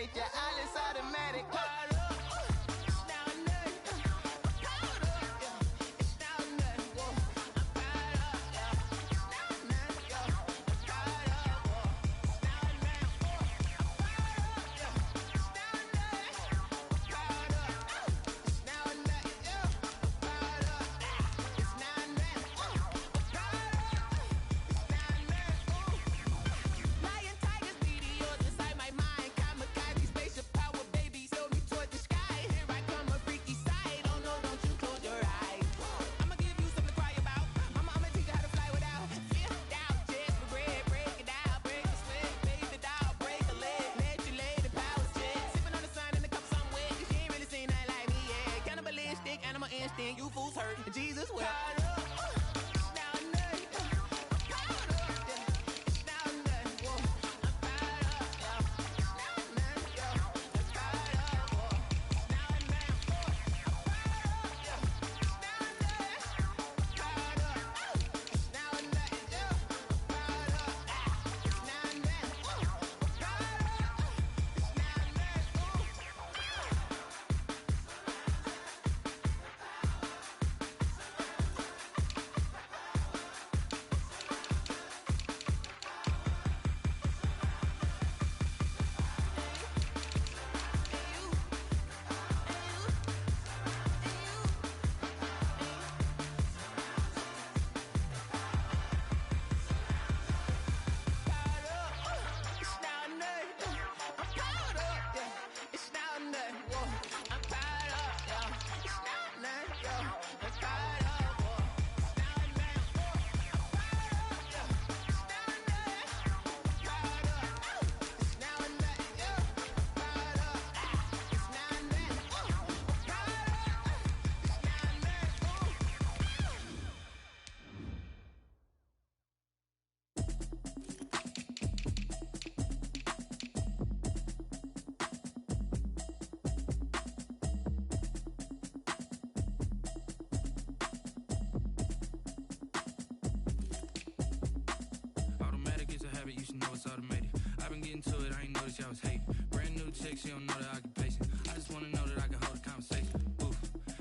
make your eyelids automatic. Animal instinct, you fools hurt. Jesus will. She don't know the occupation. I just wanna know that I can hold a conversation. Oof,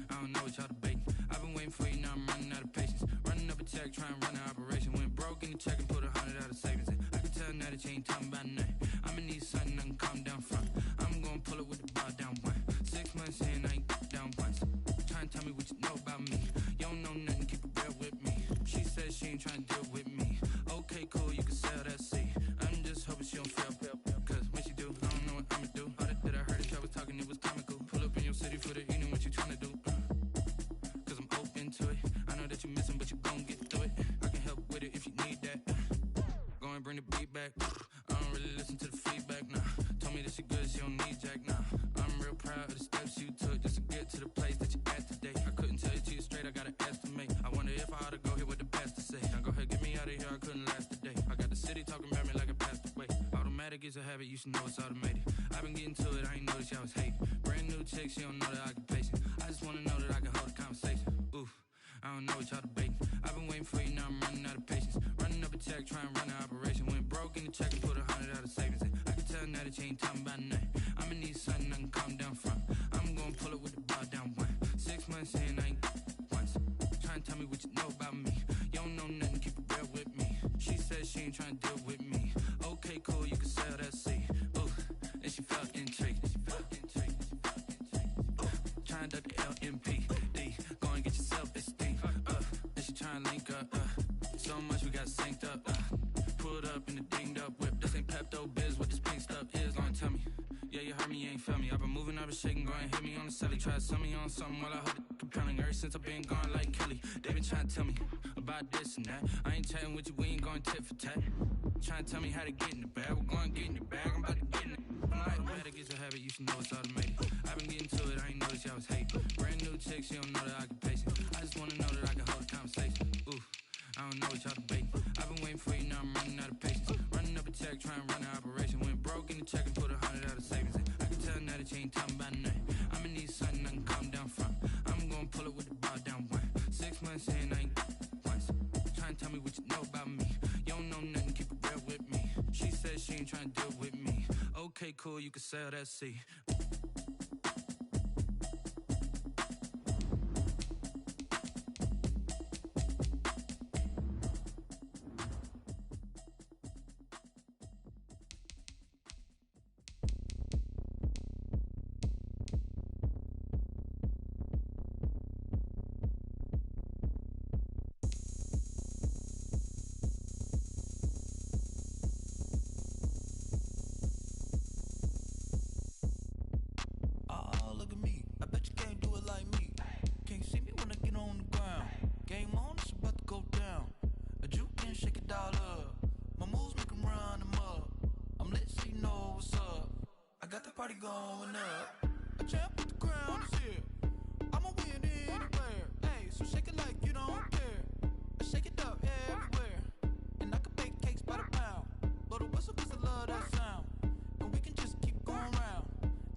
I don't know what y'all debating. I've been waiting for you, now I'm running out of patience. Running up a check, trying to run an operation. Went broke in the check and put 100 out of savings in. I can tell now that you ain't talking about nothing. I'ma need something I can calm down from. I'm gonna pull it with the bar down one. 6 months in, I ain't down once. Trying to tell me what you know about me. You don't know nothing, keep it real with me. She says she ain't trying to deal with me. Okay, cool, you can sell that seat. I'm just hoping she don't fail. Cause when she do, I don't know what I'ma do. All that I heard that y'all was talking, it was comical. Pull up in your city for the evening, what you tryna do? Cause I'm open to it. I know that you missing, but you gon' get through it. I can help with it if you need that. Go and bring the beat back. I don't really listen to the feedback, nah. Told me that she good, she don't need jack, nah. I'm real proud of the steps you took just to get to the place that you at today. I couldn't tell you to you straight, I gotta estimate. I wonder if I ought to go here with the best to say. Now go ahead, get me out of here, I couldn't last a day. I got the city talking about me like I passed away. Automatic is a habit, you should know it's automated. I've been getting to it, I ain't noticed y'all was hating. Brand new chick, she don't know the occupation. I just wanna know that I can hold a conversation. Oof, I don't know what y'all debating. I've been waiting for you, now I'm running out of patience. Running up a check, trying to run an operation. Went broke in the check and put 100 out of savings in. I can tell now that you ain't talking about nothing. I'ma need something I can calm down from. I'm gonna pull it with the bar down one. 6 months in, I ain't once. Trying to tell me what you know about me. You don't know nothing, keep it real with me. She says she ain't trying to deal with me. Okay, cool, you can sell that seat. Ooh, and she felt intrigued. Trying to duck the LMPD. Go and get your self-esteem. And she trying to link up. So much we got synced up. Pulled up in the dinged up whip. This ain't Pepto-Biz, what this pink stuff is. Long tell me. Yeah, you heard me, you ain't felt me. I've been moving, I've been shaking, go and hit me on the celly. Try to sell me on something while I hold it compelling. Ever since I've been gone like Kelly, they been trying to tell me about this and that. I ain't chatting with you, we ain't going tit for tat. Trying to tell me how to get in the bag. We're going to get in your bag, I'm about to get in it. Automatic is a habit, you should know it's automated. I've been getting to it, I ain't noticed y'all was hating. Brand new chick, she don't know the occupation. I just wanna know that I can hold a conversation. Oof, I don't know what y'all debating. I've been waiting for you, now I'm running out of patience. Running up a check, trying to run an operation. Went broke in the check and put 100 out of savings in. I can tell now that you ain't talking about nothing. I'ma need something I can calm down from. I'm gonna pull it with the bar down one. 6 months in, I ain't once. Trying to tell me what you know about me. You don't know nothing, keep it real with me. She says she ain't trying to deal with me. Okay. Okay, cool, you can sail that sea. Oh, look at me. I bet you can't do it like me. Can't see me when I get on the ground. Game on, it's about to go down. A juke and shake it all up. My moves make 'em run them up. I'm lit so you know what's up. I got the party going up. A champ with the crown is here. I'ma win anywhere. Hey, so shake it like you don't care. I shake it up everywhere. And I can bake cakes by the pound. Blow the whistle 'cause I love that sound. And we can just keep going round.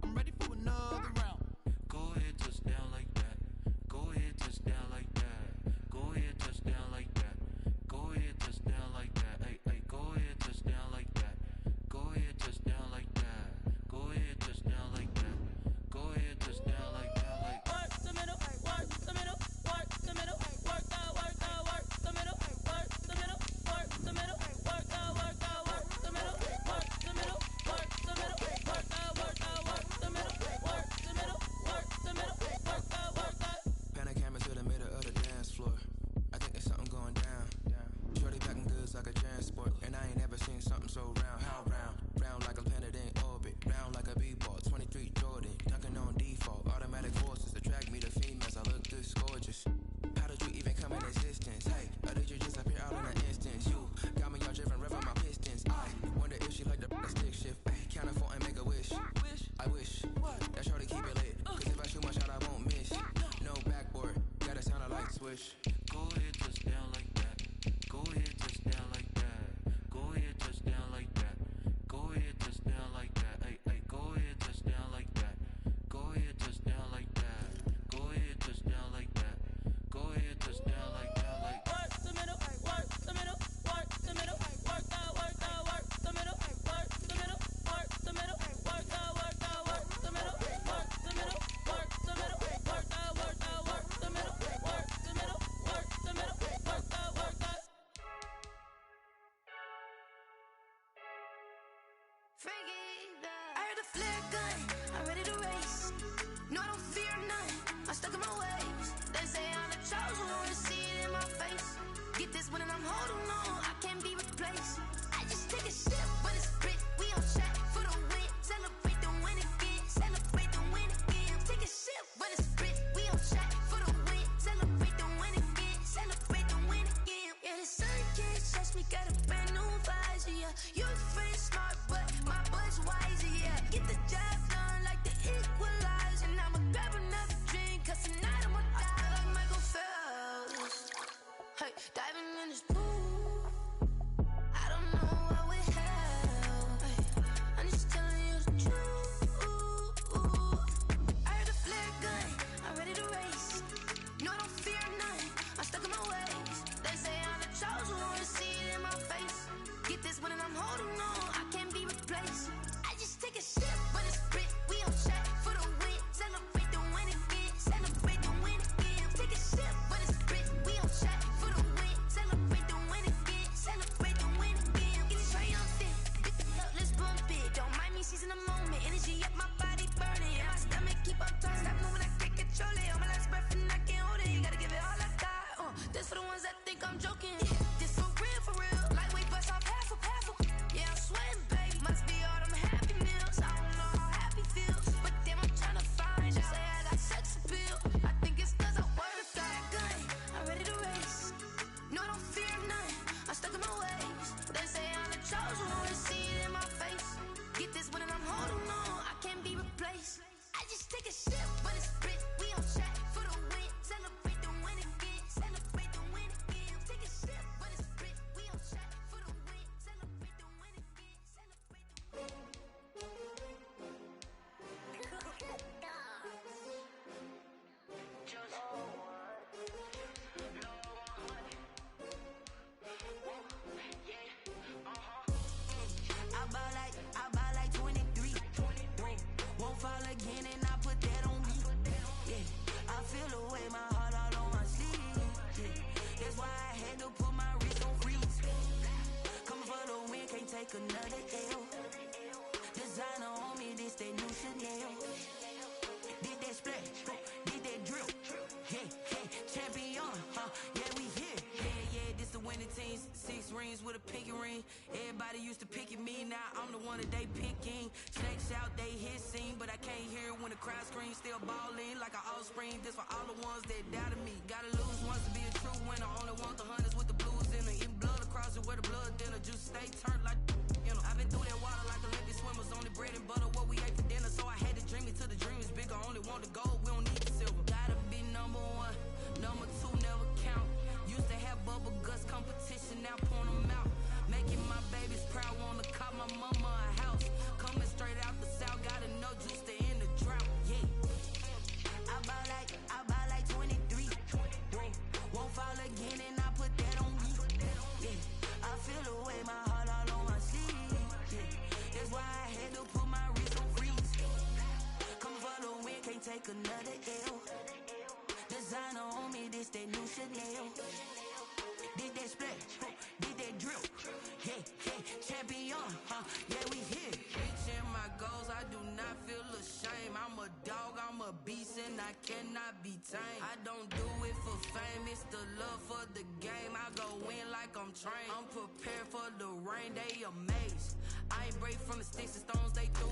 I'm ready for another round. Go ahead, touch down like that. Go ahead, touch down like that. Go ahead, touch down like that. Go ahead, touch down like that. Hey, hey, go ahead, touch down like that. Go ahead, touch down like that. Go ahead, touch down like that. Go ahead, touch down like that. Like work the middle, work the middle, work the middle, work the middle, work the middle, work the middle, work the middle, work the middle, work the middle, work the middle, work the middle, work the middle, work the. Pan a camera to the middle of the dance floor. I think there's something going down. Shorty packing goods like a transport, and I ain't never seen something so round. How round? Round like a planet in orbit, round like a b-ball. 23 Jordan, dunking on default. Automatic forces attract me to females. I look this gorgeous. How did you even come in existence? Hey, or did you just appear out in an instance? You got me all driven, revving my pistons. I wonder if she like the stick shift. Hey, count it 4 and make a wish. I wish that shorty keep it lit. 'Cause if I shoot my shot, I won't miss. No backboard, gotta sound like swish. go ahead, touch down like that. Go ahead, touch down like that. Go ahead, touch down like that. Go ahead, touch down like that. Hey, hey, go ahead, touch down like that. Go ahead, touch down like that. Go ahead, touch down like that. Go ahead, touch down like that. Like Work the middle, work the middle, work the middle, work the middle, work the middle, work the middle, work the middle, work the middle, work the middle, work the middle, work the middle, work the middle, work the middle, work the middle, work the. I heard a flare gun, I'm ready to race. No, I don't fear none, I'm stuck in my ways. They say I'm the chosen one, see it in my face. Get this one and I'm holding on, I can't be replaced. I just take a sip, but it's grit. We on track for the win. Celebrate the win again, celebrate the win again. Take a sip, but it's grit. We on track for the win. Celebrate the win again, celebrate the win again. Yeah, the sun can't touch me, got a brand new visor. Yeah, your friend smart, but my buzz wiser. Yeah, get the job done like the equalizer. And I'ma grab another drink, 'cause tonight I'ma die like Michael Phelps. Hey, diving in this pool, I don't know what would help. Hey, I'm just telling you the truth. I heard a flare gun, I'm ready to race. No, I don't fear none, I'm stuck in my ways. They say I'm the chosen one, see it in my face. Get this one and I'm holding on, I can't be replaced. I just take a sip, but it's grit. We on track for the win. take another L. Designer on me, this that new Chanel. Did that splash, did that drill. Yeah, yeah, champion, yeah, we here. Yeah, this the winning team. 6 rings with a pinky ring. Everybody used to pick at me, now I'm the one that they picking. Snakes out, they hit scene, but I can't hear it when the crowd screams. Still balling like an offspring. This for all the ones that doubted me. Gotta lose once to be a true winner. Only want the hunters with the blues in it. Eating blood across it where the blood thinner. Juice stay turned like I've been through that water like Olympic swimmers. Only bread and butter, what we ate for dinner. So I had to dream it till the dream is bigger. Only want the gold, we don't need the silver. Gotta be number 1, number 2 never count. Used to have bubble guts competition, now point them out. Making my babies proud, wanna cop my mama a house. Coming straight out the south, gotta know juice to end the drought. Yeah, I buy like 23. Won't fall again and I put that on me. Yeah, I feel the way my heart all on my sleeve. Yeah, that's why I had to put my wrist on freeze. Come for the win, can't take another L. Designer on me, this that new Chanel. Did that splash, did that drill. Yeah, yeah, champion, yeah, we here. Reaching my goals, I do not feel ashamed. I'm a dog, I'm a beast, and I cannot be tamed. I don't do it for fame, it's the love for the game. I go in like I'm trained. I'm prepared for the rain, they amazed. I ain't break from the sticks and stones they threw.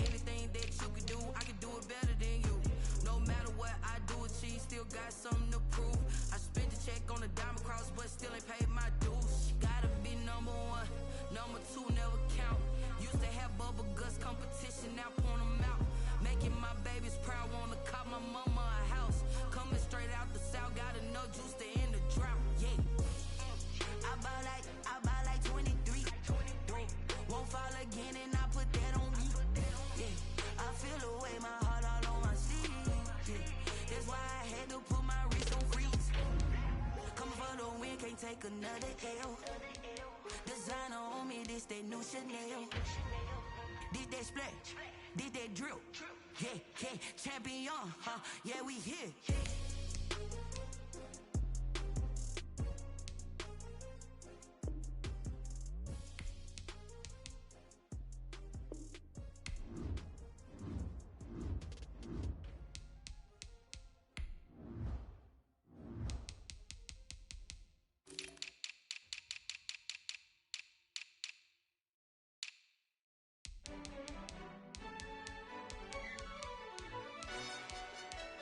Anything that you can do, I can do it better than you. No matter what I do, achieve, still got something to prove. I spent the check on the diamond cross, but still ain't paid my dues. Gotta be number 1, number 2 never count. Used to have bubble guts competition, now point them out. Making my babies proud, wanna cop my mama a house. Coming straight out the south, gotta know juice to end the drought. Yeah, I buy like 23. Won't fall again and I put that on me. Yeah, I feel the way my heart all on my sleeve. Yeah, that's why I had to put my wrist on freeze. Coming for the win, can't take another L. Designer on me, this that new Chanel. Did that splash, did that drill. Yeah, yeah, champion, yeah, we here.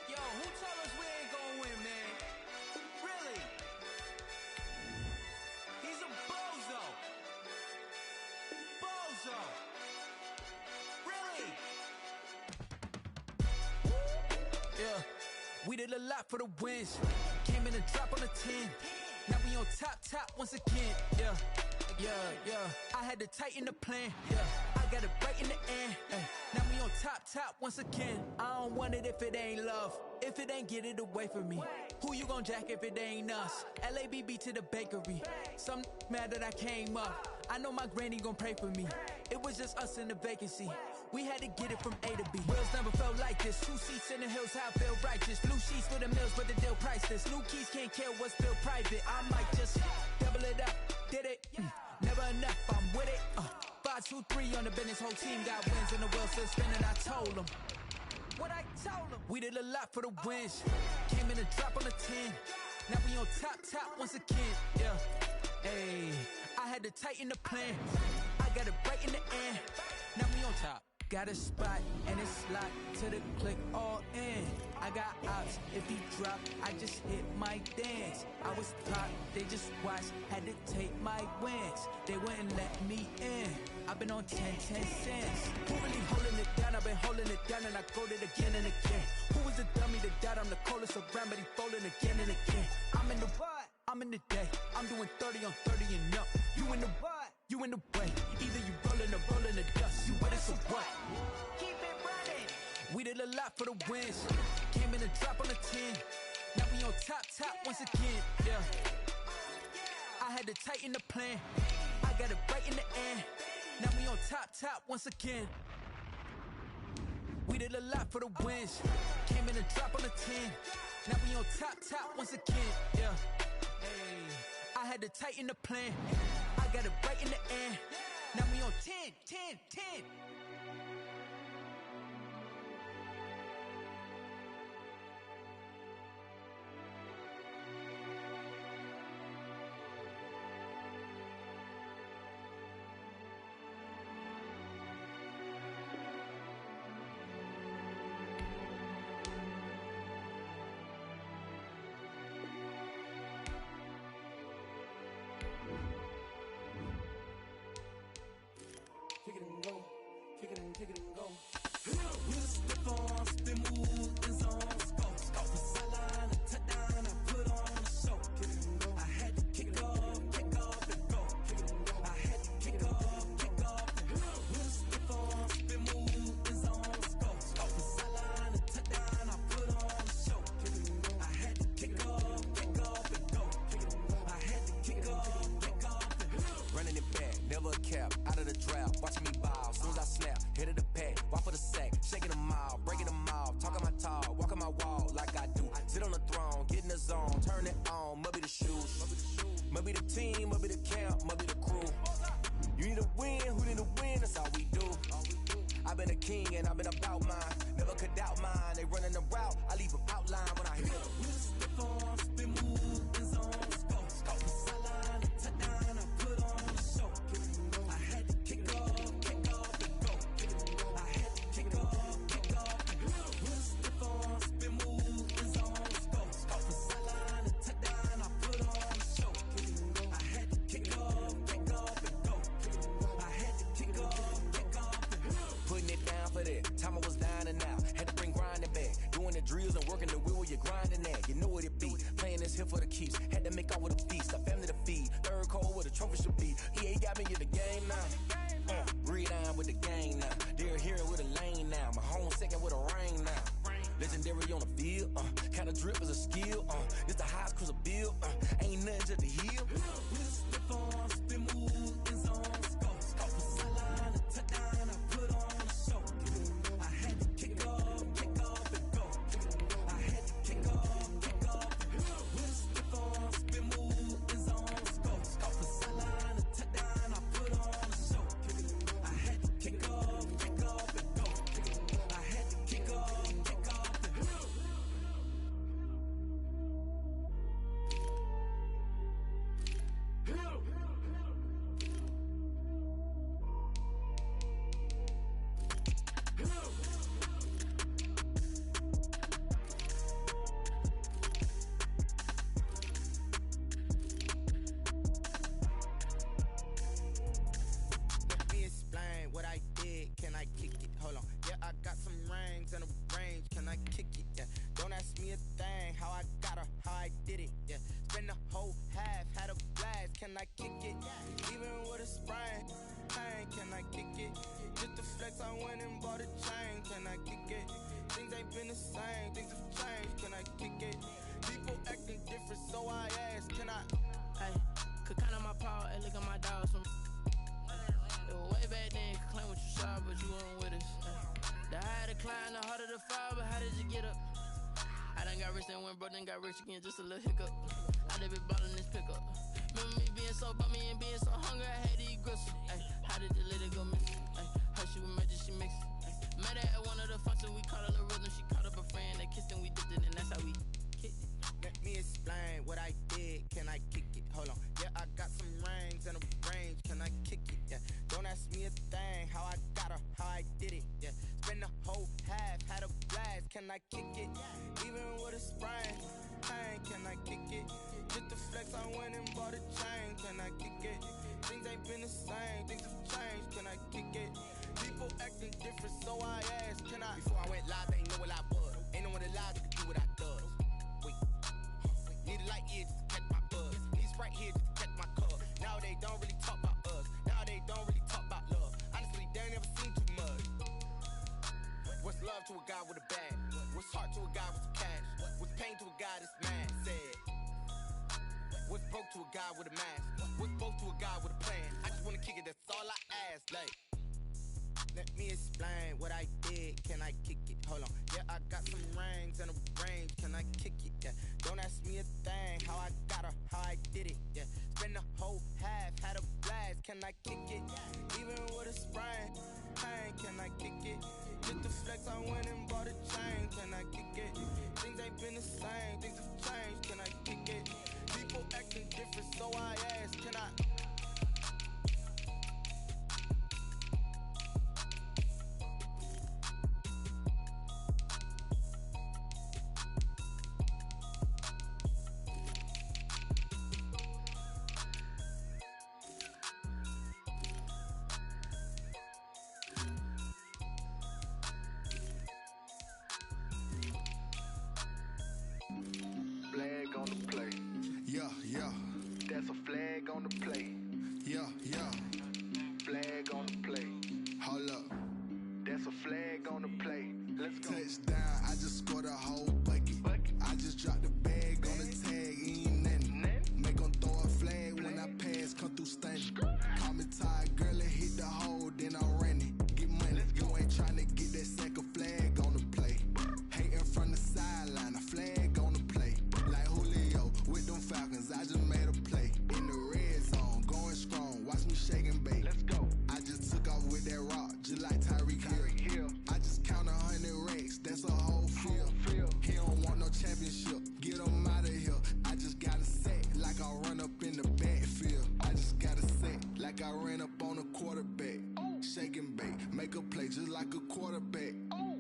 Yo, who tell us we ain't gonna win, man? Really? He's a bozo. Bozo. Really? Yeah, we did a lot for the wins. Came in and drop on the 10. Now we on top once again. Yeah. I had to tighten the plan. Yeah, I got it right in the end. Now we on top once again. I don't want it if it ain't love. If it ain't, get it away from me. Who you gon' jack if it ain't us? LABB to the bakery. Some mad that I came up. I know my granny gon' pray for me. It was just us in the vacancy. We had to get it from A to B. Wheels never felt like this. 2 seats in the hills, how I feel righteous. Blue sheets for the mills, but the deal priceless. New keys can't kill what's still private. I might just double it up. Did it? Never enough, I'm with it. 5, 2, 3 on the business. Whole team got wins and the wheel still spinning. I told them what I told them. We did a lot for the wins. Came in and drop on the 10. Now we on top once again. Yeah, hey, I had to tighten the plan. I got it right in the end. Now we on top. Got a spot and it's locked to the click all in. I got ops, if he drop, I just hit my dance. I was top, they just watched, had to take my wins. They wouldn't let me in. I've been on 10 cents. Who really holding it down? I've been holding it down and I go it again and again. Who was the dummy that died? I'm the coldest around, but he folding again and again. I'm in the what? I'm in the day. I'm doing 30 on 30 and up. You in the what? You in the way. Either you rolling or rolling the dust. You with us or what? Keep it running. We did a lot for the wins. Came in and drop on the 10. Now we on top once again. Yeah. I had to tighten the plan. I got it right in the end. Now we on top once again. We did a lot for the wins. Came in and drop on the 10. Now we on top once again. Yeah. Hey, I had to tighten the plan. I got it right in the end. Now 10. Kick it and go, kick it and go. With a stiff arm, spin move, and zones, go. Off the sideline, a touchdown, I put on a show. I had to kick off, and go. I had to kick off, and go. With a stiff arm, spin move, and zones, go. Off the sideline, a touchdown, I put on a show. I had to kick off, and go. I had to kick off, and go. Running it back, never a cap, out of the drought, watching me ball. Soon as I snap, hit of the pack, walk for the sack, shaking them all, breaking them off, talking my talk, walking my wall like I do. Sit on the throne, get in the zone, turn it on, must be the shoes, must be the team, must be the camp, must be the crew. You need a win, who need a win, that's all we do. I've been a king and I've been about mine, never could doubt mine. They running the route, I leave them outline when I hit them. With a stiff arm, spin move, and zones, go. Off the sideline, a touchdown, I put on a show. I had to kick off, and go. I had to kick off, and go. With a stiff arm, spin move, and zones, go. Off the sideline, a touchdown, I put on a show. I had to kick off, and go. I had to kick off, and go. Putting it down for that, time I was down and out, had to bring grinding back, doing the drills and working the wheel where you're grinding at, you know what it be, playing this here for the keeps, had to make out with a feast, a family to feed, third cold with a trophy should be, EA got me in the game now, breathe on with the gang now, they're hearing with a lane now, my home second with a rain now, legendary on the field, kind of drip is a skill, it's the highest cruiser bill, ain't nothing just the hill. With a stiff arm, spin move, and zones, go. Off the sideline, a touchdown, I put on a show. I had to kick off, and go. I had to kick off, and go. With a stiff arm, spin move, and zones, go. Off the sideline, a touchdown, I put on a show. I had to kick off, and go. I had to kick off, and go. Let me explain what I did. Can I kick it? Hold on. Yeah, I got some rings and a range. Can I kick it? Yeah. Don't ask me a thing. How I got her, how I did it. Yeah. Spend the whole half, had a blast. Can I kick it? Even with a sprain. Pain, can I kick it? Just to flex, I went and bought a chain. Can I kick it? Things ain't been the same. Things have changed. Can I kick it? People acting different, so I ask. Can I? Hey, could count on my power, and look at my dogs from. It was way back then, could claim what you saw, but you weren't with us. The higher the climb, the harder the fall, but how did you get up? I done got rich, then went broke, then got rich again, just a little hiccup. I done been ballin' this pickup. Remember me being so bummy and being so hungry, I had to eat gristle. Ay, how did the lady go missing? Ay, her she was magic, she mixed. Met her at one of the functions, we caught a little rhythm, she caught up a friend, they kissed and we dipped it, and that's how we kicked it. Let me explain what I did. Can I kick it? Hold on. Yeah, I got some rings and a range. Can I kick it? Yeah. Don't ask me a thing. How I got her, how I did it. Yeah. Spend the whole half, had a blast. Can I kick it? Even with a sprain. Pain, can I kick it? Just to flex, I went and bought a chain. Can I kick it? Things ain't been the same. Things have changed. Can I kick it? People acting different, so I asked. Can I? Before I went live, they ain't know what I was. Ain't no one alive that could do what I does. Wait. Need a light here just to catch my buzz. Need Sprite here just to catch my cup. Now they don't really talk about us. Now they don't really talk about love. Honestly, they ain't never seen too much. What's love to a guy with a bag? What's heart to a guy with some cash? What's pain to a guy that's mad? Said. What's broke to a guy with a mask? What's broke to a guy with a plan? I just wanna kick it, that's all I ask. Like, Let me explain what I did. Can I kick it? Hold on. Yeah, I got some rings and a range. Can I kick it? Yeah. Don't ask me a thing. How I got her, how I did it. Yeah. Spend the whole half, had a blast. Can I kick it? Even with a sprain, pain. Can I kick it? Just the flex, I went and bought a chain. Can I kick it? Things ain't been the same. Things have changed. Can I kick it? People acting different, so I ask. Can I? Flag on the play. Yeah, yeah, That's a flag on the play. yeah, yeah. Flag on the play. Hold up. That's a flag on the play. Let's go. Touchdown, I just scored a whole bucket. I just dropped the bag on the tag, ain't nothing. Make 'em throw a flag when I pass, come through stunning. Call me tired, girl, and hit the hole, then I'm running. Get money, you ain't tryna get that second flag on the play. Hating from the sideline, a flag on the play. Like Julio with them Falcons, I just made a play. In the red zone, going strong, watch me shake and bake. Let's go. I just took off with that rock, just like Tyreek Hill. I just count 100 racks, that's a whole field. He don't want no championship, get him out of here. I just got a set, like I run up in the backfield. I just got a set, like I ran up on a quarterback. Shake and bake, make a play just like a quarterback.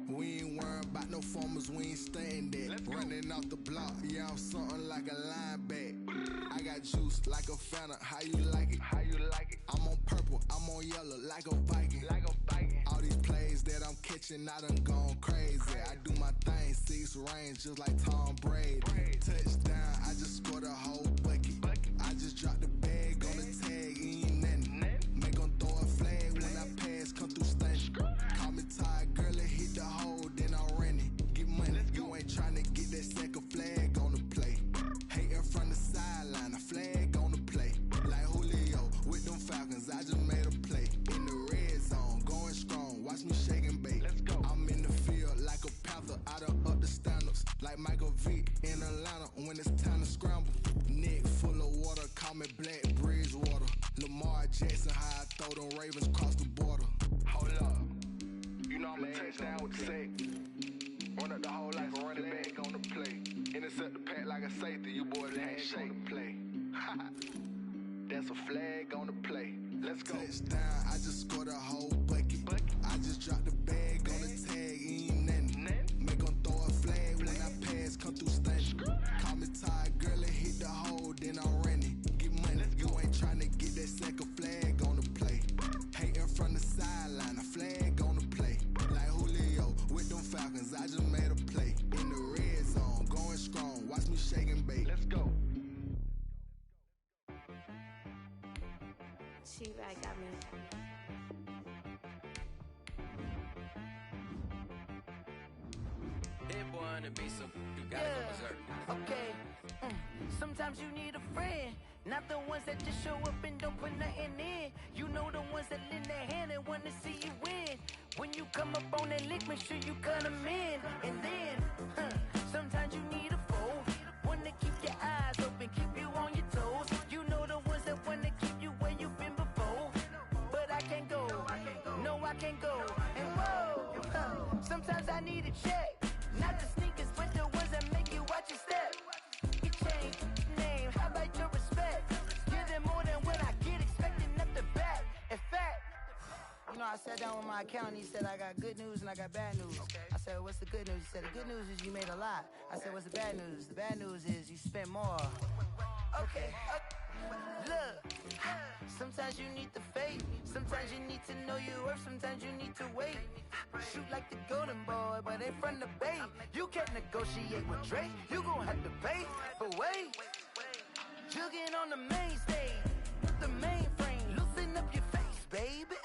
We ain't worrying about no formers, we ain't staying there. Running off the block, yeah, I'm something like a lineback. I got juice like a Fanta, how you like it? How you like it? I'm on purple, I'm on yellow, like a Viking. Like a Viking. All these plays that I'm catching, I done gone crazy. I do my thing, 6 range, just like Tom Brady. Touchdown, I just scored a whole bucket. I just dropped the bag on the tag, ain't nothing. Make 'em throw a flag when I pass, come through stunning. Call me tired, girl, and hit the hole, then I'm running. Get money, you ain't tryna get that second flag on the play. Hating from the sideline, a flag on the play. Like Julio with them Falcons, I just made a play. In the red zone, going strong, watch me shake and bake. Let's go. I'm in the field like a panther, I done up the standards. Like Michael Vick in Atlanta when it's time to scramble. Neck full of water, call me Black Bridgewater. Lamar Jackson, how I throw them Ravens cross the border. Hold up. You know I'm a touchdown with the sack. Run up the whole like a running back on the play. Intercept the pack like a safety. You boys ain't shake the play. That's a flag on the play. Let's go. Touchdown, I just scored a whole bucket. I just dropped the bag on the tag, ain't nothing. Make 'em throw a flag when I pass, come through stunning. Call me tired, girl, and hit the hole, then I'm running. Get money, you ain't tryna get that second flag on the play. Hating from the sideline, a flag on the play. Like Julio with them Falcons, I just made a play. In the red zone, going strong, watch me shake and bake. Let's go. She right got me. Hit boy on the beat, so you gotta go berserk. Okay. Sometimes you need a friend, not the ones that just show up and don't put nothing in. You know the ones that lend their hand and wanna see you win. When you come up on that lick, make sure you cut them in. And then, sometimes you need a foe, one to keep your eyes open, keep you on your toes. You know the ones that wanna keep you where you've been before. But I can't go, no I can't go. And whoa, sometimes I need a check. Not the sneakers, but the ones that make you watch your step. You change name, how about your respect? Give them more than what I get, expecting up the back. In fact, you know, I sat down with my accountant, he said I got good news and I got bad news. I said, what's the good news? He said, the good news is you made a lot. I said, what's the bad news? The bad news is you spent more. Okay, look, sometimes you need the faith, sometimes you need to know your worth, sometimes you need to wait. Shoot like the golden boy, but ain't from the bay. You can't negotiate with Drake, you gon' have to pay. But wait, jugging on the main stage, the mainframe, loosen up your face, baby.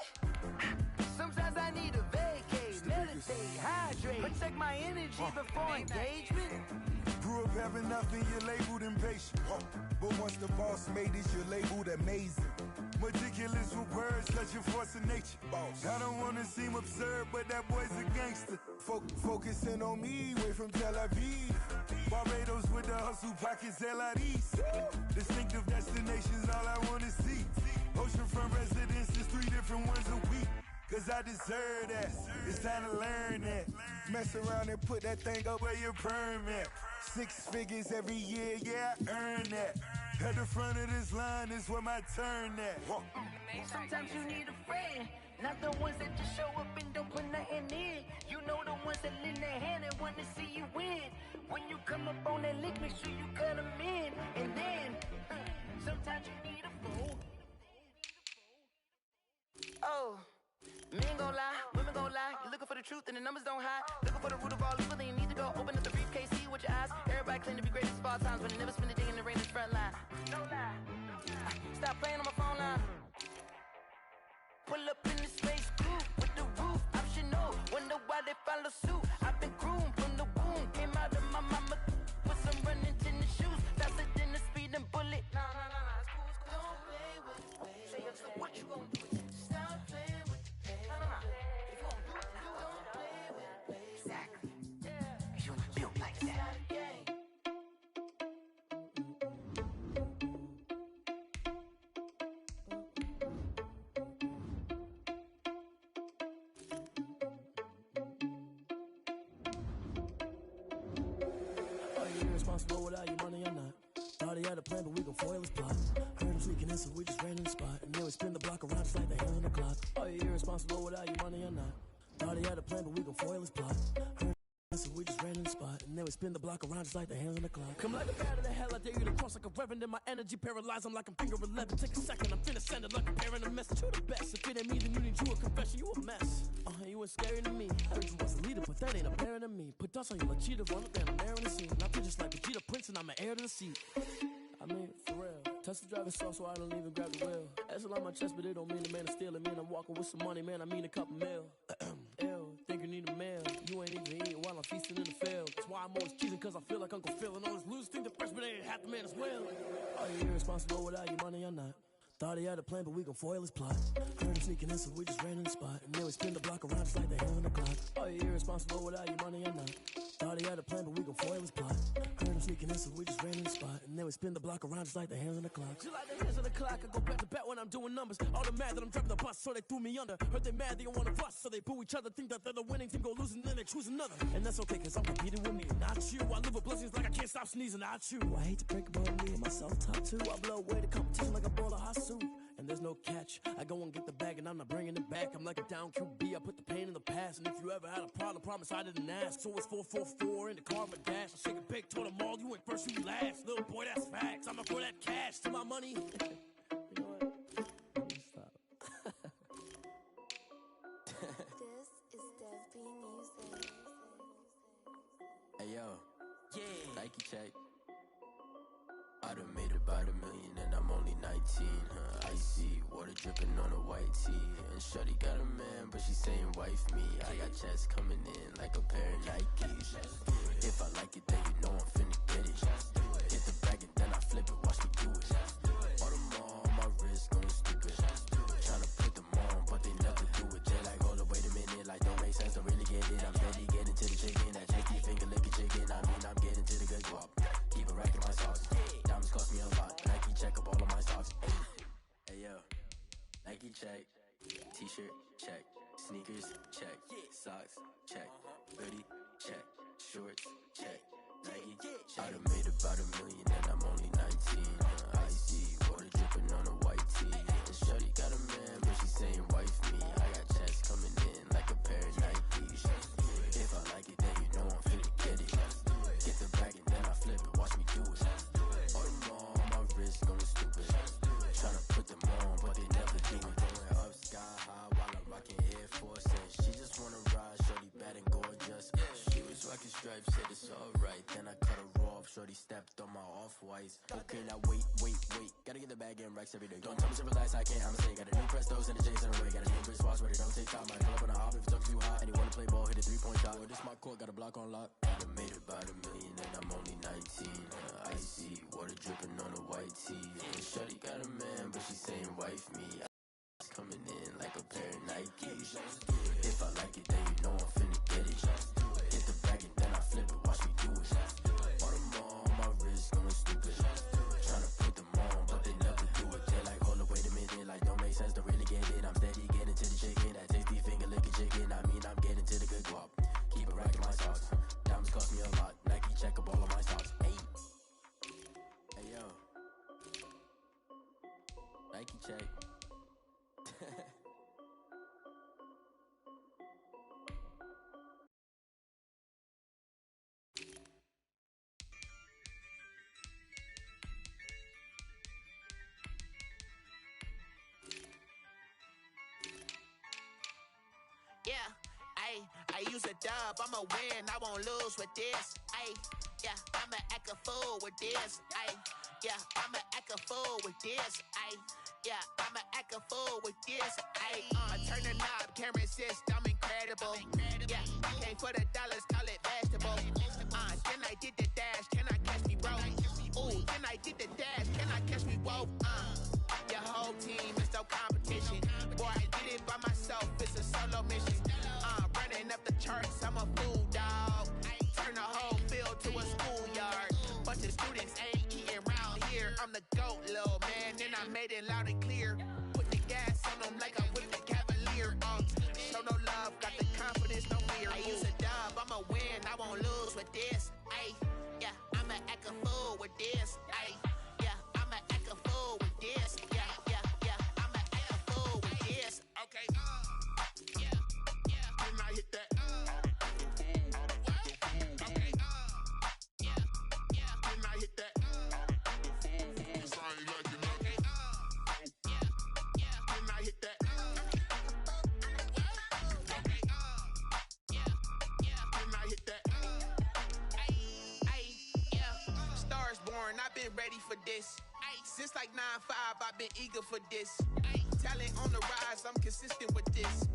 Sometimes I need a vacate, meditate, hydrate, protect my energy before engagement. Grew up having nothing, you're labeled impatient. But once the boss made it, you're labeled amazing. Meticulous with words, cause you're force of nature. Boss. I don't wanna seem absurd, but that boy's a gangster. Focusing on me, way from Tel Aviv. Barbados with the hustle pockets, hell out east. Distinctive destinations, all I wanna see. Oceanfront residences, 3 different ones a week. Cause I deserve that, it's time to learn that. Mess around and put that thing up where your permit. 6 figures every year, yeah, I earn that. At the front of this line is where my turn at. Sometimes you need a friend, not the ones that just show up and don't put nothing in. You know the ones that lend their hand and want to see you win. When you come up on that lick, make sure you cut them in. And then, sometimes you need a fool. Oh. Men gon' lie, women gon' lie. You're looking for the truth and the numbers don't hide. Looking for the root of all evil, then you need to go open up the briefcase, see with your eyes. Everybody claim to be greatest of all times, but they never spend a day in the rain in the front line. No lie. Stop playing on my phone line. Pull up in the space coupe with the roof optional. Wonder why they follow suit. I've been groomed from the womb. Came out of my mama with some running tennis shoes. Faster than the speeding bullet. Nah, it's cool. Don't play with me. Say so what you gon' do? Stop playing. Irresponsible without your money or not. Thought he had a plan, but we gon' foil his plot. Heard him sneaking in, so we just ran in the spot. And then we spin the block around just like the hand on the clock. Are you irresponsible without your money or not? Thought he had a plan, but we gon' foil his plot. Heard him so we just ran in the spot. And then we spin the block around just like the hands on the clock. Come like a bat of the hell, I dare you to cross like a reverend. And my energy paralyzed, I'm like I'm finger 11. Take a second, I'm finna send it like a parent a message. You the best, if it ain't me, then you need you a confession. You a mess. You ain't scary to me. I heard you was a leader, but that ain't apparent to me. Put dust on you like cheetah, run up there, I'm airing the scene. I feel just like Vegeta Prince, and I'm an heir to the seat. I mean, for real. Tesla driving slow, so I don't even grab the wheel. That's on my chest, but it don't mean the man is stealing. Mean I'm walking with some money, man, I mean a couple mil. Ew, think you need a meal. You ain't even eating while I'm feasting in the field. That's why I'm always cheesing, cause I feel like Uncle Phil. And all this losers think the freshman ain't half the man as well. Are you irresponsible without your money or not? Thought he had a plan, but we gon' foil his plot. Heard him sneaking in, so we just ran in the spot. And then we spin the block around just like the hand on the clock. Are you irresponsible without your money or not? Thought he had a plan, but we gon' foil his plot. Heard him sneaking in, so we just ran in the spot. And then we spin the block around just like the hands on the clock. Just like the hands on the clock, I go back to back when I'm doing numbers. All the mad that I'm driving the bus, so they threw me under. Heard they mad, they don't wanna bust, so they boo each other. Think that they're the winning team, go losing, then they choose another. And that's okay, cause I'm competing with me, not you. I live with blessings like I can't stop sneezing, not you. I hate to break about me and myself top two. I blow away the competition like a bowl of hot soup. And there's no catch. I go and get the bag and I'm not bringing it back. I'm like a down QB, I put the pain in the past. And if you ever had a problem, promise I didn't ask. So it's 444 in the car, my dash. I shake a big, told them all, you went first, you last. Little boy, that's facts. I'ma throw that cash to my money. You know what? Stop. This is Desby Music. Hey yo, yeah, Nike check. I done made about $1 million and I'm only 19, icy, water dripping on a white tee. And shorty got a man, but she saying wife me. I got checks coming in like a pair of Nikes. If I like it, then you know I'm finna get it. Hit the bag and then I flip it, watch me do it. All them on my wrist, going stupid. Tryna put them on, but they never do it. They like, hold up, wait a minute, like don't make sense, don't really get it. I'm steady getting to the chicken, that checky finger licking chicken. I mean, I'm getting to the good guap. Keep it racking my sauce. Diamonds cost me a lot. Nike check up all of my stocks. Hey yo, Nike check. T-shirt check. Sneakers check. Socks check. Hoodie check. Shorts check. Nike check. I done made about $1 million and I'm only 19. Icy, water dripping on a white tee. And shorty got a man, but she saying wife me. I got checks coming in like a pair of Nikes. If I like it, then you know I'm finna get it. Get the bag and then I flip it, watch me do it. All them on my wrist going stupid. Tryna put them on, but they never do it. Going up sky high while I'm rocking Air Force. And she just wanna ride, shorty bad and gorgeous. She was rocking stripes, said it's alright. Then I cut her off, shorty stepped on my off-whites. Okay, now wait. Gotta get the bag and racks every day. Don't tell me to relax, I can't, I'ma say. Got a new Prestos and a J's in the way. Got a new Chris Foss, but it don't take time. Might pull up on a hop if it's too hot. And he wanna play ball, hit a 3-point shot. Well, this my court, got a block on lock. I done made about $1 million and I'm only 19. Icy, water dripping on a white tee. And shorty got a man, but she saying wife me. Coming in like a pair of Nikes. check. Yeah, I use a dub, I'ma win, I won't lose with this. Yeah, I'ma act a fool with this. Yeah, I'ma act a fool with this. Yeah, I'ma act a fool with this. I turn the knob, can't resist, I'm incredible. Yeah, came for the dollars, call it vegetable. Then I did the dash, can I catch me, bro? Ooh, then I did the dash, can I catch me, whoa? Your whole team is no competition. Boy, I did it by myself, it's a solo mission. Running up the charts, I'm a fool, dog. Turn the whole field to a schoolyard. Bunch of students ain't eating round here. I'm the GOAT, little man, and I made it loud and clear. Put the gas on them like I'm with the Cavalier. Show no love, got the confidence, no fear. I use a dub, I'ma win, I won't lose with this. Yeah, I'ma act a fool with this. Yeah, I'ma act a fool with this. Yeah, I'ma act a fool with this. Okay, yeah, then I hit that. Okay, yeah, then I hit that. Cause I ain't like it, okay, yeah, then I hit that. Okay, then I hit that. Yeah, stars born, I've been ready for this. Since like 9-5, I've been eager for this. Talent on the rise, I'm consistent with this.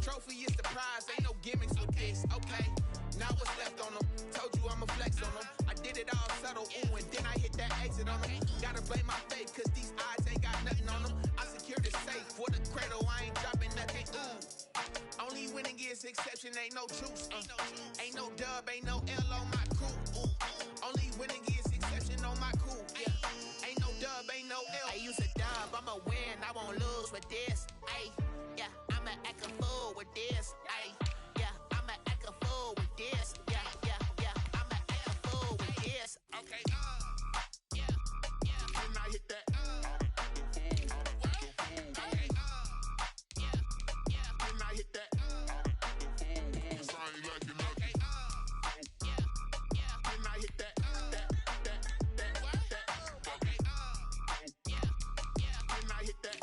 Trophy is the prize, ain't no gimmicks with this. Okay, now what's left on them? Told you I'ma flex on them. I did it all subtle, ooh, and then I hit that exit on them. Gotta blame my faith, cause these eyes ain't got nothing on them. I secured the safe for the cradle, I ain't dropping nothing, ooh. Only winning is exception, ain't no truce. Ain't no dub, ain't no L on my crew. Only winning is exception on my crew. Yeah, ain't no dub, ain't no L. I use a dub, I'ma win, I won't lose with this. Yeah, I'ma act a fool with this. Yeah, I'ma act a fool with this. Yeah, I'ma act a fool with this. Okay, yeah, then I hit that. Okay, yeah, then I hit that. Cause I ain't like it, okay, yeah, then I hit that. Okay, yeah, then I hit that.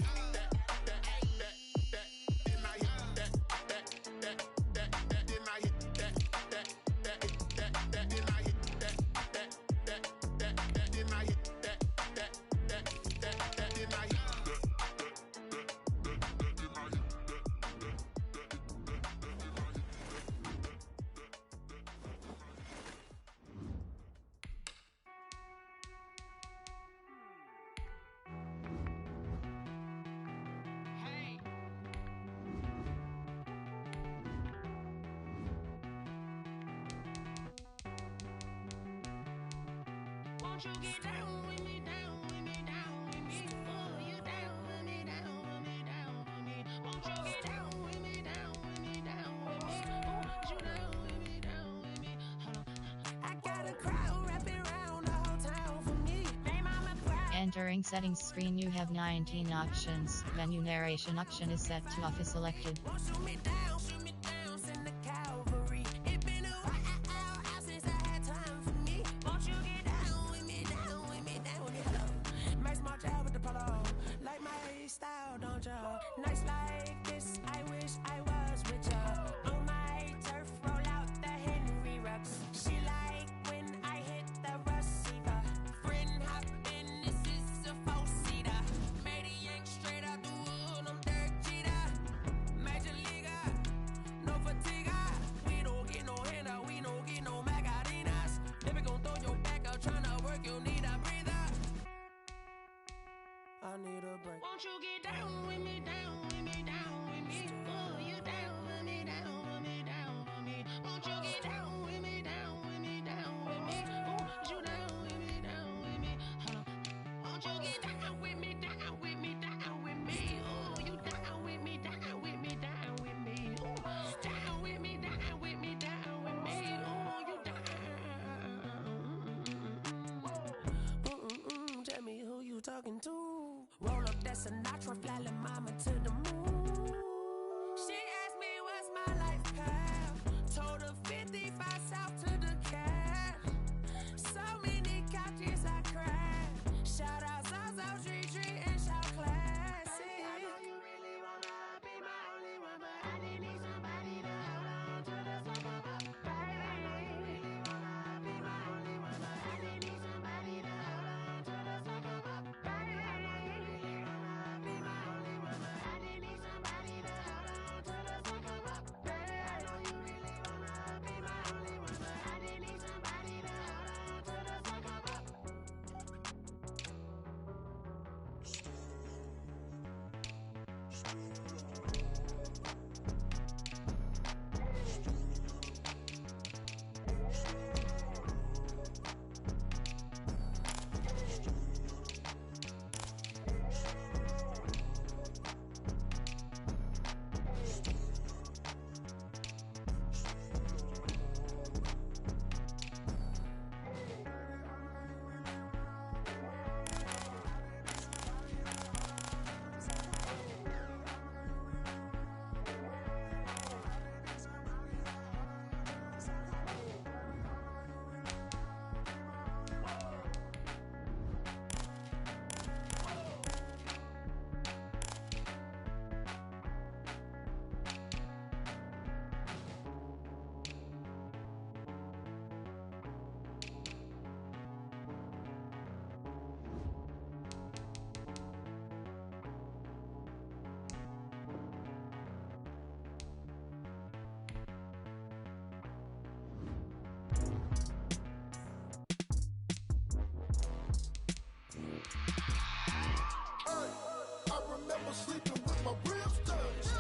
Won't you get down with me, down with me, down with me? Pull you down with me, down with me, down with me. Won't you get down with me, down with me, down with me? Won't you down with me, down with me? Hold on. I got a crowd wrapping around the whole town for me. Name on my crowd. Entering settings screen, you have 19 options. Menu narration option is set to off is selected. Won't shoot me down, send the cavalry. It been a while since I had time for me. Won't you get down with me, down with me, down with me? Hello. Max March out with the polo. Like my style, don't you? Nights like this, I wish I was with ya. On my turf, roll out the Henry Rux. She like when I hit the receiver. Friend hop in, this is a four-seater. Made a yank straight out the wood, I'm dirt cheater. Major leaguer, no Sinatra, flying mama to the moon. She asked me what's my life path. Told her 55 south to the cat. So many couches I cried. Shout out Zazo, Tree, and shout classic. I know you really wanna be my only one, but I didn't need somebody to hold on to the summer. Baby, I know you really wanna be my only one, but I didn't need somebody to hold on to the summer. Baby, I know you really wanna be my only one, but I didn't need somebody to hold on to the summer. Baby, I know you really wanna be my only one, but I didn't need somebody to hold on to the summer. I remember sleeping with my ribs touched.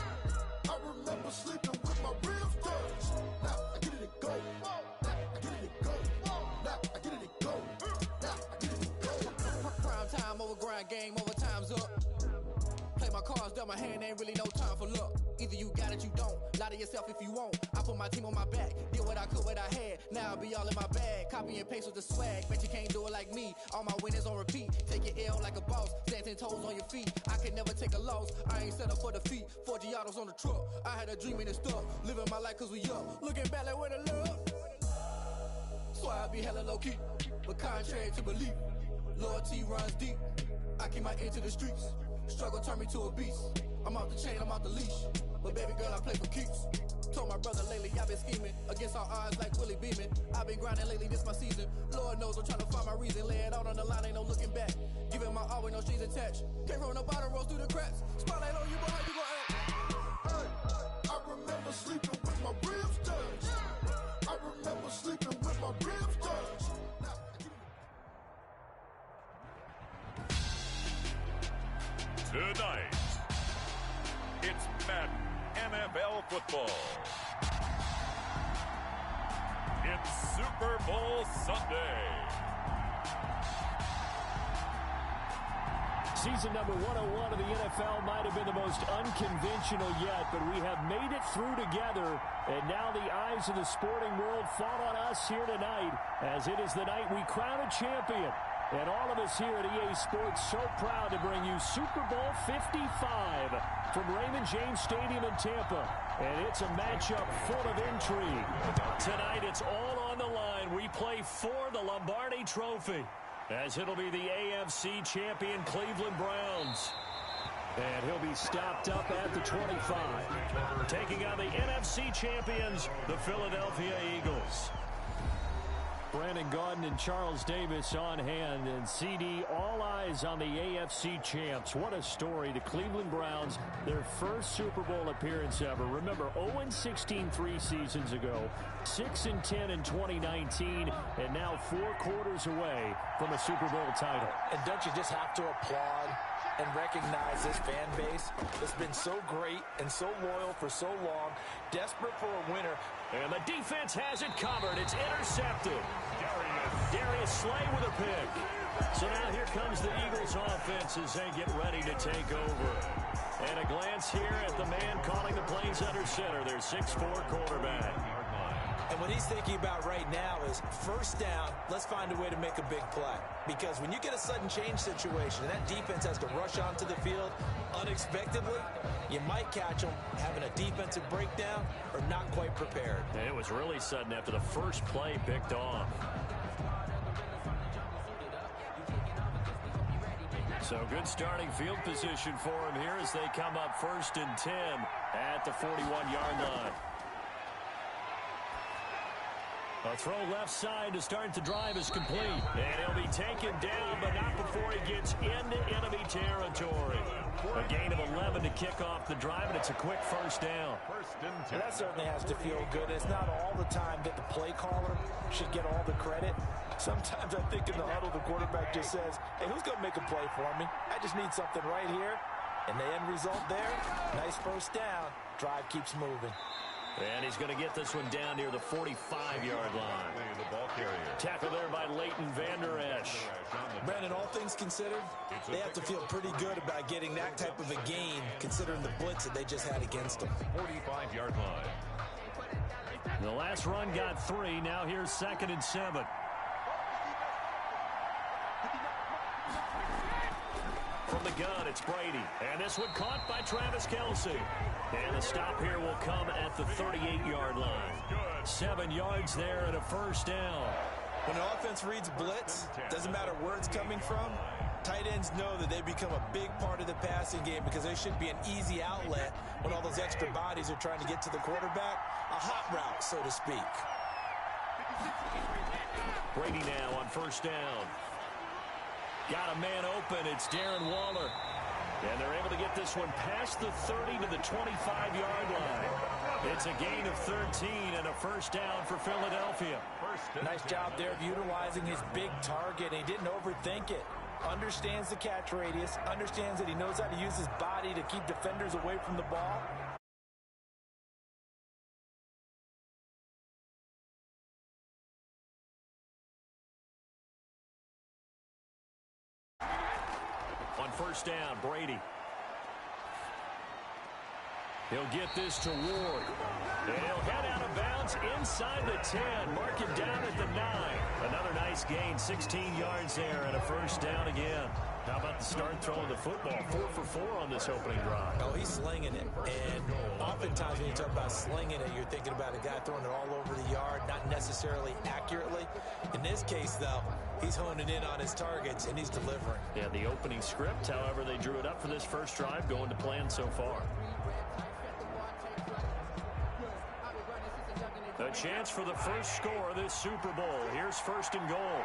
I remember sleeping with my ribs touched. Now I get it and go. Now I get it and go. Now I get it and go. Now I get it and go. Prime time over grind game, overtime's up. Play my cards, dealt my hand, ain't really no time for luck. Either you got it, you don't. Lie to yourself if you won't. I put my team on my back, did what I could, what I had. Now I'll be all in my bag. Copy and paste with the swag. Bet you can't do it like me. All my winners on repeat. Take your L like a boss. Stand 10 toes on your feet. I can never take a loss. I ain't set up for defeat. 4 Giottos on the truck. I had a dream and it stuck. Living my life cause we up. Looking back like where the love. So I be hella low key. But contrary to belief, loyalty runs deep. I keep my ear to the streets. Struggle turned me to a beast. I'm off the chain, I'm off the leash. But baby girl, I play for keeps. Told my brother lately, I've been scheming against all odds like Willie Beeman. I've been grinding lately, this my season. Lord knows I'm trying to find my reason. Lay it out on the line, ain't no looking back. Giving my all with no strings attached. Can't roll no bottom, rolls through the cracks. Spotlight on you, boy, how you gon' act? Hey, I remember sleeping with my ribs touched. I remember sleeping with my ribs touched. Now I get it. Tonight, it's Madden NFL football. It's Super Bowl Sunday. Season number 101 of the NFL might have been the most unconventional yet, but we have made it through together, and now the eyes of the sporting world fall on us here tonight, as it is the night we crown a champion. And all of us here at EA Sports so proud to bring you Super Bowl 55 from Raymond James Stadium in Tampa. And it's a matchup full of intrigue. Tonight it's all on the line. We play for the Lombardi Trophy, as it'll be the AFC champion Cleveland Browns. And he'll be stopped up at the 25. Taking on the NFC champions, the Philadelphia Eagles. Brandon Gaudin and Charles Davis on hand, and CD, all eyes on the AFC champs. What a story. The Cleveland Browns, their first Super Bowl appearance ever. Remember, 0-16 3 seasons ago, 6-10 in 2019, and now 4 quarters away from a Super Bowl title. And don't you just have to applaud and recognize this fan base that's been so great and so loyal for so long, desperate for a winner. And the defense has it covered. It's intercepted. Darius Slay with a pick. So now here comes the Eagles offense as they get ready to take over. And a glance here at the man calling the plays under center, their 6'4" quarterback. And what he's thinking about right now is first down, let's find a way to make a big play. Because when you get a sudden change situation and that defense has to rush onto the field unexpectedly, you might catch them having a defensive breakdown or not quite prepared. And it was really sudden after the first play picked off. So good starting field position for him here as they come up 1st and 10 at the 41-yard line. A throw left side to start the drive is complete. And he'll be taken down, but not before he gets into enemy territory. A gain of 11 to kick off the drive, and it's a quick first down. And that certainly has to feel good. It's not all the time that the play caller should get all the credit. Sometimes I think in the huddle, the quarterback just says, hey, who's going to make a play for me? I just need something right here. And the end result there, nice first down. Drive keeps moving. And he's going to get this one down near the 45-yard line. The ball carrier. Tackle there by Leighton Vander Esch. Brandon, all things considered, they have to feel pretty good about getting that type of a gain, considering the blitz that they just had against them. 45-yard line. The last run got 3. Now here's 2nd and 7. From the gun, it's Brady. And this one caught by Travis Kelce. And the stop here will come at the 38-yard line. 7 yards there and a first down. When an offense reads blitz, doesn't matter where it's coming from, tight ends know that they become a big part of the passing game because they should be an easy outlet when all those extra bodies are trying to get to the quarterback. A hot route, so to speak. Brady now on first down. Got a man open. It's Darren Waller. And they're able to get this one past the 30 to the 25-yard line. It's a gain of 13 and a first down for Philadelphia. Nice job there of utilizing his big target. He didn't overthink it. Understands the catch radius. Understands that he knows how to use his body to keep defenders away from the ball. On first down, Brady. He'll get this to Ward. And he'll head out of bounds inside the 10. Mark it down at the 9. Another nice gain, 16 yards there and a first down again. How about the start throwing the football? 4 for 4 on this opening drive. Oh, he's slinging it. And oftentimes when you talk about slinging it, you're thinking about a guy throwing it all over the yard, not necessarily accurately. In this case, though, he's honing in on his targets, and he's delivering. Yeah, the opening script, however, they drew it up for this first drive, going to plan so far. A chance for the first score of this Super Bowl. Here's 1st and goal.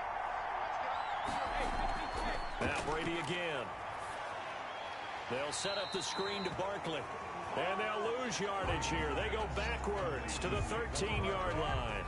Now Brady again. They'll set up the screen to Barkley. And they'll lose yardage here. They go backwards to the 13-yard line.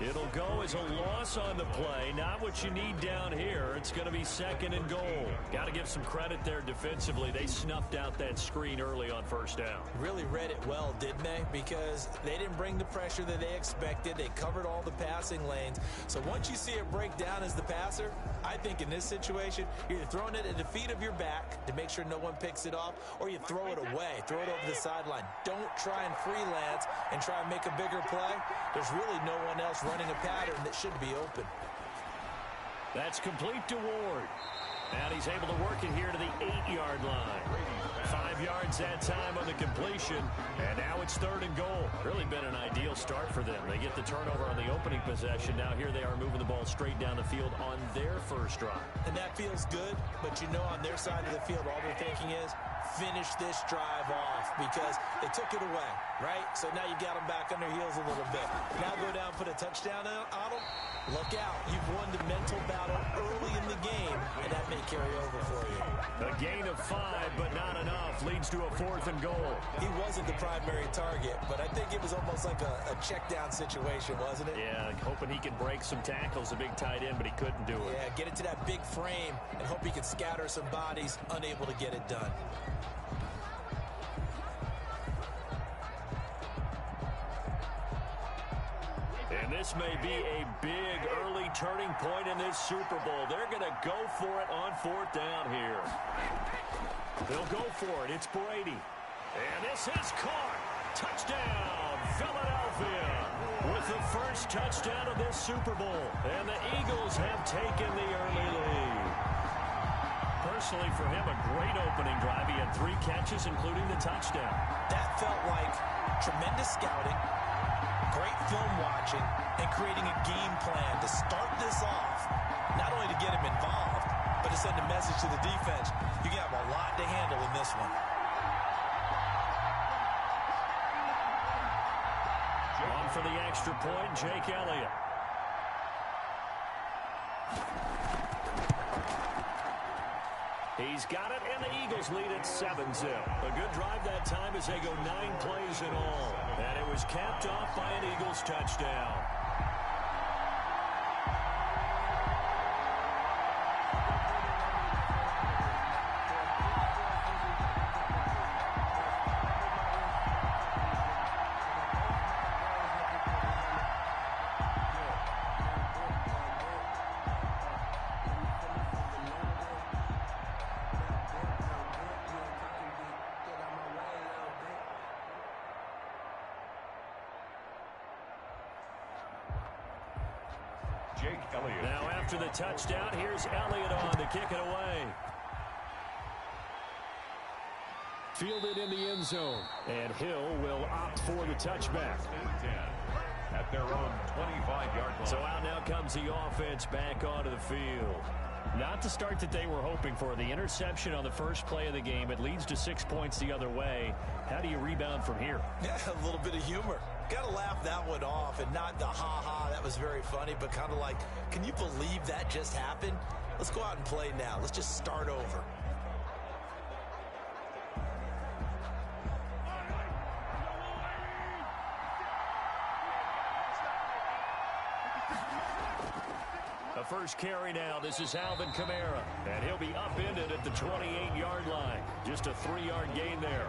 It'll go as a loss on the play. Not what you need down here. It's going to be 2nd and goal. Got to give some credit there defensively. They snuffed out that screen early on first down. Really read it well, didn't they? Because they didn't bring the pressure that they expected. They covered all the passing lanes. So once you see it break down as the passer, I think in this situation, you're either throwing it at the feet of your back to make sure no one picks it off, or you throw it away. Throw it over the sideline. Don't try and freelance and try and make a bigger play. There's really no one else running a pattern that should be open. That's complete to Ward. And he's able to work it here to the 8-yard line. 5 yards that time on the completion. And now it's 3rd and goal. Really been an ideal start for them. They get the turnover on the opening possession. Now here they are moving the ball straight down the field on their first drive. And that feels good, but you know on their side of the field, all they're thinking is, finish this drive off because they took it away, right? So now you got them back on their heels a little bit. Now go down, put a touchdown on them. Look out. You've won the mental battle early in the game, and that may carry over for you. A gain of 5, but not enough. Leads to a 4th and goal. He wasn't the primary target, but I think it was almost like a check down situation, wasn't it? Yeah, hoping he could break some tackles, a big tight end, but he couldn't do it. Yeah, get it to that big frame and hope he could scatter some bodies, unable to get it done. And this may be a big early turning point in this Super Bowl. They're going to go for it on 4th down here. They'll go for it. It's Brady. And this is caught. Touchdown, Philadelphia, with the first touchdown of this Super Bowl. And the Eagles have taken the early lead. Personally, for him, a great opening drive. He had 3 catches, including the touchdown. That felt like tremendous scouting, great film watching, and creating a game plan to start this off, not only to get him involved, but to send a message to the defense. You have a lot to handle in this one. On for the extra point, Jake Elliott. He's got it, and the Eagles lead at 7-0. A good drive that time as they go 9 plays in all. And it was capped off by an Eagles touchdown. Jake Elliott. Now after the touchdown, here's Elliott on to kick it away. Fielded in the end zone, and Hill will opt for the touchback. 10 at their own 25-yard line. So out now comes the offense back onto the field. Not the start that they were hoping for. The interception on the first play of the game, it leads to 6 points the other way. How do you rebound from here? Yeah, a little bit of humor. Got to laugh that one off, and not the ha-ha, that was very funny, but kind of like, can you believe that just happened? Let's go out and play now. Let's just start over. The first carry now. This is Alvin Kamara, and he'll be upended at the 28-yard line. Just a 3-yard gain there.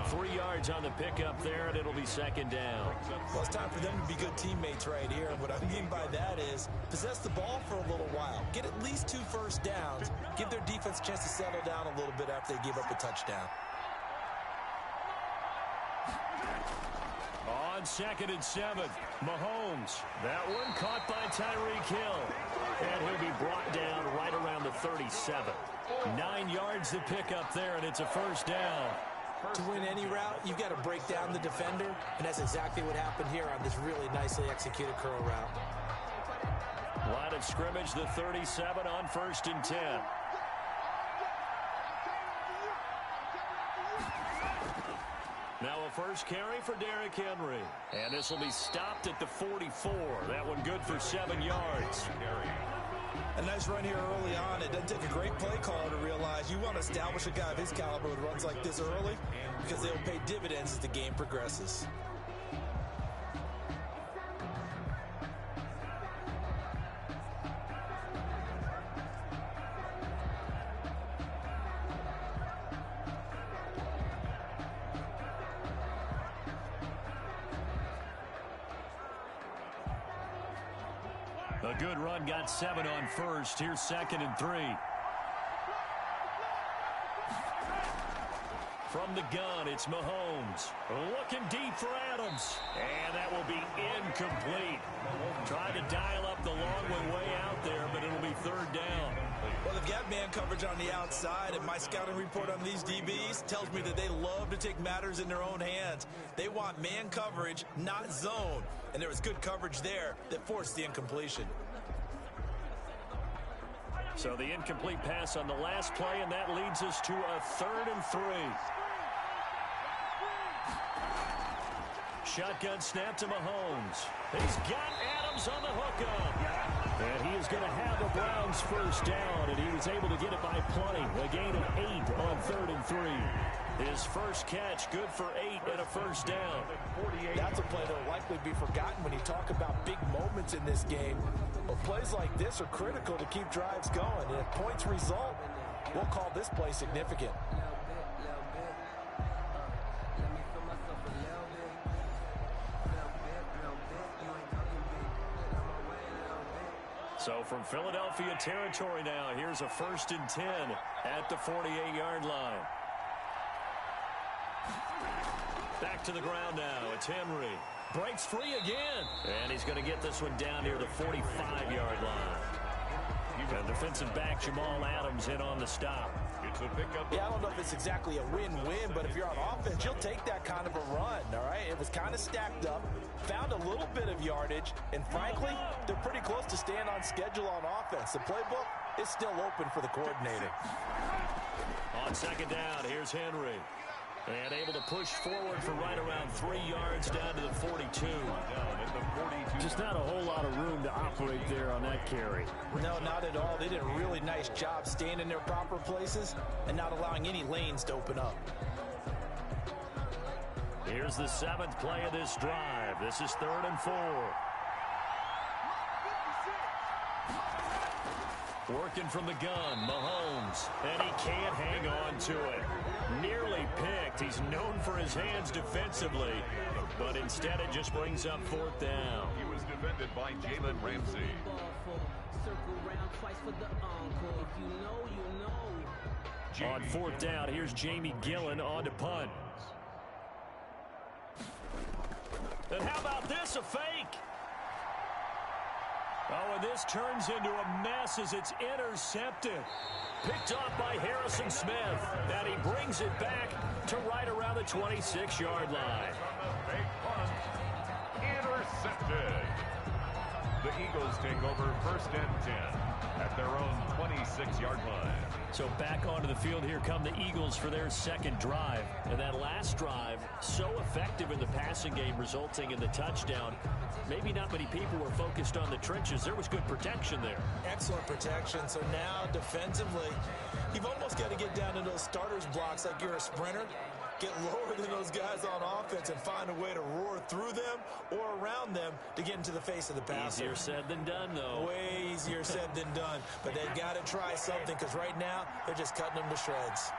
3 yards on the pickup there, and it'll be second down. Well, it's time for them to be good teammates right here. And what I mean by that is possess the ball for a little while. Get at least 2 first downs. Give their defense a chance to settle down a little bit after they give up a touchdown. On 2nd and 7, Mahomes. That one caught by Tyreek Hill. And he'll be brought down right around the 37. 9 yards to pick up there, and it's a first down. To win any route, you've got to break down the defender, and that's exactly what happened here on this really nicely executed curl route. Line of scrimmage, the 37 on 1st and 10. Now a first carry for Derrick Henry. And this will be stopped at the 44. That one good for 7 yards. A nice run here early on. It doesn't take a great play caller to realize you want to establish a guy of his caliber with runs like this early because they'll pay dividends as the game progresses. A good run, got 7 on 1st. Here's 2nd and 3. From the gun, it's Mahomes. Looking deep for Adams. And that will be incomplete. Tried to dial up the long one way out there, but it'll be 3rd down. Well, they've got man coverage on the outside, and my scouting report on these DBs tells me that they love to take matters in their own hands. They want man coverage, not zone. And there was good coverage there that forced the incompletion. So the incomplete pass on the last play, and that leads us to a 3rd and 3. Shotgun snap to Mahomes. He's got Adams on the hookup. And he is going to have the Browns first down, and he was able to get it by plenty. A gain of 8 on 3rd and 3. His first catch, good for 8 and a first down. That's a play that will likely be forgotten when you talk about big moments in this game. But plays like this are critical to keep drives going. And if points result, we'll call this play significant. So from Philadelphia territory now, here's a 1st and 10 at the 48-yard line. Back to the ground now. It's Henry. Breaks free again. And he's going to get this one down near the 45-yard line. And defensive back Jamal Adams in on the stop. It's a pickup. Yeah, I don't know if it's exactly a win-win, but if you're on offense, you'll take that kind of a run, all right? It was kind of stacked up, found a little bit of yardage, and frankly, they're pretty close to staying on schedule on offense. The playbook is still open for the coordinator. On second down, here's Henry. And able to push forward for right around 3 yards down to the 42. Just not a whole lot of room to operate there on that carry. No, not at all. They did a really nice job staying in their proper places and not allowing any lanes to open up. Here's the 7th play of this drive. This is 3rd and 4. Working from the gun, Mahomes, and he can't hang on to it. Nearly picked. He's known for his hands defensively, but instead it just brings up 4th down. He was defended by Jalen Ramsey. On 4th down, here's Jamie Gillen on to punt. And how about this, a fake? Oh, and this turns into a mess as it's intercepted. Picked off by Harrison Smith. And he brings it back to right around the 26-yard line. Fake punt. Intercepted. The Eagles take over 1st and 10 at their own 26-yard line. So back onto the field, here come the Eagles for their 2nd drive. And that last drive, so effective in the passing game, resulting in the touchdown. Maybe not many people were focused on the trenches. There was good protection there. Excellent protection. So now defensively, you've almost got to get down to those starters blocks like you're a sprinter. Get lower than those guys on offense and find a way to roar through them or around them to get into the face of the passer. Easier said than done, though. Way easier said than done. But they've got to try something because right now they're just cutting them to shreds.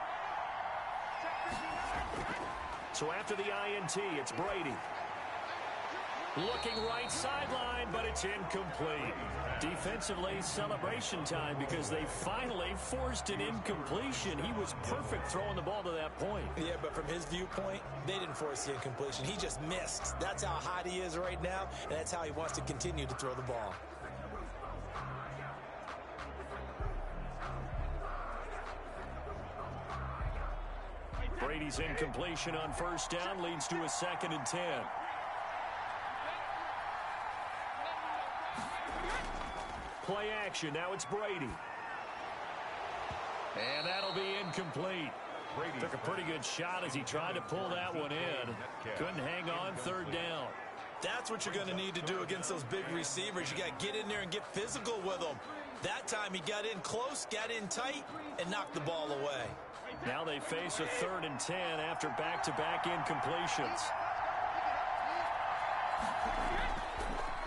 So after the INT, it's Brady. Looking right sideline, but it's incomplete. Defensively, celebration time because they finally forced an incompletion. He was perfect throwing the ball to that point. Yeah, but from his viewpoint, they didn't force the incompletion. He just missed. That's how hot he is right now, and that's how he wants to continue to throw the ball. Brady's incompletion on 1st down leads to a 2nd and 10. Play action. Now it's Brady. And that'll be incomplete. Brady took a pretty good shot as he tried to pull that one in. Couldn't hang on 3rd down. That's what you're going to need to do against those big receivers. You got to get in there and get physical with them. That time he got in close, got in tight, and knocked the ball away. Now they face a 3rd and 10 after back-to-back incompletions.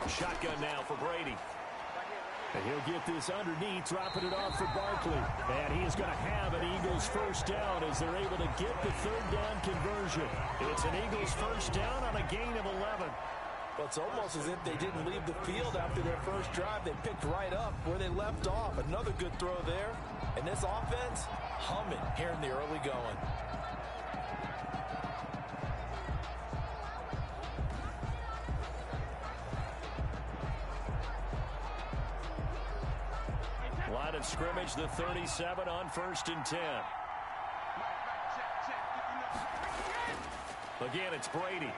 Shotgun now for Brady. And he'll get this underneath, dropping it off for Barkley. And he is going to have an Eagles 1st down as they're able to get the 3rd down conversion. It's an Eagles 1st down on a gain of 11. Well, it's almost as if they didn't leave the field after their first drive. They picked right up where they left off. Another good throw there. And this offense, humming here in the early going. Line of scrimmage, the 37 on 1st and 10. Again, it's Brady.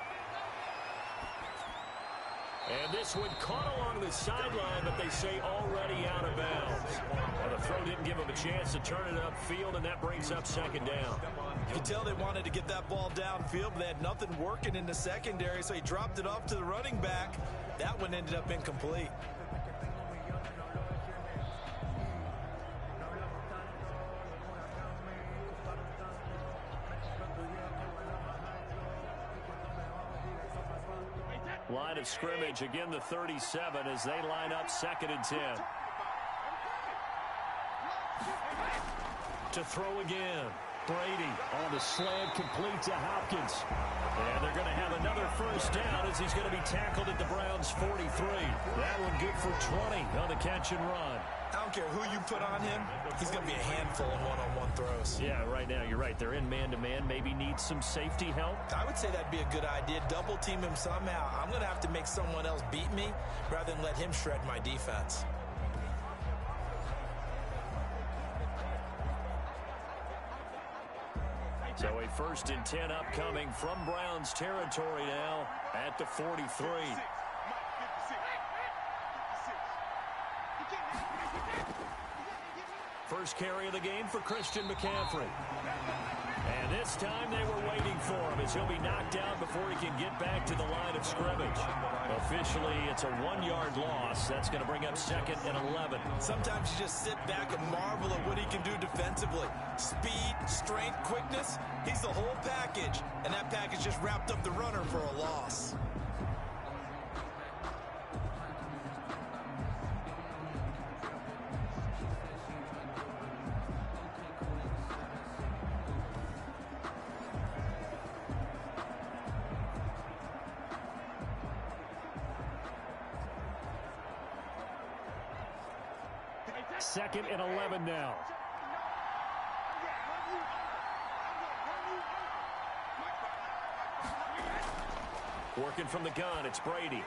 And this one caught along the sideline, but they say already out of bounds. And the throw didn't give him a chance to turn it upfield, and that brings up 2nd down. You could tell they wanted to get that ball downfield, but they had nothing working in the secondary, so he dropped it off to the running back. That one ended up incomplete. Line of scrimmage, again the 37 as they line up 2nd and 10. To throw again. Brady on the slant, complete to Hopkins. And they're going to have another 1st down as he's going to be tackled at the Browns' 43. That one good for 20 on the catch and run. I don't care who you put on him, he's going to be a handful in one-on-one throws. Yeah, right now you're right. They're in man-to-man. Maybe need some safety help. I would say that'd be a good idea. Double team him somehow. I'm going to have to make someone else beat me rather than let him shred my defense. So a 1st and 10 upcoming from Browns territory now at the 43. First carry of the game for Christian McCaffrey. And this time they were waiting for him as he'll be knocked out before he can get back to the line of scrimmage. Officially, it's a 1-yard loss. That's going to bring up 2nd and 11. Sometimes you just sit back and marvel at what he can do defensively. Speed, strength, quickness, he's the whole package. And that package just wrapped up the runner for a loss. Second and 11 now. Working from the gun, it's Brady.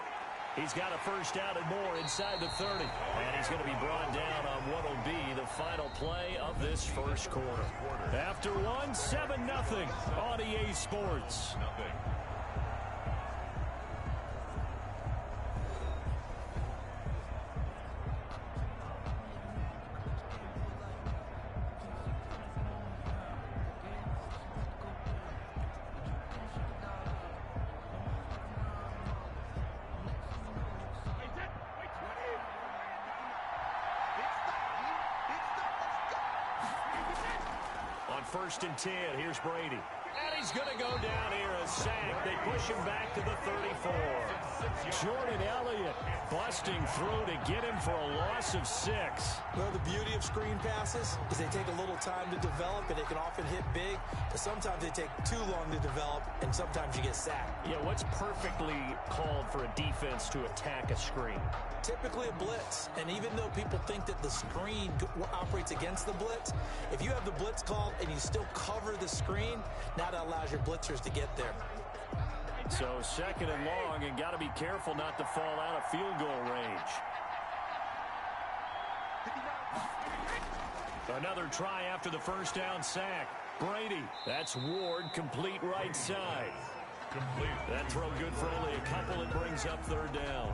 He's got a first down and more inside the 30. And he's going to be brought down on what will be the final play of this first quarter. After one, 7-0 on EA Sports. First and 10, here's Brady. And he's going to go down here, a sack. They push him back to the 34. Jordan Elliott busting through to get him for a loss of 6. Well, the beauty of screen passes is they take a little time to develop, and they can often hit big, but sometimes they take too long to develop, and sometimes you get sacked. Yeah, what's perfectly called for a defense to attack a screen? Typically a blitz, and even though people think that the screen operates against the blitz, if you have the blitz called and you still cover the screen, now that allows your blitzers to get there. So 2nd and long, and got to be careful not to fall out of field goal range. Another try after the first down sack. Brady, that's Ward, complete right side. That throw good for only a couple. It brings up 3rd down.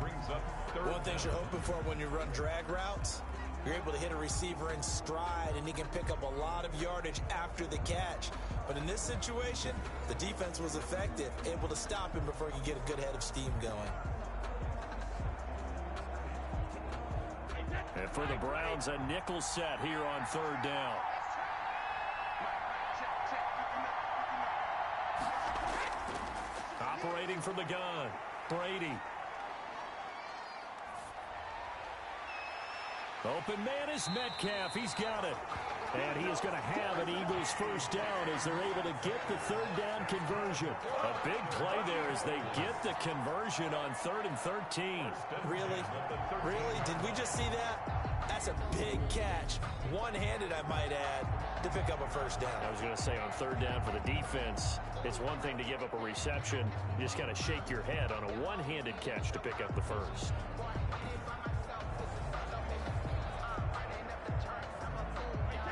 One thing you're hoping for when you run drag routes, you're able to hit a receiver in stride, and he can pick up a lot of yardage after the catch. But in this situation, the defense was effective, able to stop him before he could get a good head of steam going. And for the Browns, a nickel set here on 3rd down. Operating from the gun, Brady. Open man is Metcalf. He's got it. And he is going to have an Eagles first down as they're able to get the 3rd down conversion. A big play there as they get the conversion on 3rd and 13. Really? Really? Did we just see that? That's a big catch. One-handed, I might add, to pick up a first down. I was going to say on 3rd down for the defense, it's one thing to give up a reception. You just got to shake your head on a one-handed catch to pick up the first.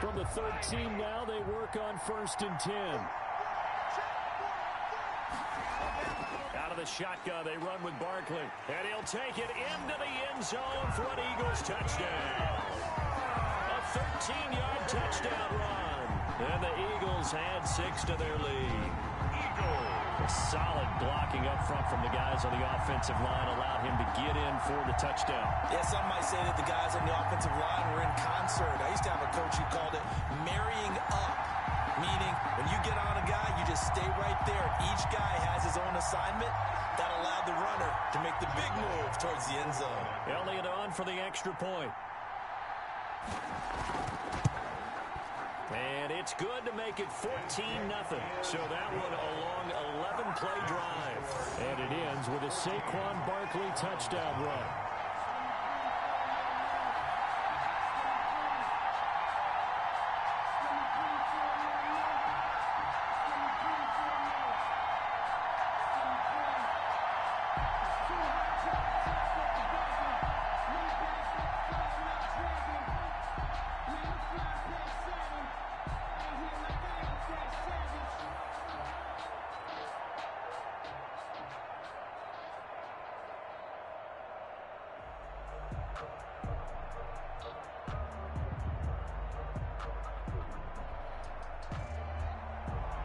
From the 13 now, they work on 1st and 10. Out of the shotgun, they run with Barkley. And he'll take it into the end zone for an Eagles touchdown. A 13-yard touchdown run. And the Eagles add 6 to their lead. Solid blocking up front from the guys on the offensive line allowed him to get in for the touchdown. Yeah, some might say that the guys on the offensive line were in concert. I used to have a coach who called it marrying up, meaning when you get on a guy, you just stay right there. Each guy has his own assignment. That allowed the runner to make the big move towards the end zone. Elliott on for the extra point. And it's good to make it 14-0. So that one a long 11-play drive. And it ends with a Saquon Barkley touchdown run.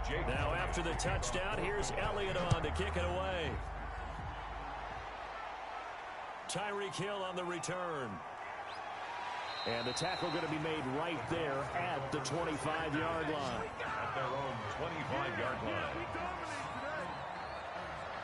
Now after the touchdown, here's Elliott on to kick it away. Tyreek Hill on the return. And the tackle going to be made right there at the 25-yard line. At their own 25-yard line.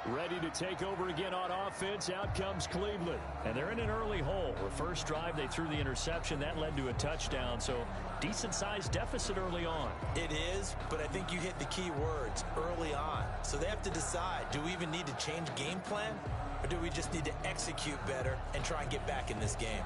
Ready to take over again on offense. Out comes Cleveland. And they're in an early hole. The first drive, they threw the interception. That led to a touchdown. So decent-sized deficit early on. It is, but I think you hit the key words, early on. So they have to decide, do we even need to change game plan? Or do we just need to execute better and try and get back in this game?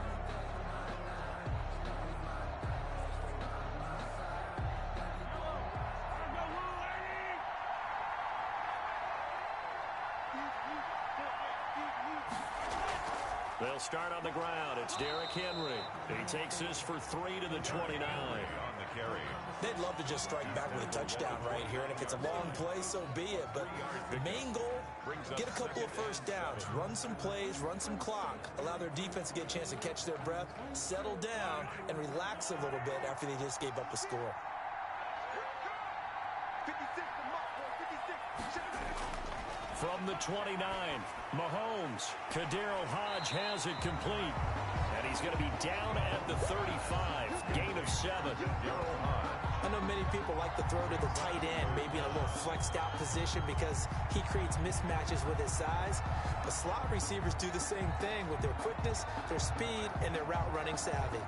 They'll start on the ground. It's Derrick Henry. He takes this for 3 to the 29. On the carry. They'd love to just strike back with a touchdown right here, and if it's a long play, so be it. But the main goal, get a couple of first downs, run some plays, run some clock, allow their defense to get a chance to catch their breath, settle down, and relax a little bit after they just gave up a score. From the 29, Mahomes. Kadarius Hodge has it complete. And he's going to be down at the 35. Gain of 7. I know many people like to throw to the tight end, maybe in a little flexed out position because he creates mismatches with his size. But slot receivers do the same thing with their quickness, their speed, and their route running savvy.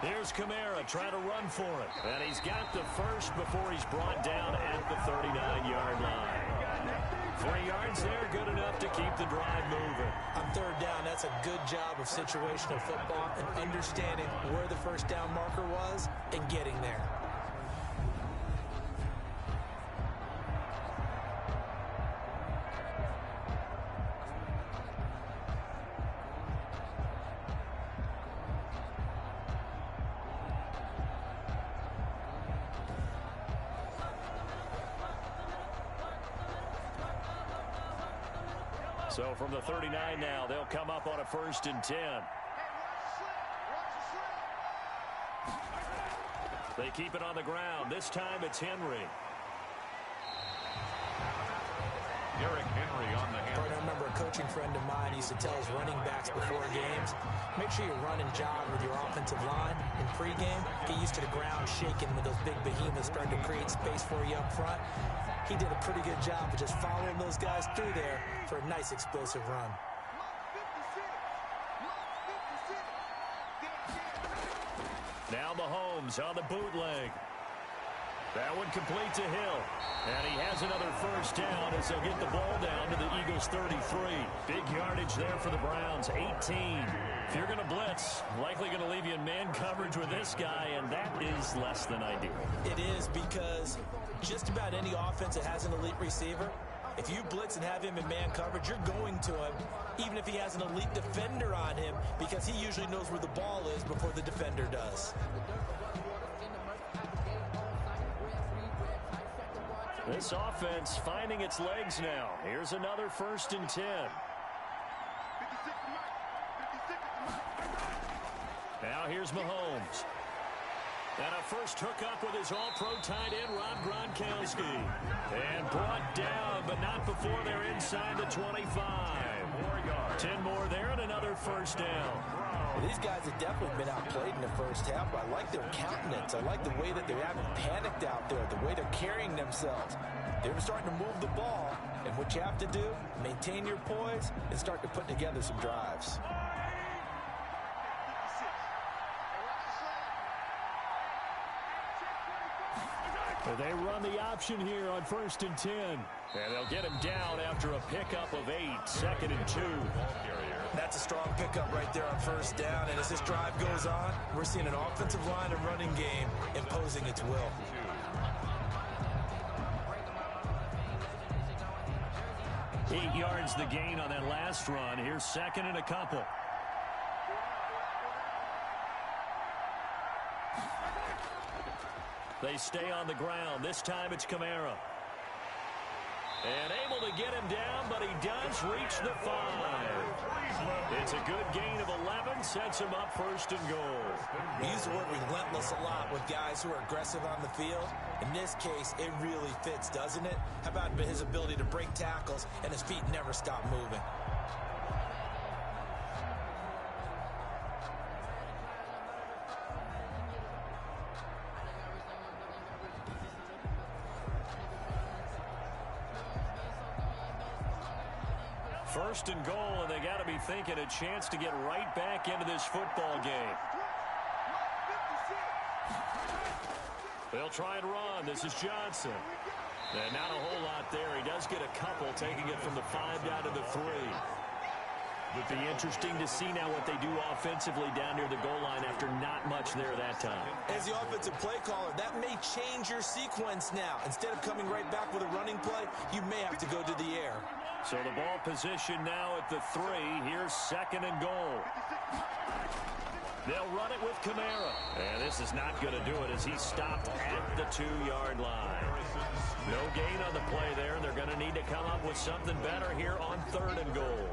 Here's Kamara trying to run for it. And he's got the first before he's brought down at the 39-yard line. 3 yards there, good enough to keep the drive moving. On third down, that's a good job of situational football and understanding where the first down marker was and getting there. So from the 39 now, they'll come up on a 1st and 10. They keep it on the ground. This time it's Henry. Derrick Henry on the hand. I remember a coaching friend of mine used to tell his running backs before games, make sure you run and jog with your offensive line in pregame. Get used to the ground shaking when those big behemoths start to create space for you up front. He did a pretty good job of just following those guys through there for a nice explosive run. Now Mahomes on the bootleg. That one complete to Hill. And he has another first down as they'll get the ball down to the Eagles' 33. Big yardage there for the Browns, 18. If you're going to blitz, likely going to leave you in man coverage with this guy, and that is less than ideal. It is because just about any offense that has an elite receiver, if you blitz and have him in man coverage, you're going to him, even if he has an elite defender on him, because he usually knows where the ball is before the defender does. This offense finding its legs now. Here's another 1st and 10. Now here's Mahomes. And a first hookup with his all-pro tight end, Rob Gronkowski. And brought down, but not before they're inside the 25. 10 more there and another first down. Well, these guys have definitely been outplayed in the first half, but I like their countenance. I like the way that they haven't panicked out there, the way they're carrying themselves. They're starting to move the ball, and what you have to do, maintain your poise and start to put together some drives. They run the option here on 1st and 10. And they'll get him down after a pickup of 8, 2nd and 2. That's a strong pickup right there on first down. And as this drive goes on, we're seeing an offensive line and running game imposing its will. Eight yards the gain on that last run. Here's 2nd and a couple. They stay on the ground. This time it's Kamara. And able to get him down, but he does reach the 5. It's a good gain of 11, sets him up first and goal. We use the word relentless a lot with guys who are aggressive on the field. In this case, it really fits, doesn't it? How about his ability to break tackles and his feet never stop moving? First and goal, and they got to be thinking a chance to get right back into this football game. They'll try and run. This is Johnson. And not a whole lot there. He does get a couple, taking it from the 5 down to the 3. Would be interesting to see now what they do offensively down near the goal line after not much there that time. As the offensive play caller, that may change your sequence now. Instead of coming right back with a running play, you may have to go to the air. So the ball position now at the 3. Here's second and goal. They'll run it with Kamara. And this is not going to do it as he's stopped at the 2-yard line. No gain on the play there, and they're going to need to come up with something better here on 3rd and goal.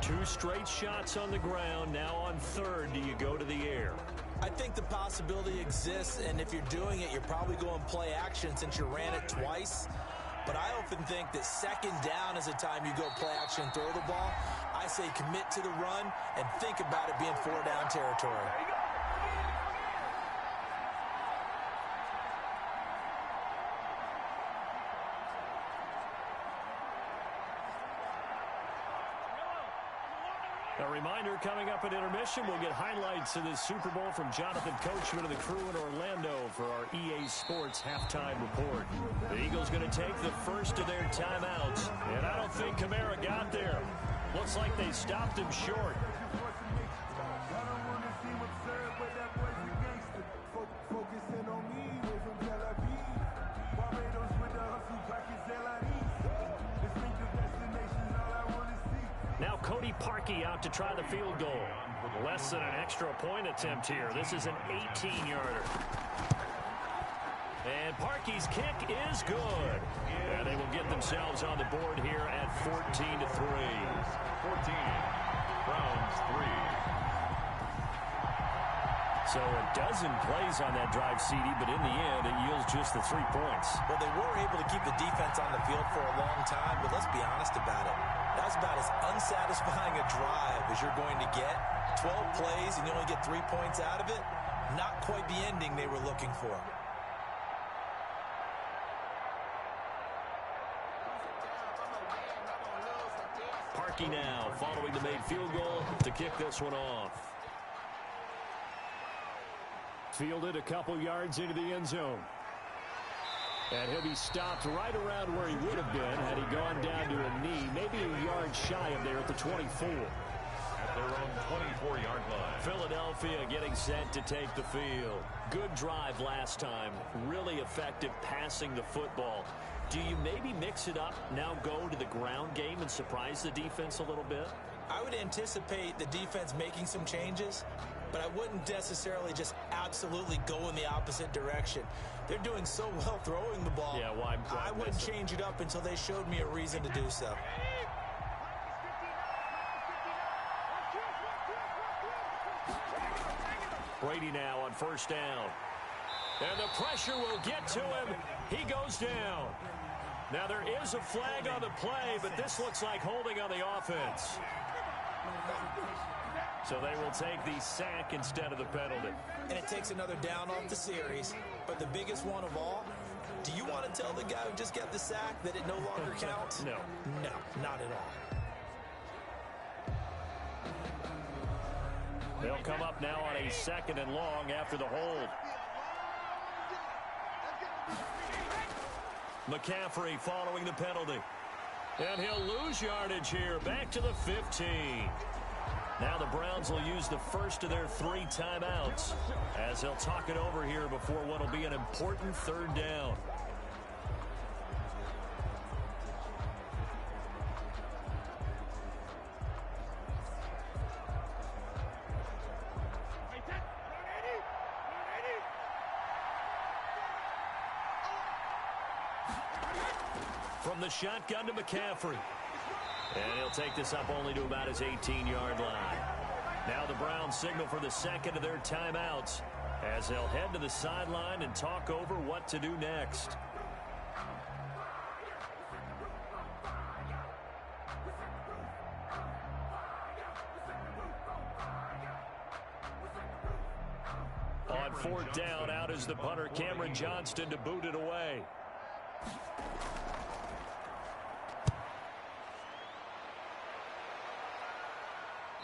2 straight shots on the ground. Now on 3rd, do you go to the air? I think the possibility exists, and if you're doing it, you're probably going play action since you ran it twice. But I often think that 2nd down is a time you go play action and throw the ball. I say commit to the run and think about it being 4-down territory. A reminder, coming up at intermission, we'll get highlights of this Super Bowl from Jonathan Coachman and the crew in Orlando for our EA Sports halftime report. The Eagles going to take the first of their timeouts, and I don't think Kamara got there. Looks like they stopped him short. Now Cody Parkey out to try the field goal. Less than an extra point attempt here. This is an 18-yarder. And Parkey's kick is good. And they will get themselves on the board here at 14-3. 14. Browns 3. So a dozen plays on that drive, CD, but in the end, it yields just the 3 points. Well, they were able to keep the defense on the field for a long time, but let's be honest about it. That's about as unsatisfying a drive as you're going to get. 12 plays and you only get 3 points out of it. Not quite the ending they were looking for. Parkey now following the made field goal to kick this one off. Fielded a couple yards into the end zone. And he'll be stopped right around where he would have been had he gone down to a knee, maybe a yard shy of there at the 24. At their own 24-yard line. Philadelphia getting set to take the field. Good drive last time. Really effective passing the football. Do you maybe mix it up, now go to the ground game and surprise the defense a little bit? I would anticipate the defense making some changes, but I wouldn't necessarily just absolutely go in the opposite direction. They're doing so well throwing the ball. Yeah, why I wouldn't change it up until they showed me a reason to do so. Brady now on first down. And the pressure will get to him. He goes down. Now there is a flag on the play, but this looks like holding on the offense. So they will take the sack instead of the penalty. And it takes another down off the series. But the biggest one of all, do you want to tell the guy who just got the sack that it no longer counts? No. No, not at all. They'll come up now on a 2nd and long after the hold. McCaffrey following the penalty. And he'll lose yardage here. Back to the 15. Now the Browns will use the first of their 3 timeouts as they'll talk it over here before what will be an important 3rd down. From the shotgun to McCaffrey. And he'll take this up only to about his 18-yard line. Now the Browns signal for the second of their timeouts as they'll head to the sideline and talk over what to do next. On fourth down, out is the punter, Cameron Johnston, to boot it away.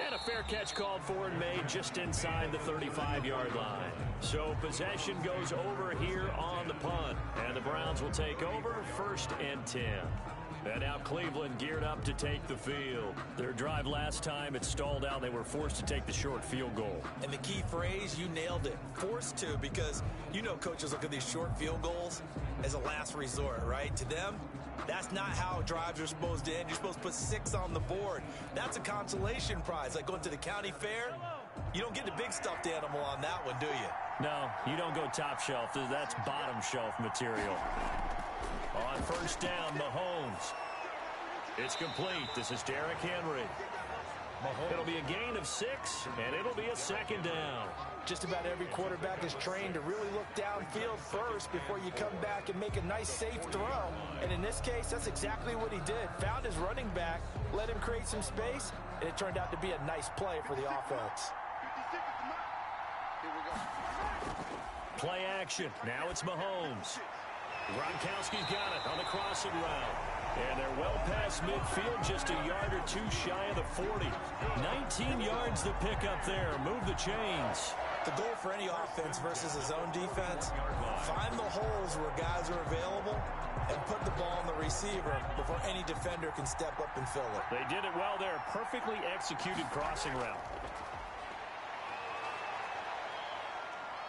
And a fair catch called for and made just inside the 35-yard line. So possession goes over here on the punt. And the Browns will take over 1st and 10. And now Cleveland geared up to take the field. Their drive last time, it stalled out. They were forced to take the short field goal. And the key phrase, you nailed it. Forced to, because you know coaches look at these short field goals as a last resort, right? To them, that's not how drives are supposed to end. You're supposed to put 6 on the board. That's a consolation prize. Like going to the county fair, you don't get the big stuffed animal on that one, do you? No, you don't go top shelf. That's bottom shelf material. On first down, Mahomes. It's complete. This is Derrick Henry. It'll be a gain of 6, and it'll be a 2nd down. Just about every quarterback is trained to really look downfield first before you come back and make a nice, safe throw. And in this case, that's exactly what he did. Found his running back, let him create some space, and it turned out to be a nice play for the offense. Play action. Now it's Mahomes. Gronkowski's got it on the crossing route. And they're well past midfield, just a yard or 2 shy of the 40. 19 yards to pick up there. Move the chains. The goal for any offense versus his own defense, find the holes where guys are available and put the ball on the receiver before any defender can step up and fill it. They did it well there. Perfectly executed crossing route.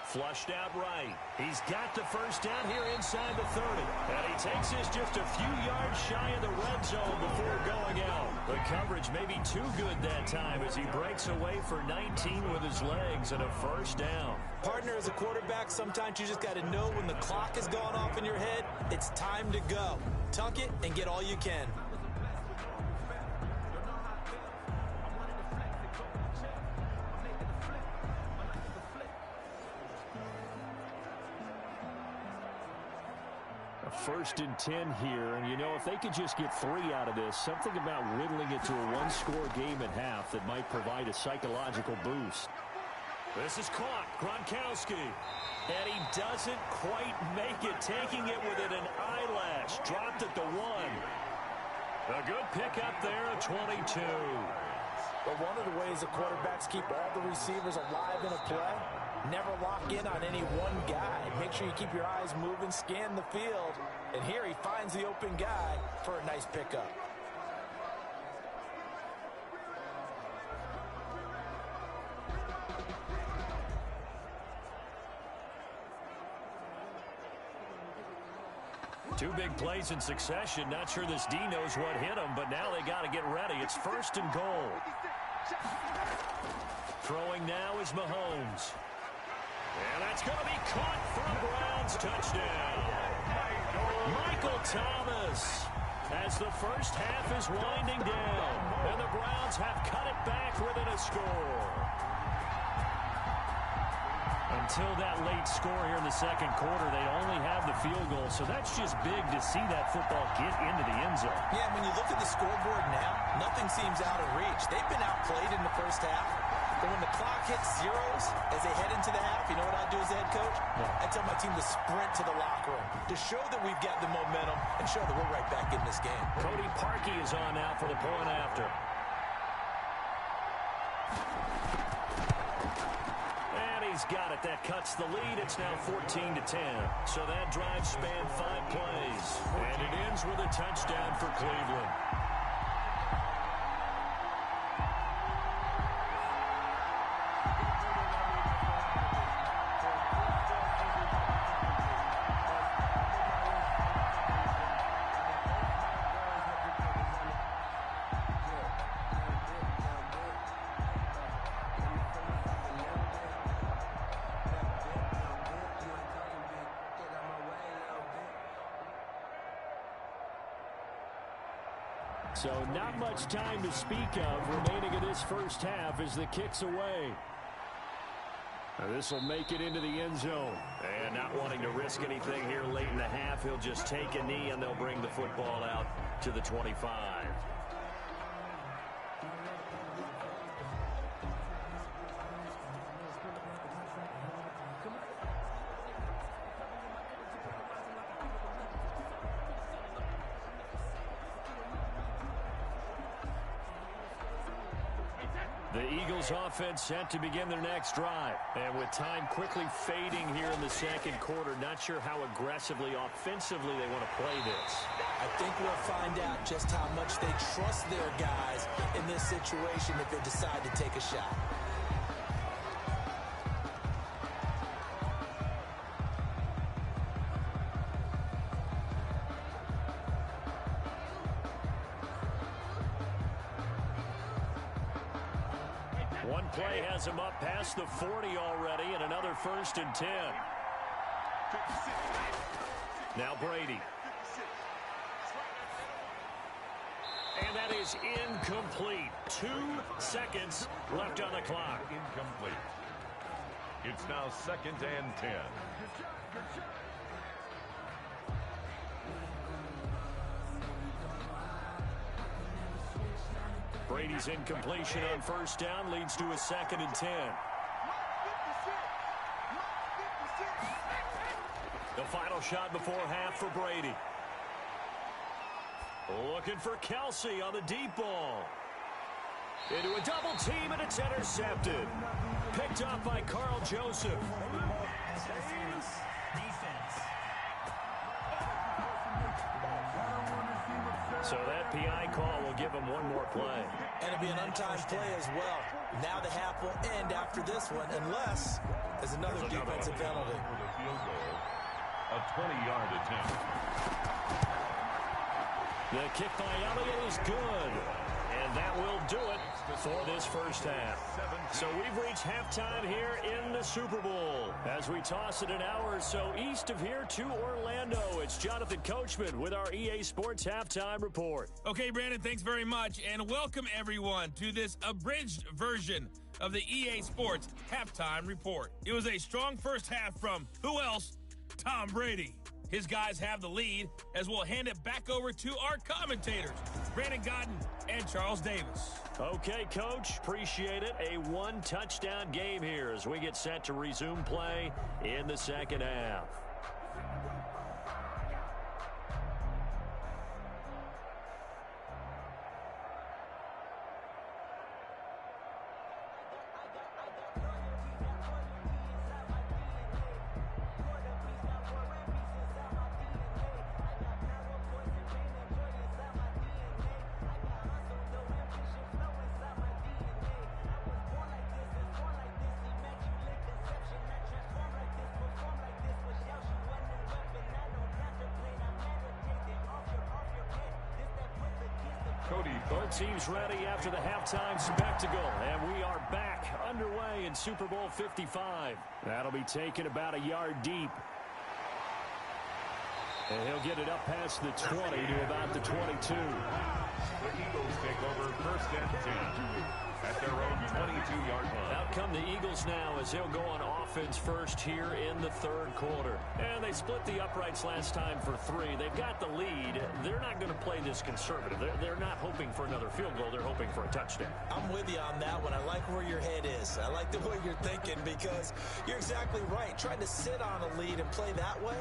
Flushed out right. He's got the first down here inside the 30. And he takes this just a few yards shy of the red zone before going out. The coverage may be too good that time as he breaks away for 19 with his legs and a first down. Partner, as a quarterback, sometimes you just got to know when the clock has gone off in your head, it's time to go. Tuck it and get all you can. First and 10 here, and you know, if they could just get 3 out of this, something about whittling it to a 1-score game at half that might provide a psychological boost. This is caught. Gronkowski. And he doesn't quite make it, taking it within an eyelash. Dropped at the 1. A good pickup there at 22. But one of the ways the quarterbacks keep all the receivers alive in a play, never lock in on any one guy. Make sure you keep your eyes moving, scan the field. And here he finds the open guy for a nice pickup. Two big plays in succession. Not sure this D knows what hit him, but now they got to get ready. It's 1st and goal. Throwing now is Mahomes. And that's going to be caught for a Browns touchdown. Michael Thomas, as the first half is winding down, and the Browns have cut it back within a score. Until that late score here in the second quarter, they only have the field goal, so that's just big to see that football get into the end zone. Yeah, when you look at the scoreboard now, nothing seems out of reach. They've been outplayed in the first half. But when the clock hits zeros as they head into the half, you know what I do as the head coach? I tell my team to sprint to the locker room to show that we've got the momentum and show that we're right back in this game. Cody Parkey is on now for the point after. And he's got it. That cuts the lead. It's now 14-10. So that drive spanned 5 plays. And it ends with a touchdown for Cleveland. So not much time to speak of remaining in this first half as the kick's away. This will make it into the end zone. And not wanting to risk anything here late in the half, he'll just take a knee and they'll bring the football out to the 25. The Eagles offense set to begin their next drive. And with time quickly fading here in the second quarter, not sure how aggressively, offensively they want to play this. I think we'll find out just how much they trust their guys in this situation if they decide to take a shot. One play has him up past the 40 already, and another 1st and 10. Now Brady. And that is incomplete. 2 seconds left on the clock. Incomplete. It's now 2nd and 10. Brady's incompletion on 1st down leads to a 2nd and 10. The final shot before half for Brady. Looking for Kelsey on the deep ball. Into a double team, and it's intercepted. Picked off by Carl Joseph. So that PI call will give him one more play. And it'll be an untimed play as well. Now the half will end after this one, unless there's another defensive penalty. A 20-yard attempt. The kick by Elliott is good. And that will do it for this first half. So we've reached halftime here in the Super Bowl. As we toss it an hour or so east of here to Orlando, it's Jonathan Coachman with our EA Sports Halftime Report. Okay, Brandon, thanks very much. And welcome, everyone, to this abridged version of the EA Sports Halftime Report. It was a strong first half from, who else? Tom Brady. His guys have the lead as we'll hand it back over to our commentators, Brandon Godden and Charles Davis. Okay, Coach, appreciate it. A 1-touchdown game here as we get set to resume play in the second half. Both teams ready after the halftime spectacle, and we are back underway in Super Bowl 55. That'll be taken about a yard deep. And he'll get it up past the 20 to about the 22. The Eagles take over 1st and 10 at their own 22-yard line. Out come the Eagles now as they'll go on offense first here in the third quarter. And they split the uprights last time for 3. They've got the lead. They're not going to play this conservative. They're not hoping for another field goal. They're hoping for a touchdown. I'm with you on that one. I like where your head is. I like the way you're thinking because you're exactly right. Trying to sit on a lead and play that way,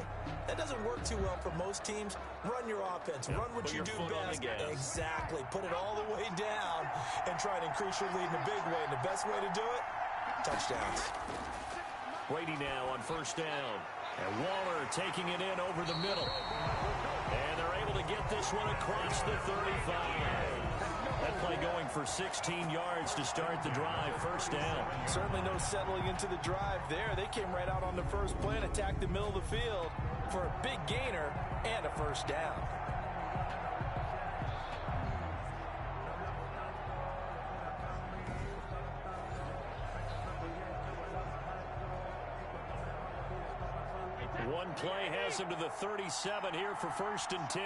that doesn't work too well for most teams. Run your offense. Run what you do best. Exactly. Put it all the way down and try and increase your lead in a big way. And the best way to do it, touchdowns. Brady now on 1st down. And Waller taking it in over the middle. And they're able to get this one across the 35. That play going for 16 yards to start the drive. 1st down. Certainly no settling into the drive there. They came right out on the first play and attacked the middle of the field for a big gainer and a 1st down. One play has him to the 37 here for 1st and 10.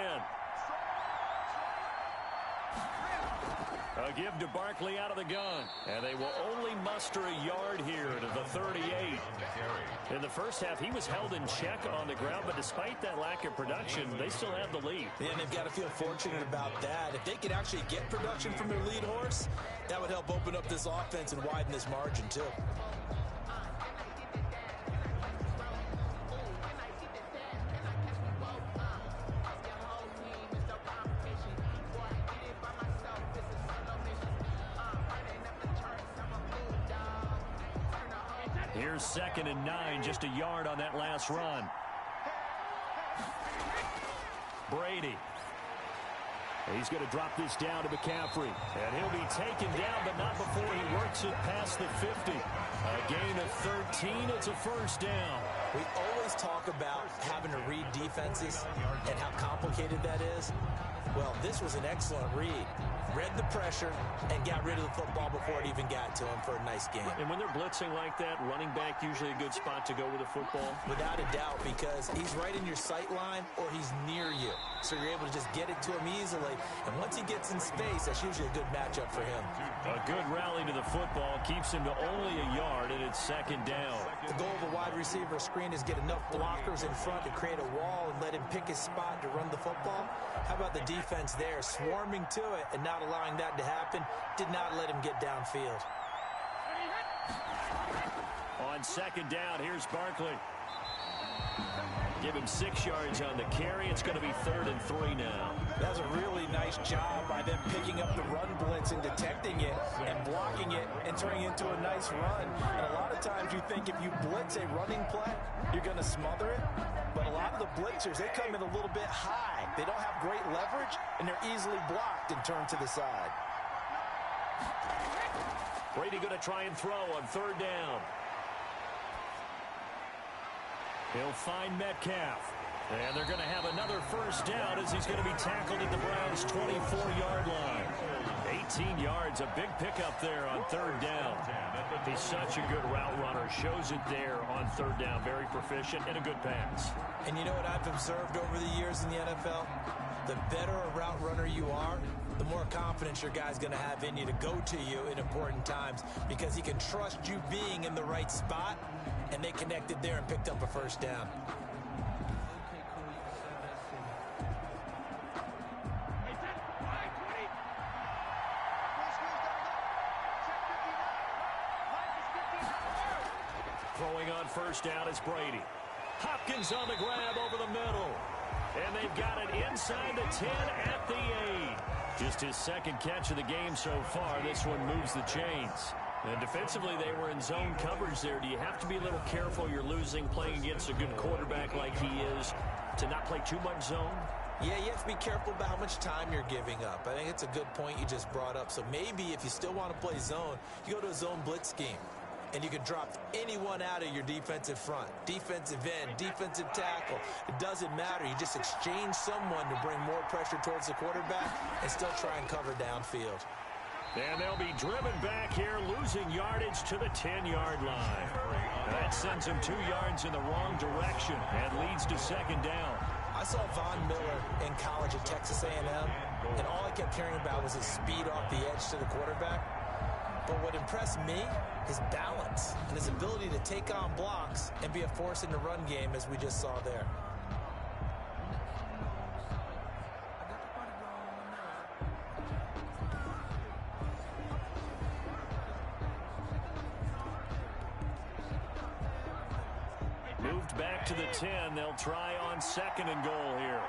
A give to Barkley out of the gun. And they will only muster a yard here to the 38. In the first half, he was held in check on the ground, but despite that lack of production, they still have the lead. Yeah, and they've got to feel fortunate about that. If they could actually get production from their lead horse, that would help open up this offense and widen this margin, too. Here's 2nd and 9, just a yard on that last run. Brady. He's going to drop this down to McCaffrey. And he'll be taken down, but not before he works it past the 50. A gain of 13. It's a first down. We always talk about having to read defenses and how complicated that is. Well, this was an excellent read. Read the pressure and got rid of the football before it even got to him for a nice game. And when they're blitzing like that, running back usually a good spot to go with the football? Without a doubt, because he's right in your sight line or he's near you. So you're able to just get it to him easily. And once he gets in space, that's usually a good matchup for him. A good rally to the football keeps him to only a yard, and it's 2nd down. The goal of a wide receiver screen is get enough blockers in front to create a wall and let him pick his spot to run the football. How about the defense there, swarming to it and not allowing that to happen? Did not let him get downfield. On 2nd down, here's Barkley. Give him 6 yards on the carry. It's going to be 3rd and 3 now. That was a really nice job by them picking up the run blitz and detecting it and blocking it and turning it into a nice run. And a lot of times you think if you blitz a running play, you're going to smother it. But a lot of the blitzers, they come in a little bit high. They don't have great leverage, and they're easily blocked and turned to the side. Brady going to try and throw on 3rd down. He'll find Metcalf. And they're going to have another first down as he's going to be tackled at the Browns' 24-yard line. 18 yards, a big pickup there on 3rd down. He's such a good route runner. Shows it there on 3rd down. Very proficient and a good pass. And you know what I've observed over the years in the NFL? The better a route runner you are, the more confidence your guy's going to have in you to go to you in important times because he can trust you being in the right spot, and they connected there and picked up a first down. Throwing on first down is Brady. Hopkins on the grab over the middle. And they've got it inside the 10 at the 8. Just his 2nd catch of the game so far. This one moves the chains. And defensively, they were in zone coverage there. Do you have to be a little careful you're losing playing against a good quarterback like he is to not play too much zone? Yeah, you have to be careful about how much time you're giving up. I think it's a good point you just brought up. So maybe if you still want to play zone, you go to a zone blitz scheme. And you can drop anyone out of your defensive front, defensive end, defensive tackle. It doesn't matter. You just exchange someone to bring more pressure towards the quarterback and still try and cover downfield. And they'll be driven back here, losing yardage to the 10-yard line. That sends him 2 yards in the wrong direction and leads to 2nd down. I saw Von Miller in college at Texas A&M, and all I kept hearing about was his speed off the edge to the quarterback. But what impressed me, his balance and his ability to take on blocks and be a force in the run game as we just saw there. Moved back to the 10. They'll try on 2nd and goal here.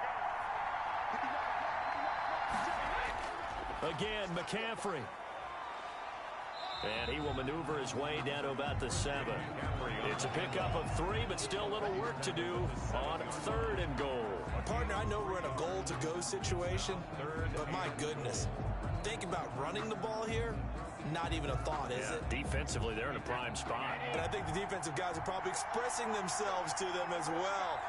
Again, McCaffrey. And he will maneuver his way down to about the 7. It's a pickup of 3, but still a little work to do on 3rd and goal. Partner, I know we're in a goal-to-go situation, but my goodness, think about running the ball here, not even a thought, is it? Defensively, they're in a prime spot. And I think the defensive guys are probably expressing themselves to them as well.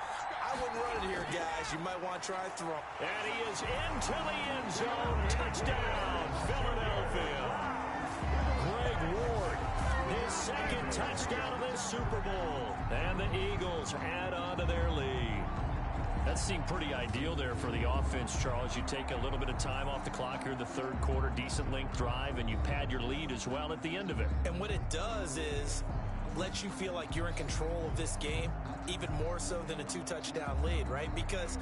I wouldn't run it here, guys. You might want to try throw. And he is into the end zone. Touchdown, Philadelphia. Greg Ward, his 2nd touchdown of this Super Bowl. And the Eagles add on to their lead. That seemed pretty ideal there for the offense, Charles. You take a little bit of time off the clock here in the third quarter, decent length drive, and you pad your lead as well at the end of it. And what it does is lets you feel like you're in control of this game, even more so than a 2-touchdown lead, right? Because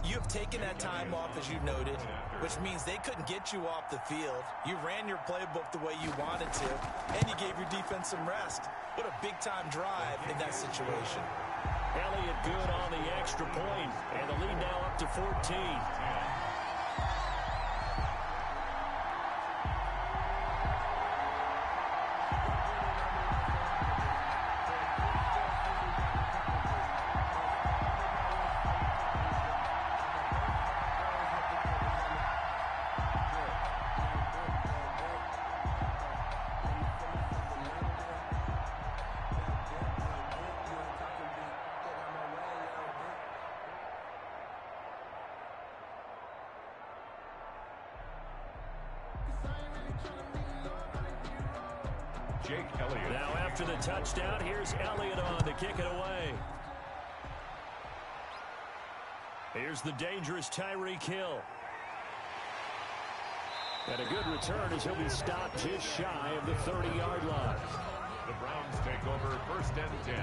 you have taken that time off, as you noted, which means they couldn't get you off the field. You ran your playbook the way you wanted to, and you gave your defense some rest. What a big-time drive in that situation. Elliott good on the extra point, and the lead now up to 14. Jake Elliott. Now after the touchdown, here's Elliott on to kick it away. Here's the dangerous Tyreek Hill. And a good return as he'll be stopped just shy of the 30-yard line. The Browns take over first and 10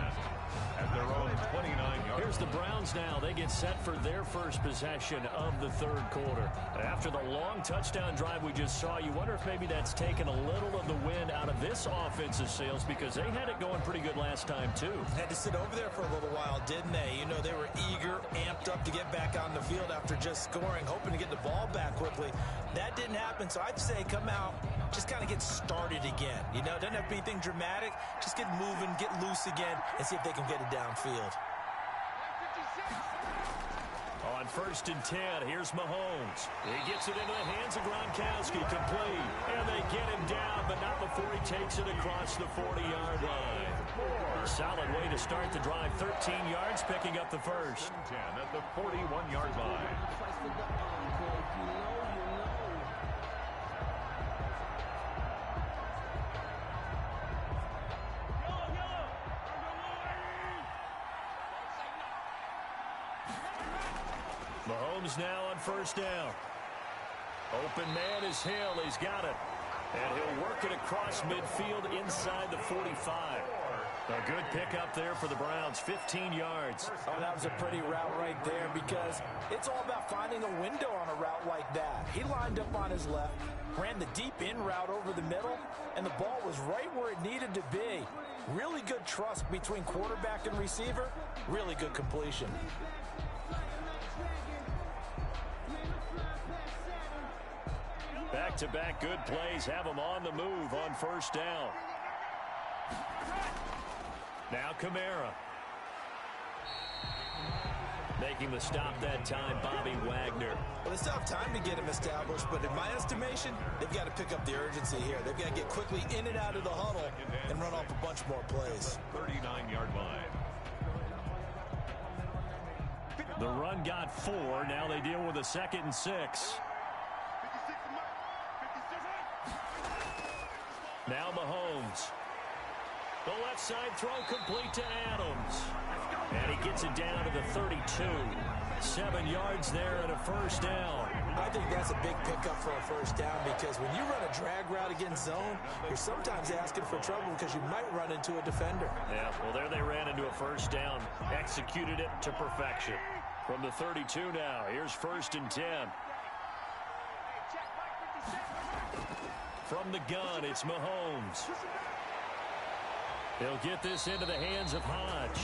at their own 29-yard. Here's the Browns now. They get set for their first possession of the third quarter. After the long touchdown drive we just saw, you wonder if maybe that's taken a little of the wind out of this offensive sails, because they had it going pretty good last time too. Had to sit over there for a little while, didn't they? You know, they were eager, amped up to get back on the field after just scoring, hoping to get the ball back quickly. That didn't happen, so I'd say come out, just kind of get started again. You know, it doesn't have to be anything dramatic. Just get moving, get loose again, and see if they can get it downfield. On first and 10, here's Mahomes. He gets it into the hands of Gronkowski, complete. And they get him down, but not before he takes it across the 40-yard line. A solid way to start the drive. 13 yards, picking up the first. 10 at the 41-yard line. Mahomes now on first down. Open man is Hill. He's got it. And he'll work it across midfield inside the 45. A good pickup there for the Browns, 15 yards. Oh, that was a pretty route right there, because it's all about finding a window on a route like that. He lined up on his left, ran the deep in route over the middle, and the ball was right where it needed to be. Really good trust between quarterback and receiver. Really good completion. Back-to-back good plays have them on the move on first down. Now Kamara. Making the stop that time, Bobby Wagner. Well, they still have time to get him established, but in my estimation, they've got to pick up the urgency here. They've got to get quickly in and out of the huddle and run off a bunch more plays. 39-yard line. The run got 4. Now they deal with a 2nd and 6. Now Mahomes. The left side throw complete to Adams. And he gets it down to the 32. 7 yards there and a first down. I think that's a big pickup for a first down, because when you run a drag route against zone, you're sometimes asking for trouble because you might run into a defender. Yeah, well, there they ran into a first down. Executed it to perfection. From the 32 now, here's first and 10. From the gun, it's Mahomes. They'll get this into the hands of Hodge.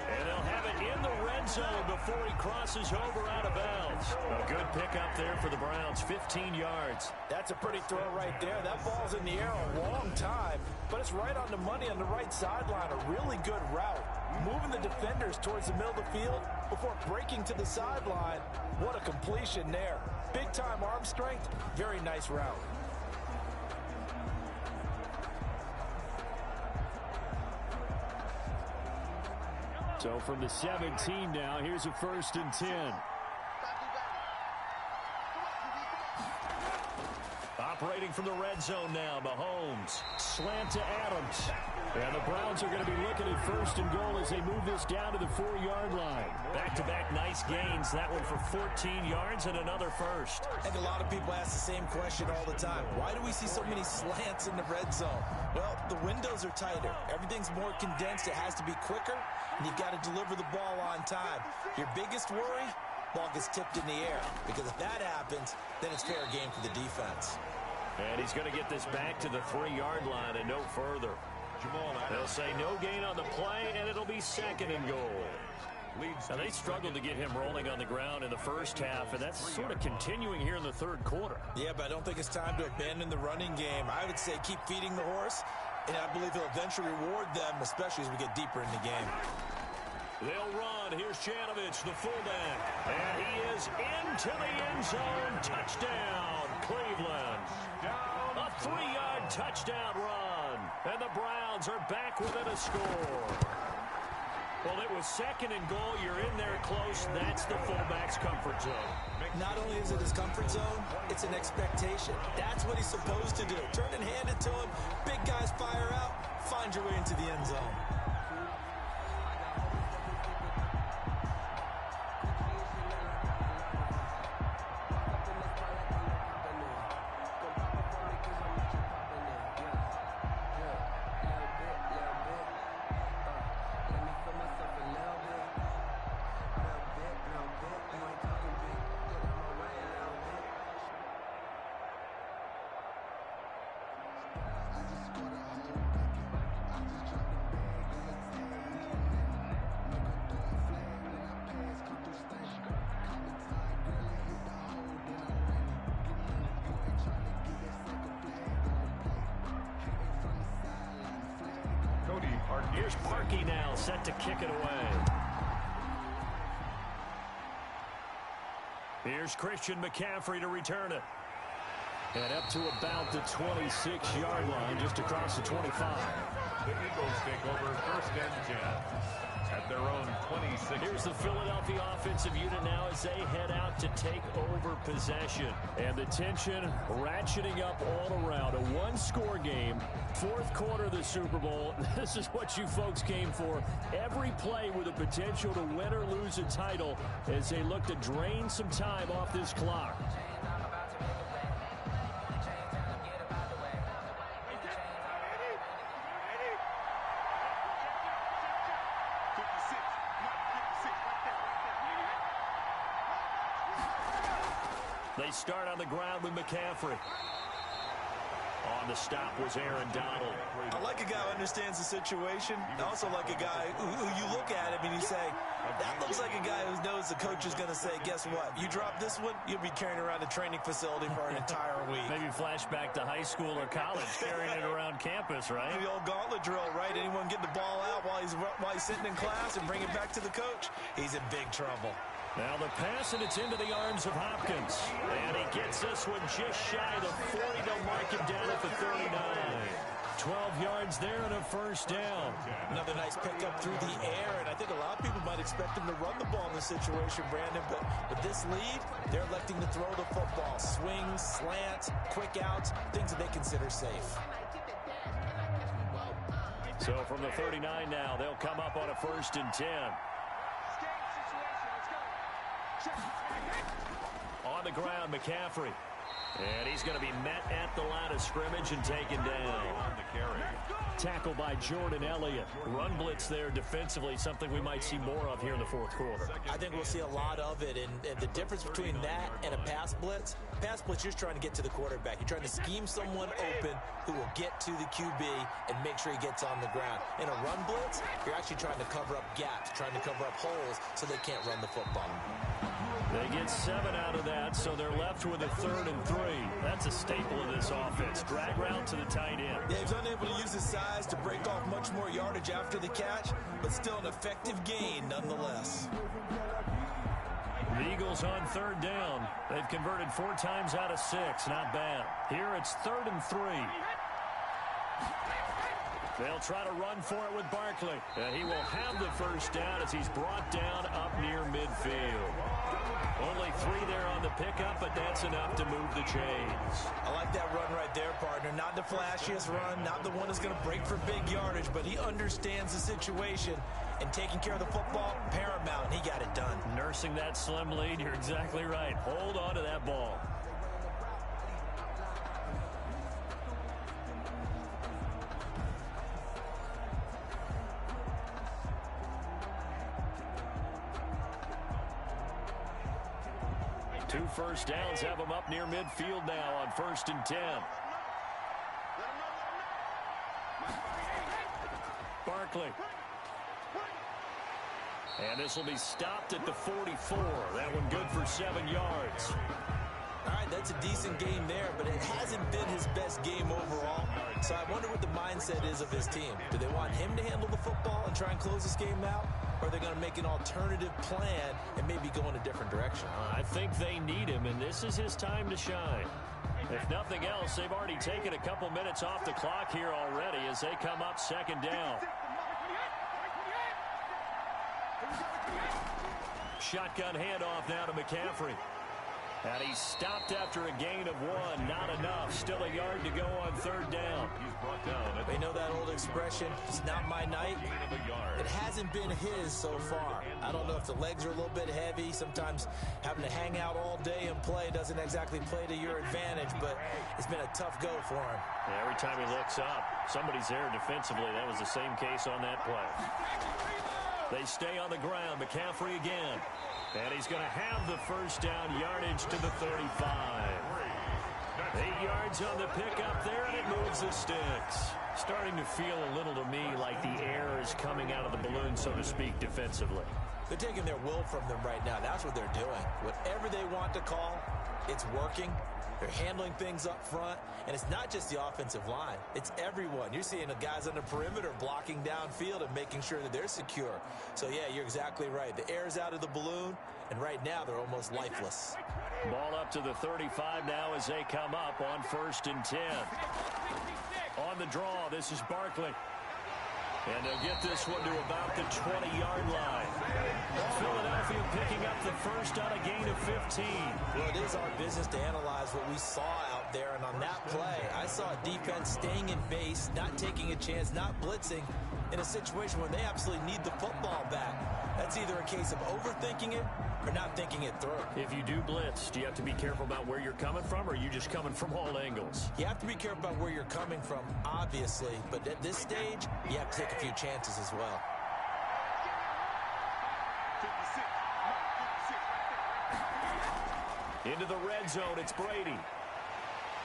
And they'll have it in the red zone before he crosses over out of bounds. A good pickup there for the Browns, 15 yards. That's a pretty throw right there. That ball's in the air a long time, but it's right on the money on the right sideline. A really good route. Moving the defenders towards the middle of the field before breaking to the sideline. What a completion there. Big-time arm strength. Very nice route. So from the 17 now, here's a first and 10. Operating from the red zone now. Mahomes, slant to Adams. And the Browns are going to be looking at first and goal as they move this down to the 4-yard line. Back-to-back nice gains. That one for 14 yards and another first. I think a lot of people ask the same question all the time. Why do we see so many slants in the red zone? Well, the windows are tighter. Everything's more condensed. It has to be quicker, and you've got to deliver the ball on time. Your biggest worry? Ball gets tipped in the air, because if that happens, then it's fair game for the defense. And he's going to get this back to the 3-yard line and no further. They'll say no gain on the play, and it'll be second and goal. Now, they struggled to get him rolling on the ground in the first half, and that's sort of continuing here in the third quarter. Yeah, but I don't think it's time to abandon the running game. I would say keep feeding the horse, and I believe he'll eventually reward them, especially as we get deeper in the game. They'll run. Here's Janovich, the fullback. And he is into the end zone. Touchdown, Cleveland. A 3-yard touchdown run. And the Browns are back within a score. Well, it was second and goal. You're in there close. That's the fullback's comfort zone. Not only is it his comfort zone, it's an expectation. That's what he's supposed to do. Turn and hand it to him. Big guys fire out. Find your way into the end zone. Here's Parkey now, set to kick it away. Here's Christian McCaffrey to return it. And up to about the 26-yard line, just across the 25. The Eagles take over first and 10 at their own 26. Here's the Philadelphia offensive unit now as they head out to take over possession. And the tension ratcheting up all around. A one-score game, fourth quarter of the Super Bowl. This is what you folks came for. Every play with the potential to win or lose a title as they look to drain some time off this clock. They start on the ground with McCaffrey. On the stop was Aaron Donald. I like a guy who understands the situation. I also like a guy who you look at him and you say, that looks like a guy who knows the coach is going to say, guess what? You drop this one, you'll be carrying around a training facility for an entire week. Maybe flashback to high school or college, carrying it around campus, right? The old gauntlet drill, right? Anyone get the ball out while he's sitting in class and bring it back to the coach? He's in big trouble. Now the pass, and it's into the arms of Hopkins. And he gets this one just shy of the 40. They'll mark him down at the 39. 12 yards there and a first down. Another nice pickup through the air, and I think a lot of people might expect him to run the ball in this situation, Brandon, but with this lead, they're electing to throw the football. Swings, slants, quick outs, things that they consider safe. So from the 39 now, they'll come up on a first and 10. On the ground, McCaffrey. And he's going to be met at the line of scrimmage and taken down. On the carry. Tackle by Jordan Elliott. Run blitz there defensively, something we might see more of here in the fourth quarter. I think we'll see a lot of it, and the difference between that and a pass blitz, you're just trying to get to the quarterback. You're trying to scheme someone open who will get to the QB and make sure he gets on the ground. In a run blitz, you're actually trying to cover up gaps, trying to cover up holes so they can't run the football. They get 7 out of that, so they're left with a 3rd and 3. That's a staple of this offense. Drag route to the tight end. Yeah, he's unable to use his size to break off much more yardage after the catch, but still an effective gain nonetheless. The Eagles on 3rd down. They've converted 4 times out of 6. Not bad. Here it's 3rd and 3. They'll try to run for it with Barkley. And he will have the first down as he's brought down up near midfield. Only 3 there on the pickup, but that's enough to move the chains. I like that run right there, partner. Not the flashiest run, not the one that's going to break for big yardage, but he understands the situation, and taking care of the football, paramount. He got it done. Nursing that slim lead, you're exactly right. Hold on to that ball. Two first downs have them up near midfield now on 1st and 10. Barkley. And this will be stopped at the 44. That one good for 7 yards. All right, that's a decent game there, but it hasn't been his best game overall. So I wonder what the mindset is of his team. Do they want him to handle the football and try and close this game out? Or are they going to make an alternative plan and maybe go in a different direction? I think they need him, and this is his time to shine. If nothing else, they've already taken a couple minutes off the clock here already as they come up 2nd down. Shotgun handoff now to McCaffrey. And he's stopped after a gain of 1. Not enough. Still a yard to go on 3rd down. He's brought down. They know that old expression, it's not my night. It hasn't been his so far. I don't know if the legs are a little bit heavy. Sometimes having to hang out all day and play doesn't exactly play to your advantage, but it's been a tough go for him. Yeah, every time he looks up, somebody's there defensively. That was the same case on that play. They stay on the ground. McCaffrey again. And he's going to have the first down, yardage to the 35. 8 yards on the pickup there, and it moves the sticks. Starting to feel a little to me like the air is coming out of the balloon, so to speak, defensively. They're taking their will from them right now. That's what they're doing. Whatever they want to call, it's working. They're handling things up front, and it's not just the offensive line. It's everyone. You're seeing the guys on the perimeter blocking downfield and making sure that they're secure. So, yeah, you're exactly right. The air's out of the balloon, and right now they're almost lifeless. Ball up to the 35 now as they come up on 1st and 10. On the draw, this is Barkley. And they'll get this one to about the 20-yard line. Philadelphia picking up the first on a gain of 15. Well, it is our business to analyze what we saw out there. And on that play, I saw a defense staying in base, not taking a chance, not blitzing, in a situation where they absolutely need the football back. That's either a case of overthinking it or not thinking it through. If you do blitz, do you have to be careful about where you're coming from, or are you just coming from all angles? You have to be careful about where you're coming from, obviously, but at this stage, you have to take a few chances as well. Into the red zone, it's Brady.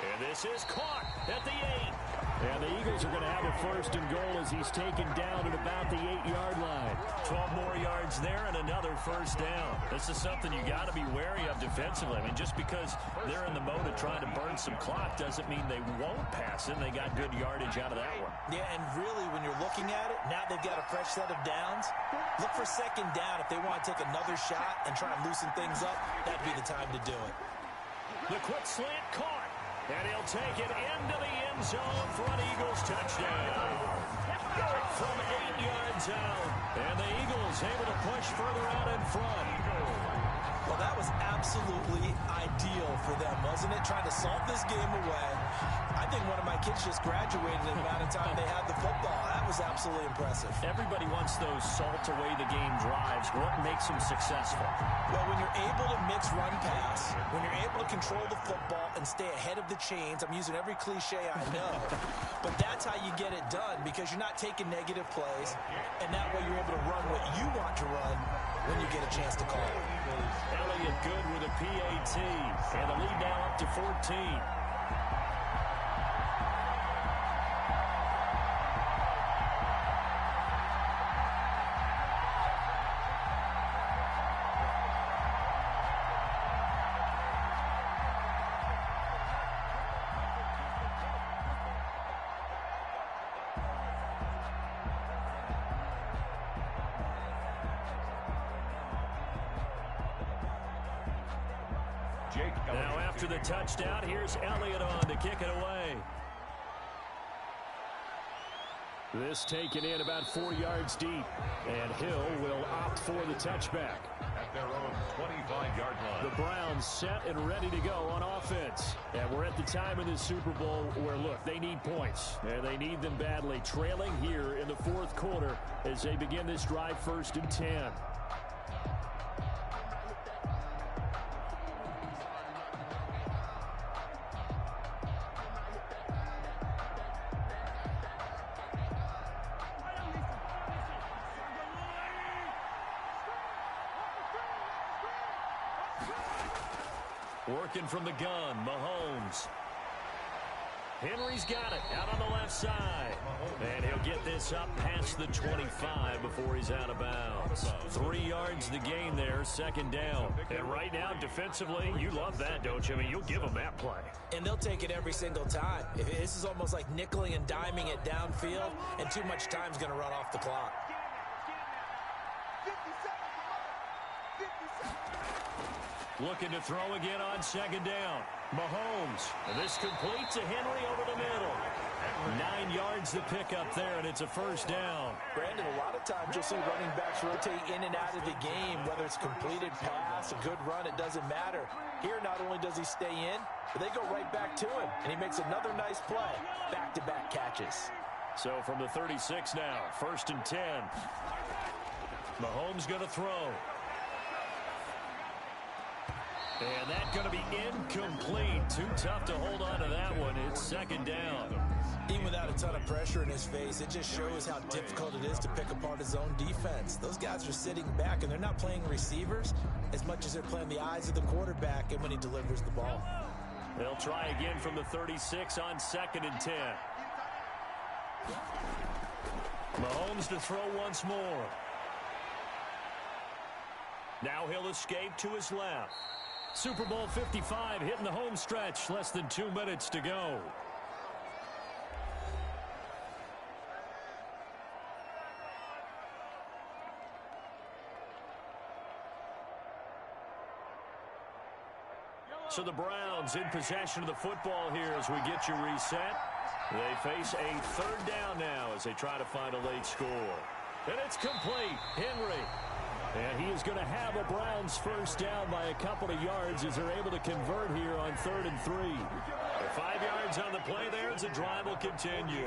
And this is caught at the 8. And the Eagles are going to have a 1st and goal as he's taken down at about the 8-yard line. 12 more yards there and another first down. This is something you got to be wary of defensively. I mean, just because they're in the mode of trying to burn some clock doesn't mean they won't pass it. They got good yardage out of that one. Yeah, and really, when you're looking at it, now they've got a fresh set of downs. Look for 2nd down. If they want to take another shot and try and loosen things up, that'd be the time to do it. The quick slant caught. And he'll take it into the end zone for an Eagles touchdown. From 8 yards out. And the Eagles able to push further out in front. Well, that was absolutely ideal for them, wasn't it? Trying to salt this game away. I think one of my kids just graduated in the amount of time they had the football. That was absolutely impressive. Everybody wants those salt away the game drives. What makes them successful? Well, when you're able to mix run pass, when you're able to control the football and stay ahead of the chains, I'm using every cliche I know, but that's how you get it done, because you're not taking negative plays, and that way you're able to run what you want to run when you get a chance to call it. Elliott good with a PAT, and the lead now up to 14. Now after the touchdown, here's Elliott on to kick it away. This taken in about 4 yards deep. And Hill will opt for the touchback. At their own 25-yard line. The Browns set and ready to go on offense. And we're at the time in this Super Bowl where, look, they need points. And they need them badly. Trailing here in the fourth quarter as they begin this drive, 1st and 10. Working from the gun, Mahomes. Henry's got it out on the left side. And he'll get this up past the 25 before he's out of bounds. 3 yards the gain there, 2nd down. And right now, defensively, you love that, don't you? I mean, you'll give them that play. And they'll take it every single time. This is almost like nickeling and diming it downfield, and too much time's going to run off the clock. Looking to throw again on 2nd down. Mahomes. And this complete to Henry over the middle. 9 yards to pick up there, and it's a 1st down. Brandon, a lot of times you'll see running backs rotate in and out of the game, whether it's completed pass, a good run, it doesn't matter. Here, not only does he stay in, but they go right back to him, and he makes another nice play. Back-to-back catches. So from the 36 now, 1st and 10. Mahomes going to throw. And that's going to be incomplete. Too tough to hold on to that one. It's 2nd down. Even without a ton of pressure in his face, it just shows how difficult it is to pick apart his own defense. Those guys are sitting back, and they're not playing receivers as much as they're playing the eyes of the quarterback and when he delivers the ball. They'll try again from the 36 on 2nd and 10. Mahomes to throw once more. Now he'll escape to his left. Super Bowl 55 hitting the home stretch. Less than 2 minutes to go. So the Browns in possession of the football here as we get you reset. They face a 3rd down now as they try to find a late score. And it's complete. Henry. And he is going to have a Browns 1st down by a couple of yards as they're able to convert here on 3rd and 3. 5 yards on the play there as the drive will continue.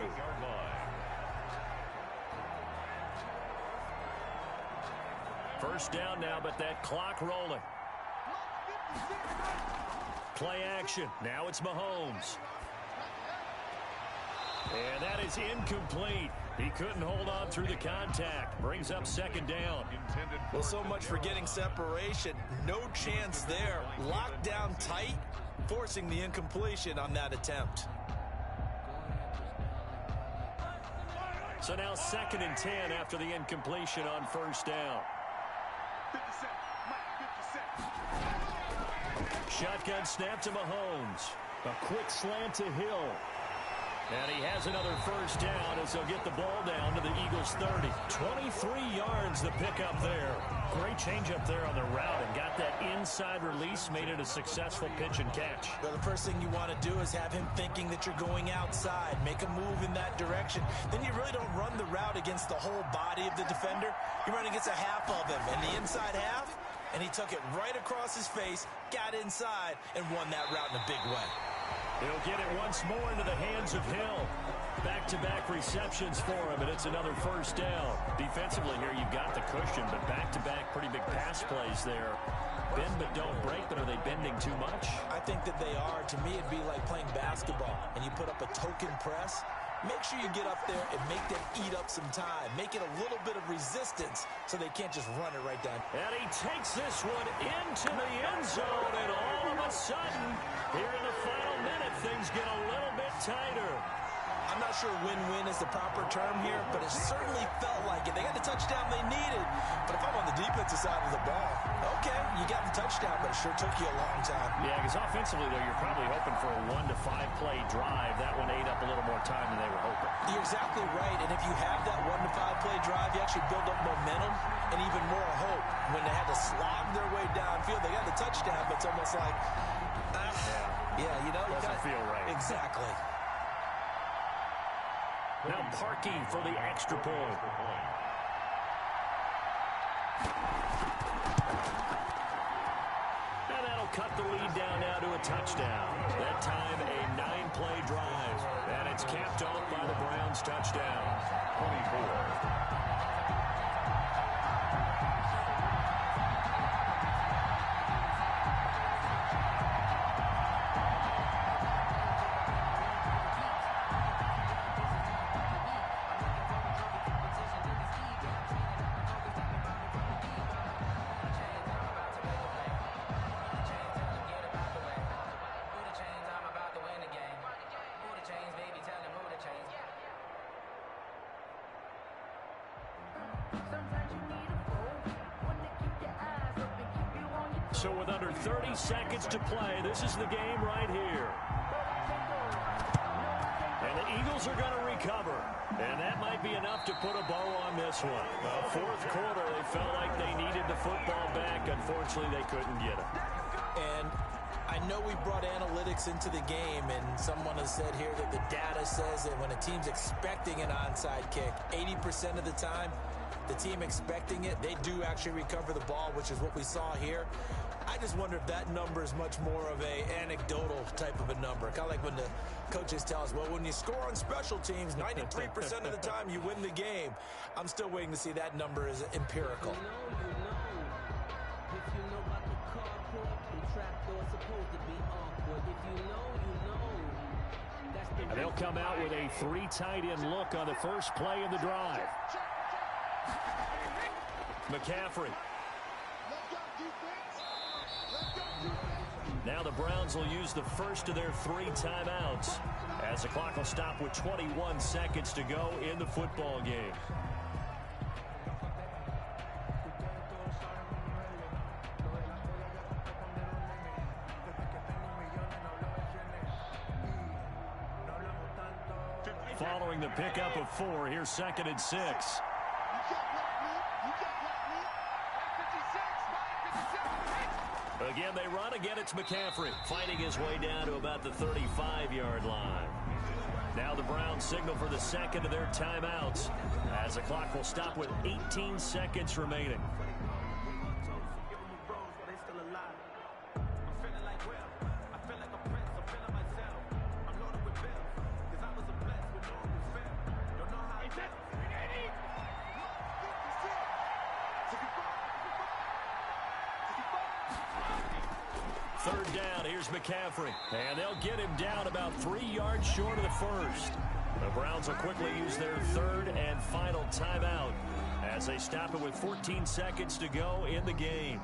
First down now, but that clock rolling. Play action. Now it's Mahomes. And that is incomplete. He couldn't hold on through the contact. Brings up 2nd down. Well, so much for getting separation. No chance there. Locked down tight, forcing the incompletion on that attempt. So now 2nd and 10 after the incompletion on 1st down. Shotgun snap to Mahomes. A quick slant to Hill. And he has another 1st down as they'll get the ball down to the Eagles 30. 23 yards to pick up there. Great change up there on the route and got that inside release, made it a successful pitch and catch. Well, the first thing you want to do is have him thinking that you're going outside. Make a move in that direction. Then you really don't run the route against the whole body of the defender. You run against a half of him, and the inside half, and he took it right across his face, got inside, and won that route in a big way. He'll get it once more into the hands of Hill. Back-to-back receptions for him, and it's another 1st down. Defensively here, you've got the cushion, but back-to-back pretty big pass plays there. Bend but don't break, but are they bending too much? I think that they are. To me, it'd be like playing basketball, and you put up a token press. Make sure you get up there and make them eat up some time. Make it a little bit of resistance so they can't just run it right down. And he takes this one into the end zone, and all of a sudden, here in the final minute, things get a little bit tighter. I'm not sure win-win is the proper term here, but it certainly felt like it. They got the touchdown they needed, but if I'm on the defensive side of the ball, okay, you got the touchdown, but it sure took you a long time. Yeah, because offensively, though, you're probably hoping for a 1 to 5 play drive. That one ate up a little more time than they were hoping. You're exactly right, and if you have that 1 to 5 play drive, you actually build up momentum and even more hope. When they had to slog their way downfield, they got the touchdown, but it's almost like, yeah, you know, doesn't feel right. Exactly. Now Parkey for the extra point. And that'll cut the lead down now to a touchdown. That time a 9-play drive. And it's capped off by the Browns touchdown. 24. So with under 30 seconds to play, this is the game right here. And the Eagles are going to recover. And that might be enough to put a bow on this one. Fourth quarter, they felt like they needed the football back. Unfortunately, they couldn't get it. And I know we brought analytics into the game, and someone has said here that the data says that when a team's expecting an onside kick, 80% of the time, the team expecting it, they do actually recover the ball, which is what we saw here. I just wonder if that number is much more of a anecdotal type of a number. Kind of like when the coaches tell us, well, when you score on special teams, 93% of the time you win the game. I'm still waiting to see that number is empirical. And they'll come out with a 3 tight end look on the first play of the drive. McCaffrey. Now the Browns will use the first of their 3 timeouts as the clock will stop with 21 seconds to go in the football game. Following the pickup of 4, here's 2nd and 6. Again, they run. Again, it's McCaffrey fighting his way down to about the 35-yard line. Now the Browns signal for the second of their timeouts as the clock will stop with 18 seconds remaining. Third down, here's McCaffrey. And they'll get him down about 3 yards short of the first. The Browns will quickly use their 3rd and final timeout as they stop it with 14 seconds to go in the game.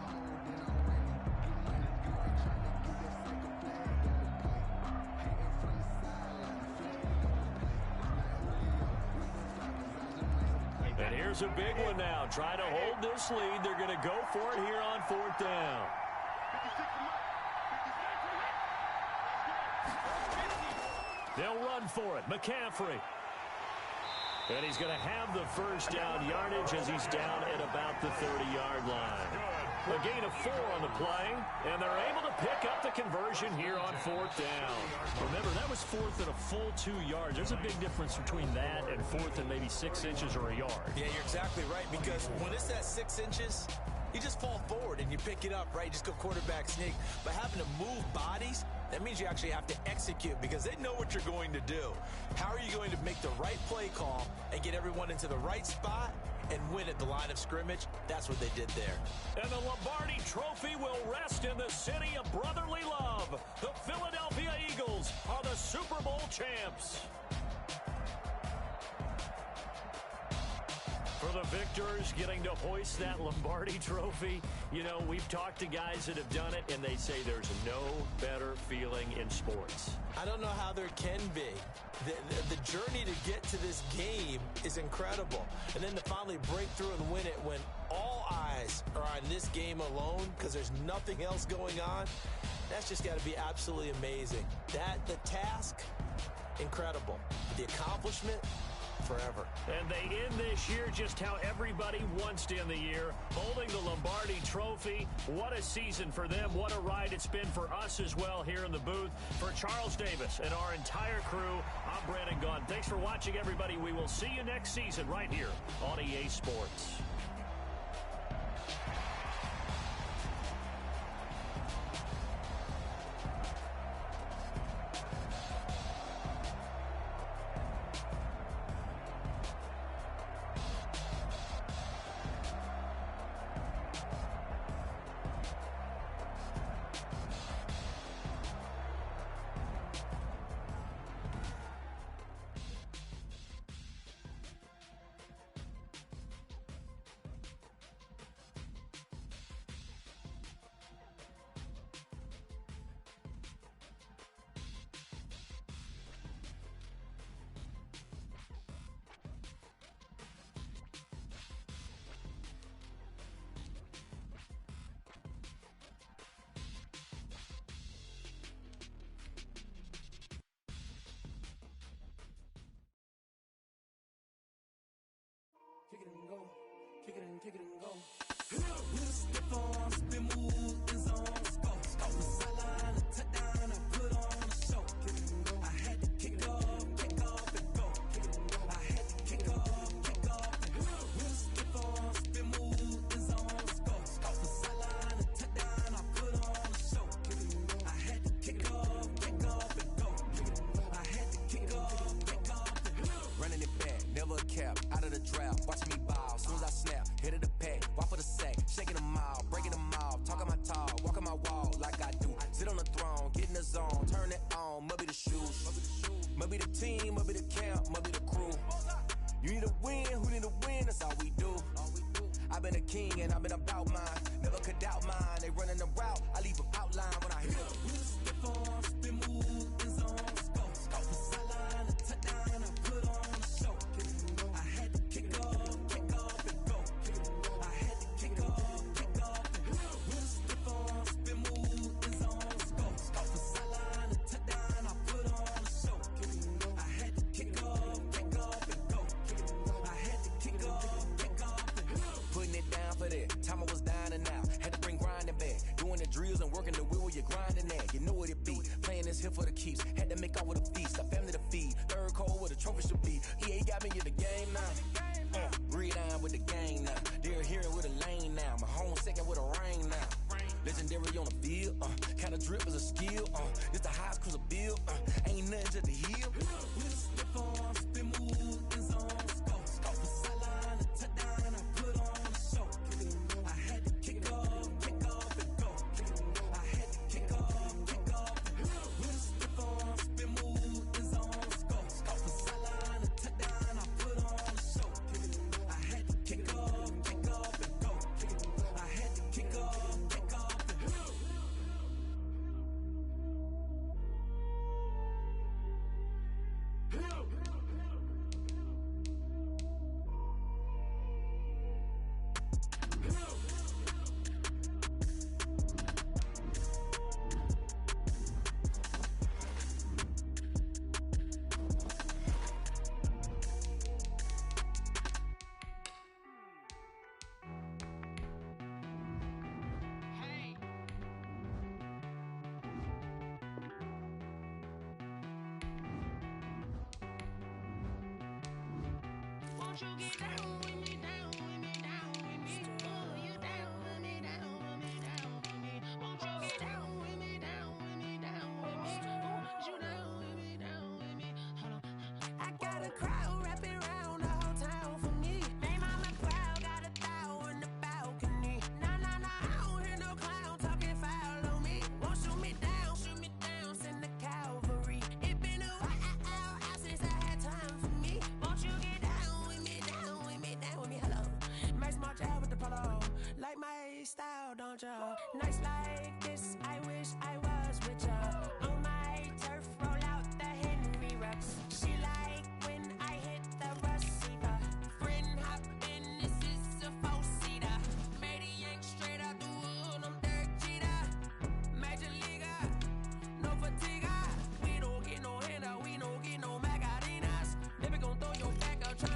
And here's a big one now. Trying to hold this lead. They're going to go for it here on 4th down. They'll run for it. McCaffrey. And he's going to have the first down yardage as he's down at about the 30-yard line. A gain of 4 on the play, and they're able to pick up the conversion here on 4th down. Remember, that was 4th and a full 2 yards. There's a big difference between that and 4th and maybe 6 inches or a yard. Yeah, you're exactly right, because when it's at 6 inches, you just fall forward and you pick it up, right? You just go quarterback sneak. But having to move bodies, that means you actually have to execute because they know what you're going to do. How are you going to make the right play call and get everyone into the right spot and win at the line of scrimmage? That's what they did there. And the Lombardi Trophy will rest in the city of brotherly love. The Philadelphia Eagles are the Super Bowl champs. For the victors getting to hoist that Lombardi Trophy, you know, we've talked to guys that have done it, and they say there's no better feeling in sports. I don't know how there can be. The journey to get to this game is incredible. And then to finally break through and win it when all eyes are on this game alone because there's nothing else going on, that's just got to be absolutely amazing. The task, incredible. The accomplishment, forever. And they end this year just how everybody wants to end the year, holding the Lombardi Trophy. What a season for them. What a ride it's been for us as well here in the booth. For Charles Davis and our entire crew, I'm Brandon Gaughan. Thanks for watching, everybody. We will see you next season right here on EA Sports. Kick it and go. Kick it and go. With a stiff arm, spin move, in zone, go. Off the sideline, a touchdown, I put on a show. Kick it and go. I had to kick off and go. Kick it and go. I had to kick off and go. With a stiff arm, spin move, in zone, go. Off the sideline, a touchdown, I put on a show. Kick it and go. I had to kick off and go. Kick it and go. I had to kick off and go. Running it back, never a cap, out of the draft, watching me ball, soon as I snap, hit of the pack, walk for the sack, shaking them all, breaking them off, talking my talk, walking my wall like I do, sit on the throne, get in the zone, turn it on, must be the shoes, must be the team, must be the camp, must be the crew, you need a win, who need a win, that's all we do, I've been a king and I've been about mine, never could doubt mine, they running the route, I leave them outline when I hit them. With a stiff arm, spin move, in zone, go. Off the sideline, a touchdown, I put on a show. I had to kick off and go. I had to kick off and go. With a stiff arm, spin move, in zone, go. Off the sideline, a touchdown, I put on a show. I had to kick off and go. I had to kick off and go. Putting it down for that, time I was dying and out, had to bring grinding back, doing the drills and working the wheel where you're grinding at, you know what it be, playing this here for the keeps, had to make out with a feast, a family to feed, third cold where the trophy should be, EA got me in the game now, read on with the gang now, they're hearing with a lane now, my home second with a rain now, legendary on the field, kind of drip is a skill, it's the highest cruiser bill, ain't nothing just the heel. With a stiff arm, spin move, in zone, go. Off the sideline, a touchdown, I put on a show. I had to kick off and go. I had to kick off and go. With a stiff arm, spin move, in zone, go. Off the sideline, a touchdown, I put on a show. I had to kick off and go. I had to kick off and go. Won't you get down with me, down with me, down with me? Oh, you down with me, down with me, down with me. Won't you get down with me, down with me, down with me? Oh, you down with me, down with me? Hold on. I got a crowd wrapping around the whole town for me. Name on the crowd, got a thou in the balcony. Nah, I don't hear no clown talking foul on me. Won't shoot me down, send the cavalry. It been a while since I had time for me. Won't you get down with me, down with me, down with me? Hello. Max March out with the polo. Like my style, don't ya? Nights like this, I wish I was with ya. On my turf, roll out the Henry Rux. She like when I hit the receiver. Friend hop in, this is a four-seater. Made a yank straight out the wood, I'm Derek Jeter. Major leaguer, no fatigue. We don't get no handout, we don't get no Macarinas. Never gon' throw your back out.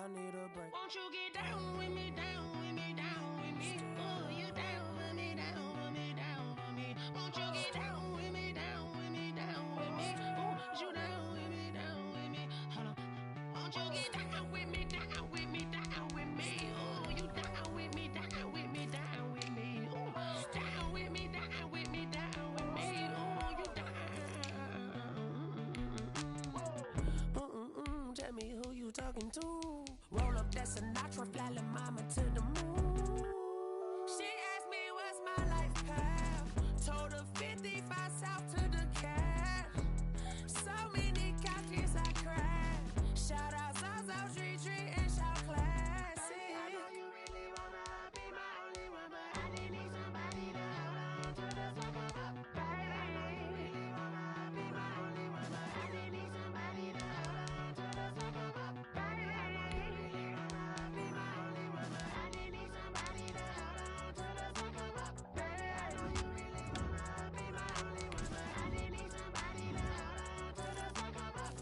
I need a break. Won't you get down with me, down with me, down with me? Oh, you down with me, down with me, down with me. Won't you get down with me, down with me, down with me? Oh, you down with me, down with me? Hold on. Won't you get down with me, down with me, down with me? Oh, you down with me, down with me, down with me? Oh, down with me, down with me, down with me? Oh, you down. Tell me who you talking to. Roll up that Sinatra, fly la mama to the moon. She asked me what's my life path. Told her 55 south to the cat. So many couches I cried. Shout out Zaza, Tree Tree, and shout classic. I know you really wanna be my only one, but I didn't need somebody to hold on to the sucker up, baby. I know you really wanna be my only one, but I didn't need somebody to hold on to the sucker up, baby. I know you really wanna be my only one, but I didn't need somebody to hold on to the sucker up, baby. I know you really wanna be my only one, but I didn't need somebody to hold on to the sucker up.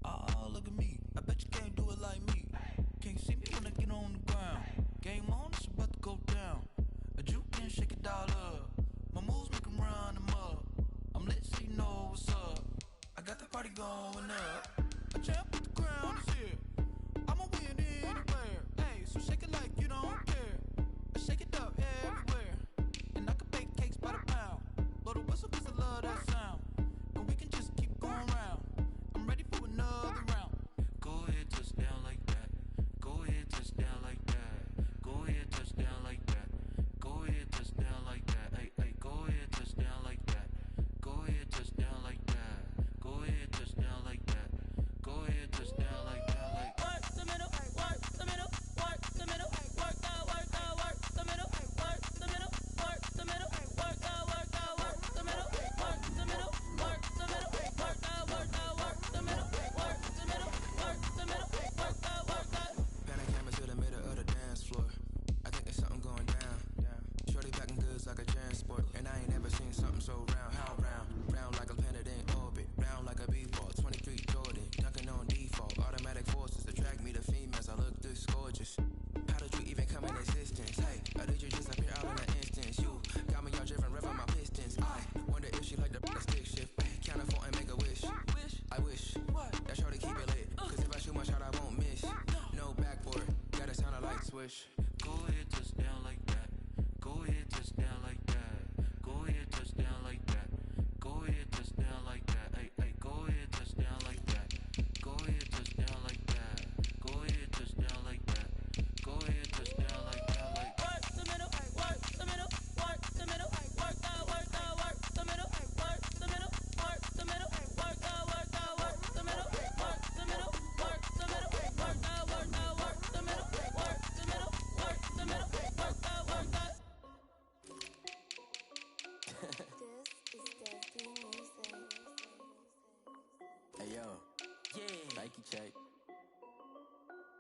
Oh, look at me. I bet you can't do it like me. Can't see me when I get on the ground. Game on, it's about to go down. A juke and shake it all up. My moves make 'em run them up. I'm lit so you know what's up. I got the party going up. A champ with the crown is here. I'ma win anywhere. Hey, so shake it like you don't care. I shake it up everywhere. And I can bake cakes by the pound. Blow the whistle 'cause I love that sound. And we can just keep going round. I'm ready for another round. Go ahead, touch down like that. Go ahead, touch down like that. Go ahead, touch down like that. Go ahead, touch down like that. Hey, hey, go ahead, touch down like that. Go ahead, touch down like that. Go ahead, touch down like that. Go ahead, touch down like that. Like Work the middle, work the middle, work the middle, work the middle, work the middle, work the middle, work the middle, work the middle, work the middle, work the middle, work the middle, work the middle, work the middle, work the middle, work the. Panic camera to the middle of the dance floor. I think there's something going down. Shorty packing goods like a transport, and I ain't never seen something so round. How round? Round like a planet in orbit. Round like a b-ball. 23 Jordan, dunking on default. Automatic forces attract me to females. I look this gorgeous. How did you even come in existence? Hey, or did you just appear all in an instance? You got me all driven, revving my pistons. I wonder if she like the stick shift. Count a 4 and make a wish. I wish that shorty keep it lit. 'Cause if I shoot my shot, I won't miss. No backboard, gotta sound a light swish. Go ahead, touch down like that. Go ahead, touch down like that. Go ahead, touch down like that. Go ahead, touch down like that. Hey, hey, go ahead, touch down like that. Go ahead, touch down like that. Go ahead, touch down like that. Go ahead, touch down like that. Like Work the middle, work the middle, work the middle, work the middle, work the middle, work the middle, work the middle, work the middle, work the middle, work the middle, work the middle, work the middle, work the middle, work the middle, work the. hey yo, Nike check.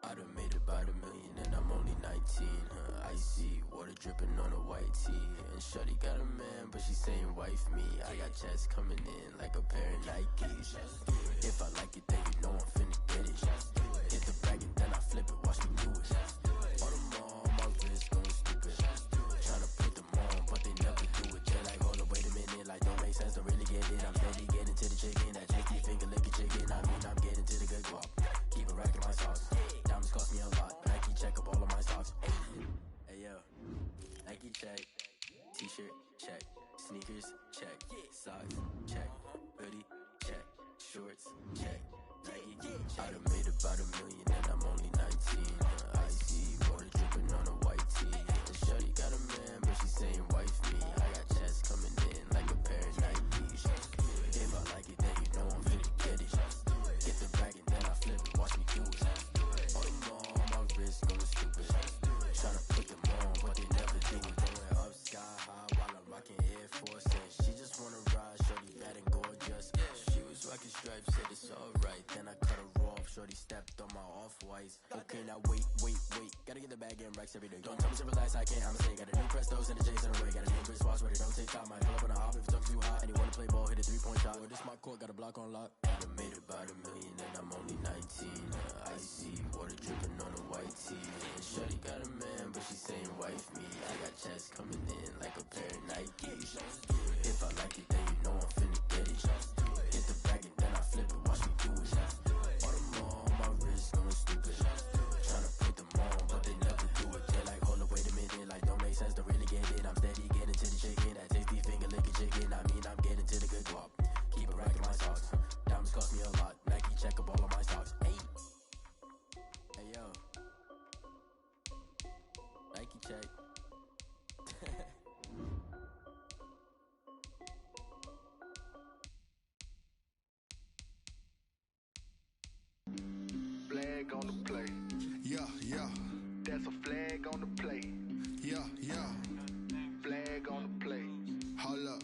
I done made about $1 million and Icy, water dripping on a white tee. And shorty got a man, but she saying wife me. I got checks coming in like a pair of Nikes. If I like it, then you know I'm finna get it. Hit the bag and then I flip it, watch me do it. On the mall, my wrist going stupid. Tryna put them on, but they never do it. They like, hold up, wait a minute, like don't make sense, don't really get it. I'm steady getting to the chicken, that tricky finger licking chicken. I mean, I'm getting to the good guap. Keep a rack in my socks. Diamonds cost me a lot. Nike check up all of my stocks. Hey yo, Nike check, t-shirt check, sneakers check, socks check, hoodie check, shorts check, Nike. I done made about $1 million and I'm only 19. Icy, water dripping on a white tee. And shorty got a man, but she saying wife me. I got checks coming in like a pair of Nikes. If I like it, then you know I'm finna get it. Get the bag and then I flip it, watch me do it. On the mall, my wrist going stupid. Tryna put them on, but they never do it. Going up sky high while I'm rocking Air Force. And she just wanna ride, shorty bad and gorgeous. She was rocking stripes, said it's alright. Then I cut her off, shorty stepped on my off-whites. Okay, now wait. Gotta get the bag and racks every day. Don't tell me to relax, I can't, I'ma say. Got a new Prestos and the J's in the way. Got a new wristwatch, but it don't take time. I pull up on a hop if it's too hot. And you wanna play ball, hit a 3-point shot. Or this my court, got a block on lock. I done made about $1 million and I'm only 19. Icy, water dripping on a white tee. And shorty got a man, but she saying wife me. I got checks coming in like a pair of Nikes. If I like it, then you know I'm finna get it. Hit the bag and then I flip it, watch me do it. On the mall, my wrist going stupid. Tryna put them on, but they never do it. They like, hold up, wait a minute, like don't make sense, don't really get it. I'm steady getting to the chicken, that tasty finger licking chicken. I mean, I'm getting to the good guap. Keep a rack in my socks. Diamonds cost me a lot. Nike check up all of my stocks. Hey yo, Nike check. Flag on the play. Yeah. That's a flag on the play. Yeah. Flag on the play. Hold up.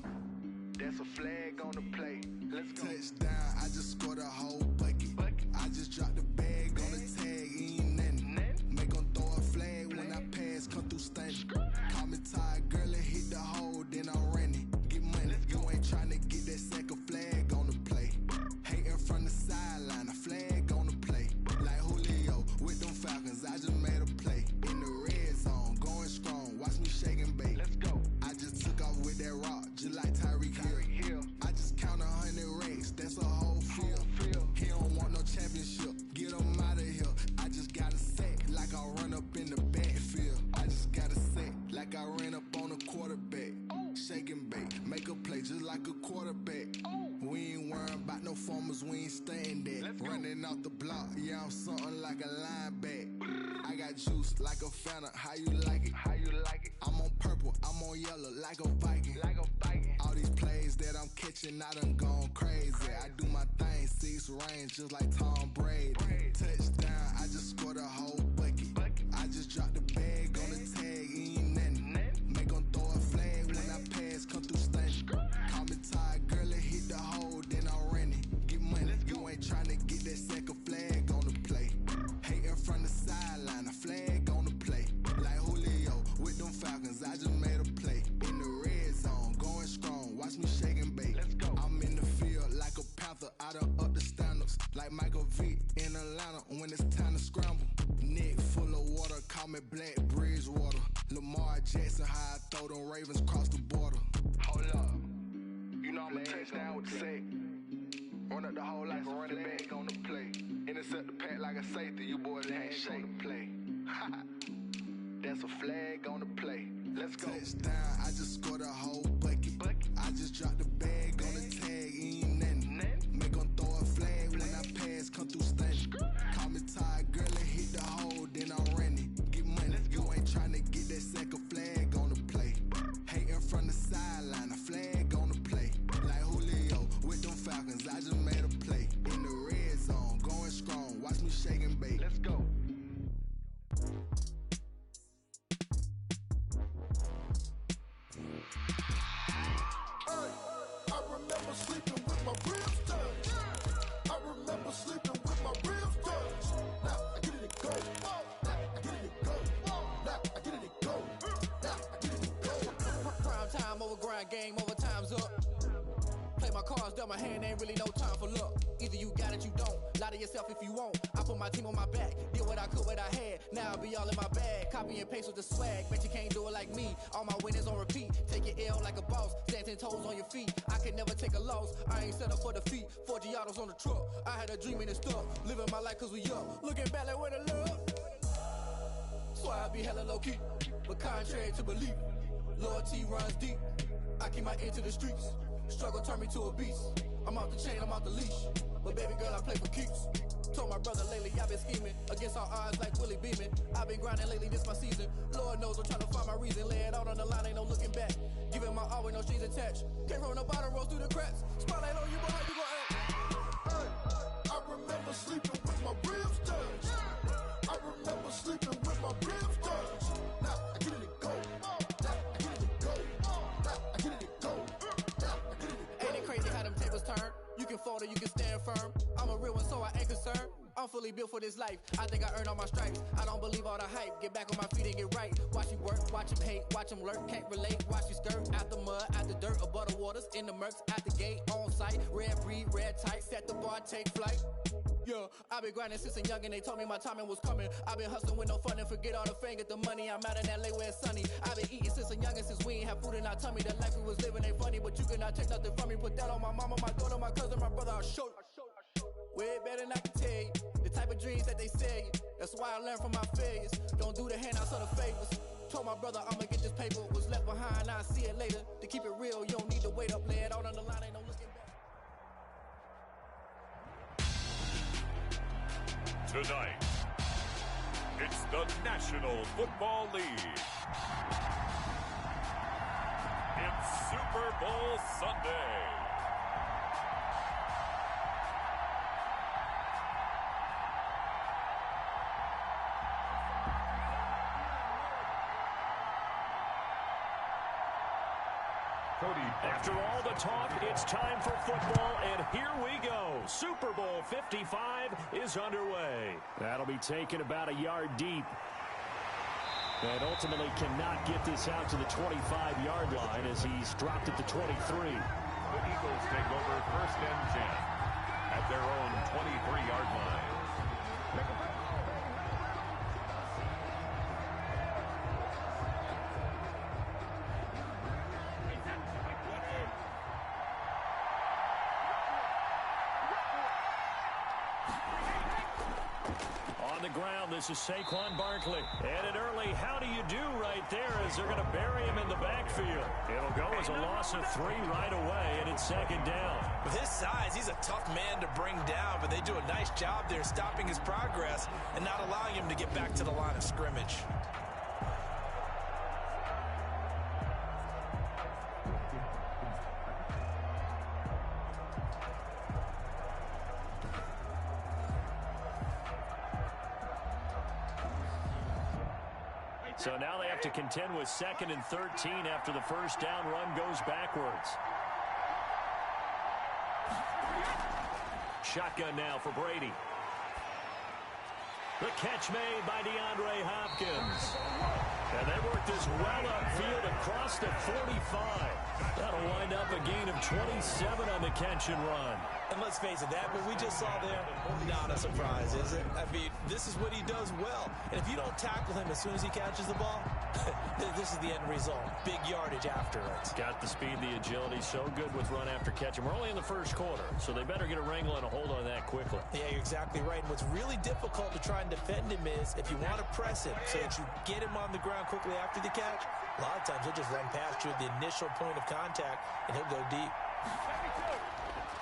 That's a flag on the play. Let's go. Touchdown, I just scored a whole bucket. I just dropped the bag on the tag, ain't nothing. Make 'em throw a flag when I pass, come through stunning. Call me tired, girl, and hit the hole, then I'm running. Get money, you ain't tryna get that second flag on the play. Hating from the sideline, a flag on the play. Like Julio with them Falcons, I just made a play. In the red zone, going strong, watch me shake and bake. Let's go. I just took off with that rock, just like Tyreek Hill. I just count 100 racks, that's a whole field. He don't want no championship, get him out of here. I just got a sack, like I run up in the backfield. I just got a sack, like I ran up on a quarterback. Shake and bake, make a play just like a quarterback. We ain't worrying about no formers, we ain't staying there. Running off the block, yeah, I'm something like a lineback. I got juice like a Fanta, how you like it? I'm on purple, I'm on yellow, like a Viking. All these plays that I'm catching, I done gone crazy. I do my thing, 6 range, just like Tom Brady. Touchdown, I just scored a whole bucket. I just dropped the bag on the tag, ain't nothing. Make 'em throw a flag when I pass, come through stunning. Call me tired, girl, and hit the hole, then I'm running. Get money, you ain't tryna get that second flag on the play. Hating from the sideline, a flag on the play. Like Julio with them Falcons, I just made a play. In the red zone, going strong, watch me shake and bake. I'm in the field like a panther, I done up the standards. Like Michael Vick in Atlanta when it's time to scramble. Neck full of water, call me Black Bridgewater. Lamar Jackson, how I throw them Ravens across the border. Hold up. You know I'm a touchdown with the sack. Run up the hole like a running back on the play. Intercept the pack like a safety, you boys ain't on the play. That's a flag on the play. Let's go. Touchdown, I just scored a whole bucket. I just dropped the bag on the tag, ain't nothing. Make 'em throw a flag when I pass, come through stunning. Call me tired, girl, and hit the hole, then I'm running. Get money, you ain't tryna get that second flag on the play. Hating from the sideline, a flag on the play. Like Julio with them Falcons, I just made a play. In the red zone, going strong, watch me shake and bake. Let's go. I remember sleeping with my ribs touched. I remember sleeping with my ribs touched. Now I get it to go. Now I get it to go. Now game over, time's up. Play my cards, dealt my hand, ain't really no time for luck. Either you got it, you don't. Lie to yourself if you won't. I put my team on my back, did what I could, what I had. Now I'll be all in my bag. Copy and paste with the swag. Bet you can't do it like me. All my winners on repeat. Take your L like a boss. Stand 10 toes on your feet. I can never take a loss. I ain't set up for defeat. 4 Giottos on the truck. I had a dream and it stuck. Living my life cause we up. Looking back like where the love. So I be hella low key. But contrary to belief, loyalty runs deep. I keep my ear to the streets. Struggle turned me to a beast. I'm off the chain, I'm off the leash. But baby girl, I play for keeps. Told my brother lately, I've been scheming. Against all odds like Willie Beeman. I've been grinding lately, this my season. Lord knows I'm trying to find my reason. Lay it out on the line, ain't no looking back. Giving my all with no strings attached. Came from the bottom, rose through the cracks. Spotlight on you, boy, how you gon' act? Hey, I remember sleeping with my ribs touched. I remember sleeping with my ribs touched. Now I get it go. Now I get it go. Now I get it go. Now I get it go. Ain't it crazy how them tables turn? You can fold or you can stand firm. I'm a real one, so I ain't concerned. I'm fully built for this life. I think I earned all my stripes. I don't believe all the hype. Get back on my feet and get right. Watch you work, watch him hate, watch him lurk. Can't relate, watch you skirt. Out the mud, out the dirt, above the waters, in the murks, out the gate, on site. Red breed, red tight, set the bar, take flight. Yeah, I been grinding since a young and they told me my timing was coming. I been hustling with no fun and forget all the fame, get the money. I'm out in LA where it's sunny. I been eating since a young and since we ain't have food in our tummy. The life we was living ain't funny, but you cannot take nothing from me. Put that on my mama, my daughter, my cousin, my brother, I'll show you. Way better than I can tell you. The type of dreams that they sell you. That's why I learned from my failures. Don't do the handouts or the favors. Told my brother I'ma get this paper. Was left behind, I'll see it later. To keep it real, you don't need to wait up. Lay it out on the line, ain't no looking back. Tonight, it's the National Football League. It's Super Bowl Sunday. After all the talk, it's time for football, and here we go. Super Bowl 55 is underway. That'll be taken about a yard deep. And ultimately cannot get this out to the 25-yard line as he's dropped at the 23. The Eagles take over 1st and 10 at their own 23-yard line. This is Saquon Barkley. And an early how do you do right there as they're going to bury him in the backfield. It'll go as a loss of 3 right away, and it's 2nd down. With his size, he's a tough man to bring down, but they do a nice job there stopping his progress and not allowing him to get back to the line of scrimmage. So now they have to contend with 2nd and 13 after the 1st down run goes backwards. Shotgun now for Brady. The catch made by DeAndre Hopkins. And they work this well upfield across the 45. That'll wind up a gain of 27 on the catch and run. And let's face it, that what we just saw there, not a surprise, is it? I mean, this is what he does well. And if you don't tackle him as soon as he catches the ball, this is the end result. Big yardage after it. Got the speed, the agility, so good with run after catch. And we're only in the 1st quarter, so they better get a wrangle and a hold on that quickly. Yeah, you're exactly right. And what's really difficult to try and defend him is if you want to press him so that you get him on the ground quickly after the catch, a lot of times he'll just run past you at the initial point of contact, and he'll go deep.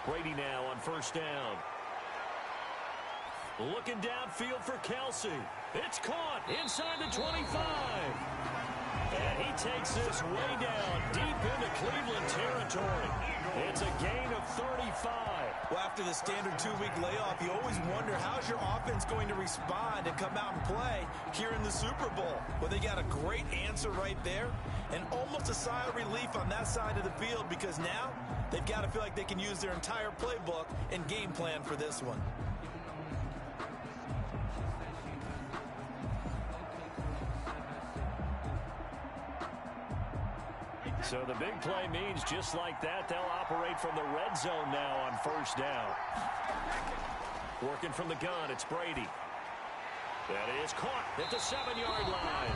Brady now on 1st down. Looking downfield for Kelsey. It's caught inside the 25. And he takes this way down deep into Cleveland territory. It's a gain of 35. Well, after the standard 2-week layoff, you always wonder how's your offense going to respond and come out and play here in the Super Bowl. Well, they got a great answer right there and almost a sigh of relief on that side of the field because now they've got to feel like they can use their entire playbook and game plan for this one. So the big play means just like that, they'll operate from the red zone now on first down. Working from the gun, it's Brady. That is caught at the 7-yard line.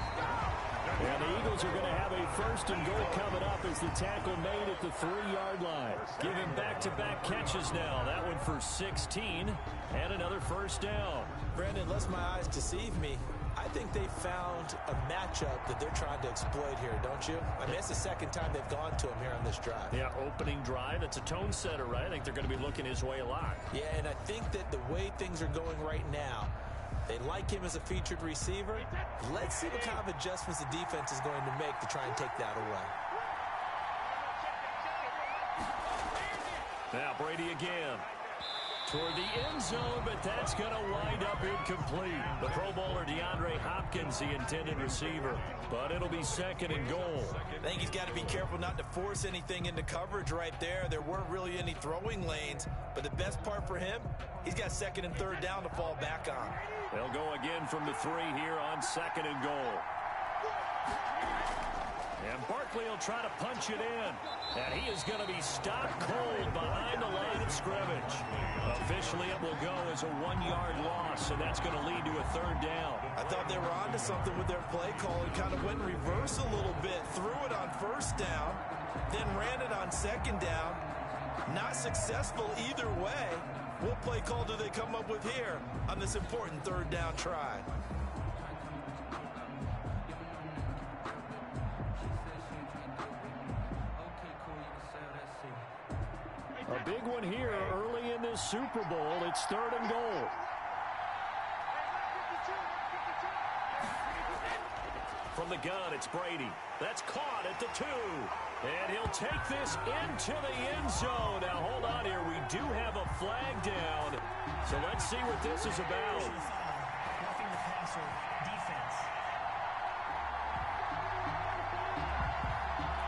And the Eagles are going to have a first and goal coming up as the tackle made at the 3-yard line. Giving back-to-back catches now. That one for 16 and another first down. Brandon, lest my eyes deceive me, I think they found a matchup that they're trying to exploit here, don't you? I mean, it's the second time they've gone to him here on this drive. Yeah, opening drive. It's a tone setter, right? I think they're going to be looking his way a lot. Yeah, and I think that the way things are going right now, they like him as a featured receiver. Let's see what kind of adjustments the defense is going to make to try and take that away. Now Brady again. Toward the end zone, but that's going to wind up incomplete. The Pro Bowler DeAndre Hopkins, the intended receiver, but it'll be second and goal. I think he's got to be careful not to force anything into coverage right there. There weren't really any throwing lanes, but the best part for him, he's got second and third down to fall back on. They'll go again from the 3 here on second and goal. And Barkley will try to punch it in. And he is going to be stopped cold behind the line of scrimmage. Officially, it will go as a 1-yard loss, and that's going to lead to a third down. I thought they were onto something with their play call and kind of went in reverse a little bit. Threw it on first down, then ran it on second down. Not successful either way. What play call do they come up with here on this important third down try? A big one here early in this Super Bowl. It's third and goal. From the gun, it's Brady. That's caught at the 2. And he'll take this into the end zone. Now, hold on here. We do have a flag down. So let's see what this is about. Roughing the passer defense.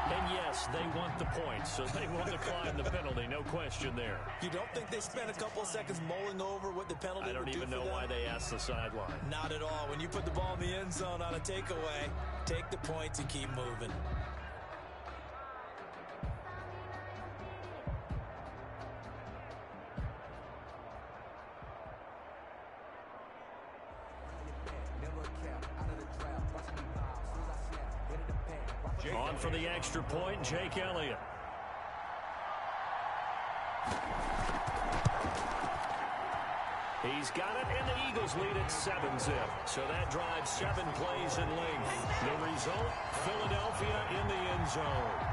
And yes, they want the points, so they will decline the penalty. No question there. You don't think they spent a couple of seconds mulling over what the penalty would do for them? I don't even know why they asked the sideline. Not at all. When you put the ball in the end zone on a takeaway, take the points and keep moving. On for the extra point, Jake Elliott. He's got it, and the Eagles lead at 7-zip. So that drives 7 plays in length. The result, Philadelphia in the end zone.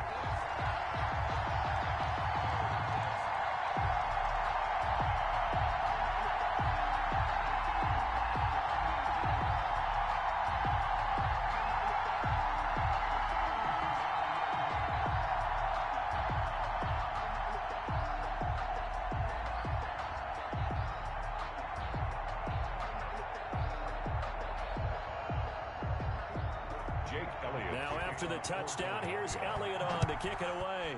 Now after the touchdown, here's Elliott on to kick it away.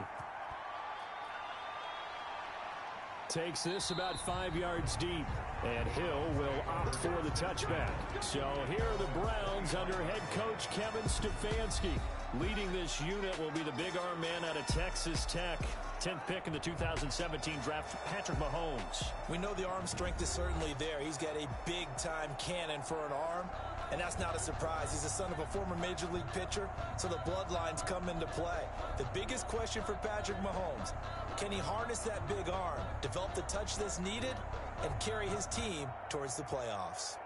Takes this about 5 yards deep, and Hill will opt for the touchback. So here are the Browns under head coach Kevin Stefanski. Leading this unit will be the big arm man out of Texas Tech. 10th pick in the 2017 draft, Patrick Mahomes. We know the arm strength is certainly there. He's got a big-time cannon for an arm, and that's not a surprise. He's the son of a former Major League pitcher, so the bloodlines come into play. The biggest question for Patrick Mahomes, can he harness that big arm, develop the touch that's needed, and carry his team towards the playoffs?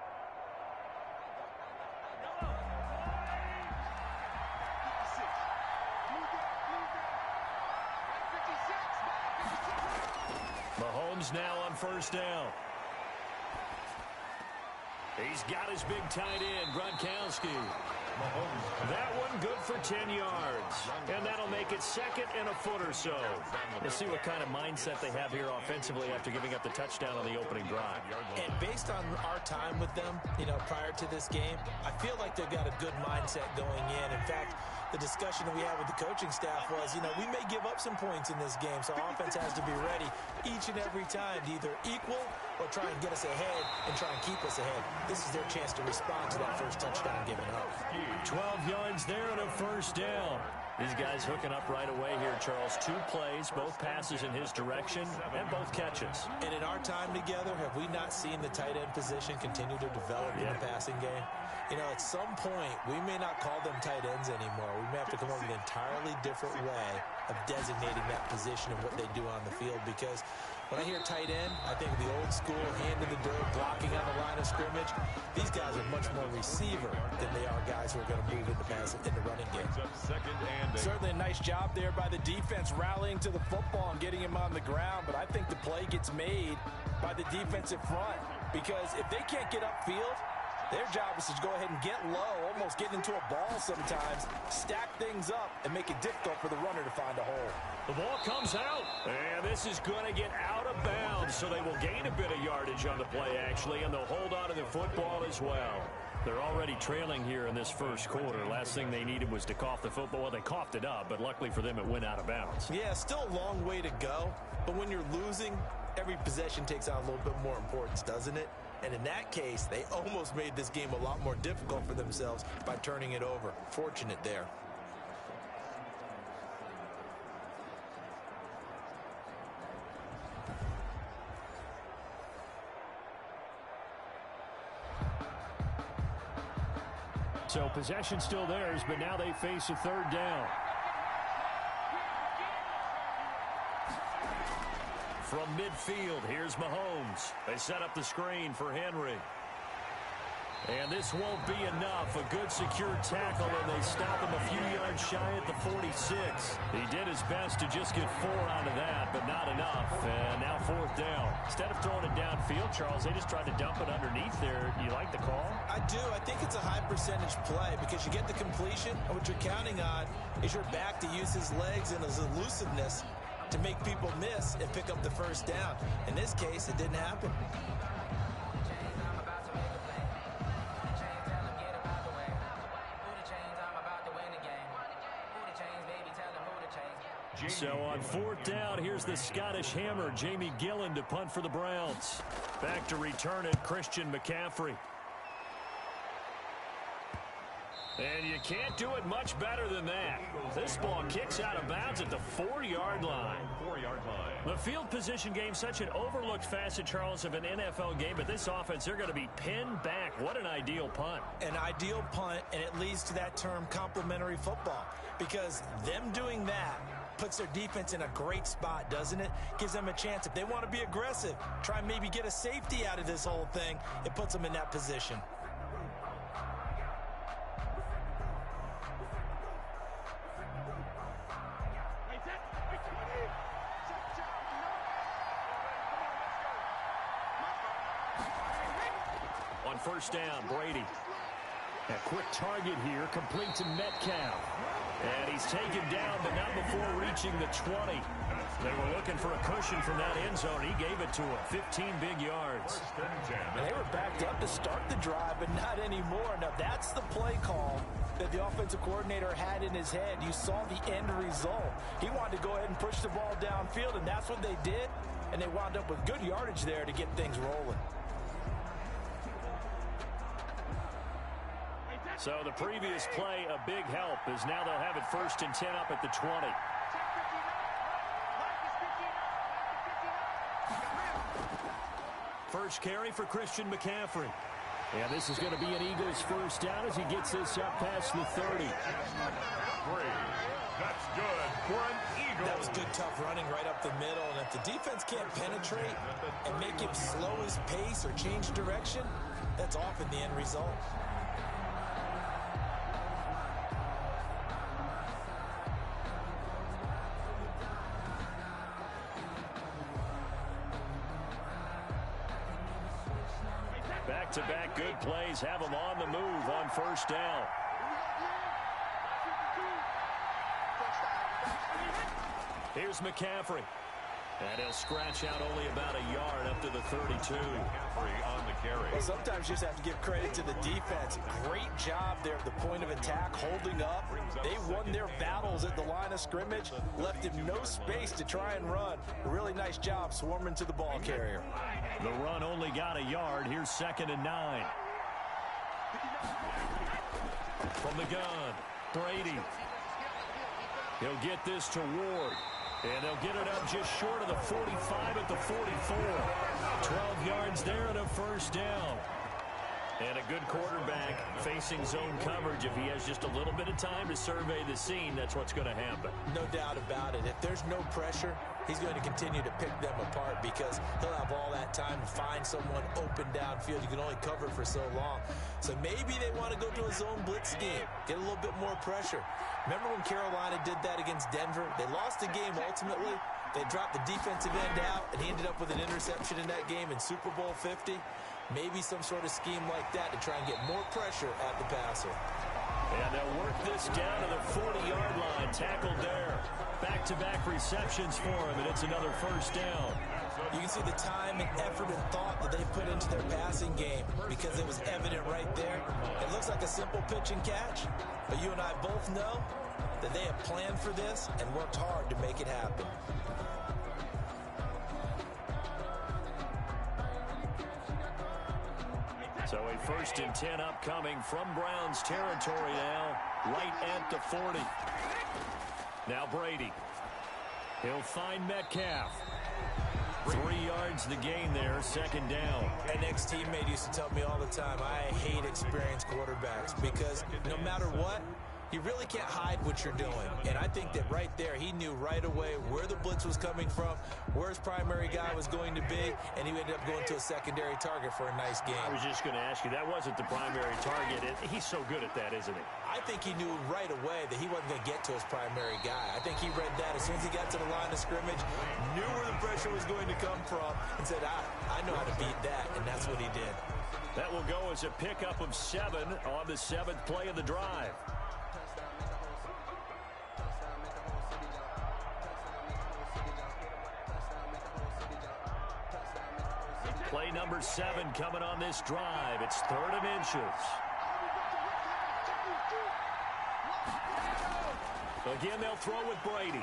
Mahomes now on first down. He's got his big tight end, Gronkowski. That one good for 10 yards. And that'll make it second and a foot or so. Let's see what kind of mindset they have here offensively after giving up the touchdown on the opening drive. And based on our time with them, prior to this game, I feel like they've got a good mindset going in. In fact, the discussion that we had with the coaching staff was, we may give up some points in this game, so offense has to be ready each and every time to either equal or try and get us ahead and try and keep us ahead. This is their chance to respond to that first touchdown given up. 12 yards there and a first down. These guys hooking up right away here, Charles. 2 plays, both passes in his direction, and both catches. And in our time together, have we not seen the tight end position continue to develop in the passing game? You know, at some point, we may not call them tight ends anymore. We may have to come up with an entirely different way of designating that position and what they do on the field, because when I hear tight end, I think of the old school, hand in the dirt, blocking on the line of scrimmage. These guys are much more receiver than they are guys who are going to move into the running game. Certainly a nice job there by the defense, rallying to the football and getting him on the ground, but I think the play gets made by the defensive front, because if they can't get upfield, their job is to go ahead and get low, almost get into a ball sometimes, stack things up, and make it difficult for the runner to find a hole. The ball comes out, and this is going to get out of bounds, so they will gain a bit of yardage on the play, actually, and they'll hold on to the football as well. They're already trailing here in this first quarter. Last thing they needed was to cough the football. Well, they coughed it up, but luckily for them, it went out of bounds. Yeah, still a long way to go, but when you're losing, every possession takes on a little bit more importance, doesn't it? And in that case, they almost made this game a lot more difficult for themselves by turning it over. Fortunate there. So possession still theirs, but now they face a 3rd down. From midfield, here's Mahomes. They set up the screen for Henry. And this won't be enough. A good secure tackle, and they stop him a few yards shy at the 46. He did his best to just get 4 out of that, but not enough. And now 4th down. Instead of throwing it downfield, Charles, they just tried to dump it underneath there. You like the call? I do. I think it's a high percentage play because you get the completion, and what you're counting on is your back to use his legs and his elusiveness to make people miss and pick up the 1st down. In this case, it didn't happen. So on 4th down, here's the Scottish hammer, Jamie Gillen, to punt for the Browns. Back to return it, Christian McCaffrey. And you can't do it much better than that. This ball kicks out of bounds at the 4-yard line. 4-yard line. The field position game, such an overlooked facet, Charles, of an NFL game, but this offense, they're going to be pinned back. What an ideal punt. An ideal punt, and it leads to that term complementary football, because them doing that puts their defense in a great spot, doesn't it? Gives them a chance. If they want to be aggressive, try and maybe get a safety out of this whole thing, it puts them in that position. On 1st down, Brady. A quick target here, complete to Metcalf. And he's taken down, but not before reaching the 20. They were looking for a cushion from that end zone. He gave it to him, 15 big yards. And they were backed up to start the drive, but not anymore. Now, that's the play call that the offensive coordinator had in his head. You saw the end result. He wanted to go ahead and push the ball downfield, and that's what they did. And they wound up with good yardage there to get things rolling. So the previous play, a big help, as now they'll have it 1st and 10 up at the 20. First carry for Christian McCaffrey. And this is going to be an Eagles 1st down as he gets this up past the 30. That's good for an Eagle. That was good, tough running right up the middle. And if the defense can't penetrate and make him slow his pace or change direction, that's often the end result. Back-to-back good plays have them on the move on 1st down. Here's McCaffrey. And he'll scratch out only about a yard up to the 32. On the carry. Well, sometimes you just have to give credit to the defense. Great job there at the point of attack, holding up. They won their battles at the line of scrimmage, left him no space to try and run. A really nice job swarming to the ball carrier. The run only got a yard. Here's 2nd and 9. From the gun, Brady. He'll get this to Ward. And they'll get it up just short of the 45 at the 44. 12 yards there and a first down. And a good quarterback facing zone coverage. If he has just a little bit of time to survey the scene, that's what's going to happen. No doubt about it. If there's no pressure, he's going to continue to pick them apart because he'll have all that time to find someone open downfield. You can only cover for so long. So maybe they want to go to a zone blitz scheme, get a little bit more pressure. Remember when Carolina did that against Denver? They lost the game ultimately. They dropped the defensive end out, and he ended up with an interception in that game in Super Bowl 50. Maybe some sort of scheme like that to try and get more pressure at the passer. And they'll work this down to the 40-yard line. Tackled there. Back-to-back receptions for him, and it's another first down. You can see the time and effort and thought that they put into their passing game because it was evident right there. It looks like a simple pitch and catch, but you and I both know that they have planned for this and worked hard to make it happen. So a 1st and 10 upcoming from Browns territory now, right at the 40. Now Brady. He'll find Metcalf. 3 yards the gain there, 2nd down. An ex-teammate used to tell me all the time, I hate experienced quarterbacks because no matter what, you really can't hide what you're doing. And I think that right there, he knew right away where the blitz was coming from, where his primary guy was going to be, and he ended up going to a secondary target for a nice game. I was just going to ask you, that wasn't the primary target. He's so good at that, isn't he? I think he knew right away that he wasn't going to get to his primary guy. I think he read that as soon as he got to the line of scrimmage, knew where the pressure was going to come from, and said, I know how to beat that, and that's what he did. That will go as a pickup of 7 on the 7th play of the drive. Play number 7 coming on this drive. It's 3rd and inches. Again, they'll throw with Brady.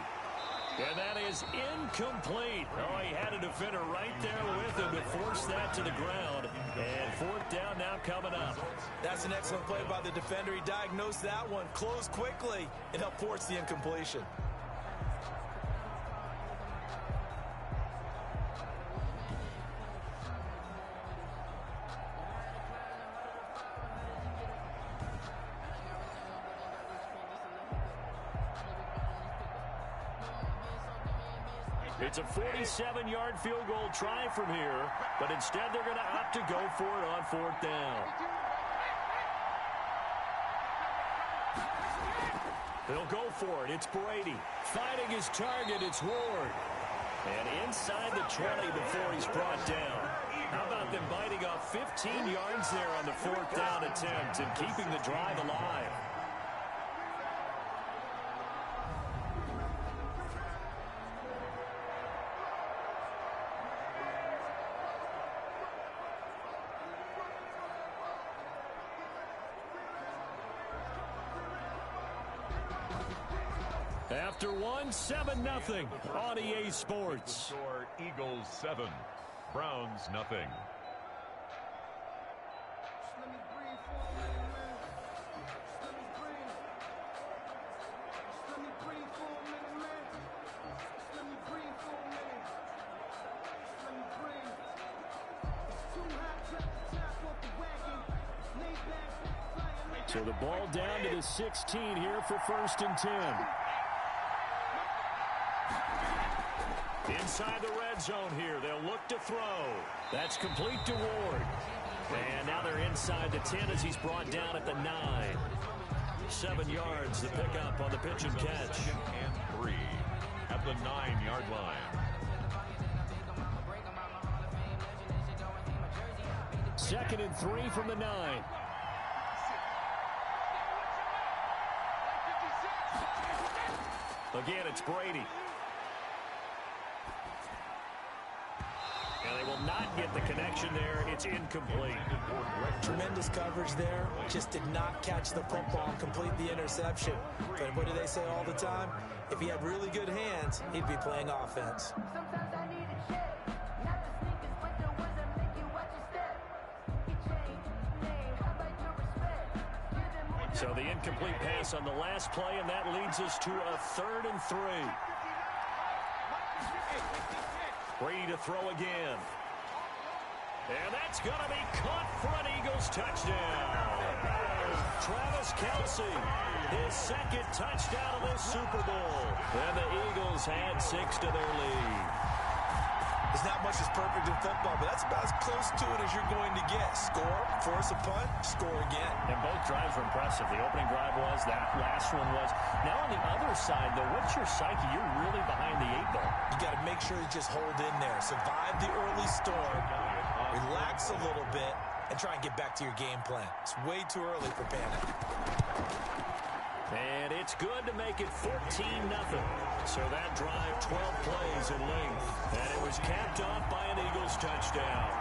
And that is incomplete. Oh, he had a defender right there with him to force that to the ground. And 4th down now coming up. That's an excellent play by the defender. He diagnosed that one, closed quickly, and helped force the incompletion. It's a 47-yard field goal try from here, but instead they're going to opt to go for it on 4th down. They'll go for it. It's Brady. Finding his target, it's Ward. And inside the 20 before he's brought down. How about them biting off 15 yards there on the 4th down attempt and keeping the drive alive? After 7-0 on EA Sports. Score Eagles 7, Browns nothing. So the ball down to the 16 here for 1st and 10. Inside the red zone here, they'll look to throw. That's complete to Ward. And now they're inside the 10 as he's brought down at the 9. 7 yards, the pickup on the pitch and catch. 2nd and 3 at the 9-yard line. 2nd and 3 from the 9. Again, it's Brady. And they will not get the connection there. It's incomplete. Tremendous coverage there. Just did not catch the football and complete the interception. But what do they say all the time? If he had really good hands, he'd be playing offense. So the incomplete pass on the last play, and that leads us to a 3rd and 3. Brady to throw again. And that's going to be caught for an Eagles touchdown. Travis Kelce, his 2nd touchdown of this Super Bowl. And the Eagles add 6 to their lead. There's not much that's perfect in football, but that's about as close to it as you're going to get. Score, force a punt, score again. And both drives were impressive. The opening drive was, that last one was. Now on the other side, though, what's your psyche? You're really behind the 8 ball. You got to make sure you just hold in there. Survive the early storm, relax a little bit, and try and get back to your game plan. It's way too early for panic. And it's good to make it 14-0. So that drive, 12 plays in length. And it was capped off by an Eagles touchdown.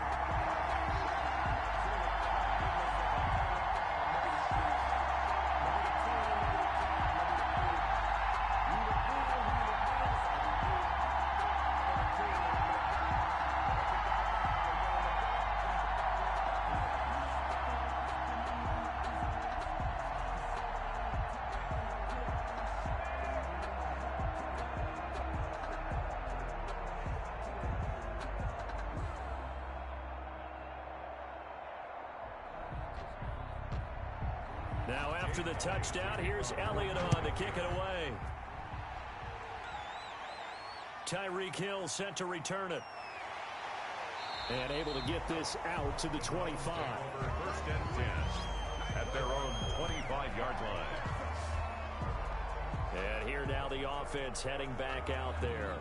Now after the touchdown, here's Elliott on to kick it away. Tyreek Hill set to return it. And able to get this out to the 25. 1st and 10 at their own 25-yard line. And here now the offense heading back out there.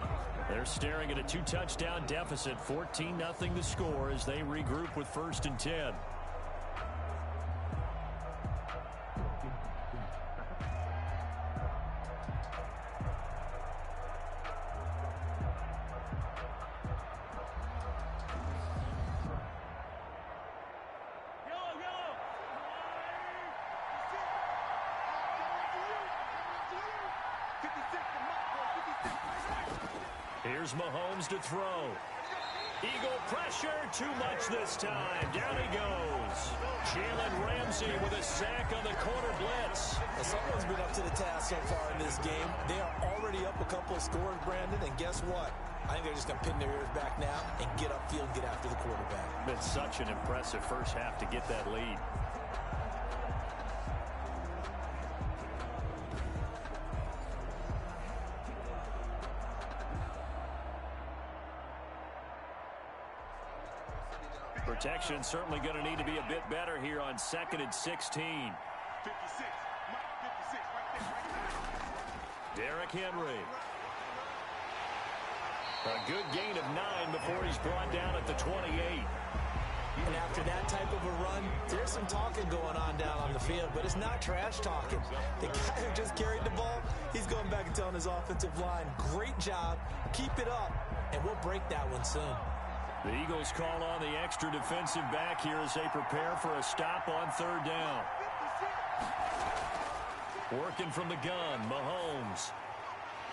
They're staring at a 2-touchdown deficit. 14-0 the score as they regroup with 1st and 10. Here's Mahomes to throw. Eagle pressure, too much this time. Down he goes. Jalen Ramsey with a sack on the corner blitz. Well, someone's been up to the task so far in this game. They are already up a couple of scores, Brandon, and guess what? I think they're just going to pin their ears back now and get upfield and get after the quarterback. Been such an impressive first half to get that lead. Protection certainly going to need to be a bit better here on 2nd and 16. 56. Derrick Henry. A good gain of 9 before he's brought down at the 28. And after that type of a run, there's some talking going on down on the field, but it's not trash talking. The guy who just carried the ball, he's going back and telling his offensive line, great job, keep it up, and we'll break that one soon. The Eagles call on the extra defensive back here as they prepare for a stop on 3rd down. Working from the gun, Mahomes.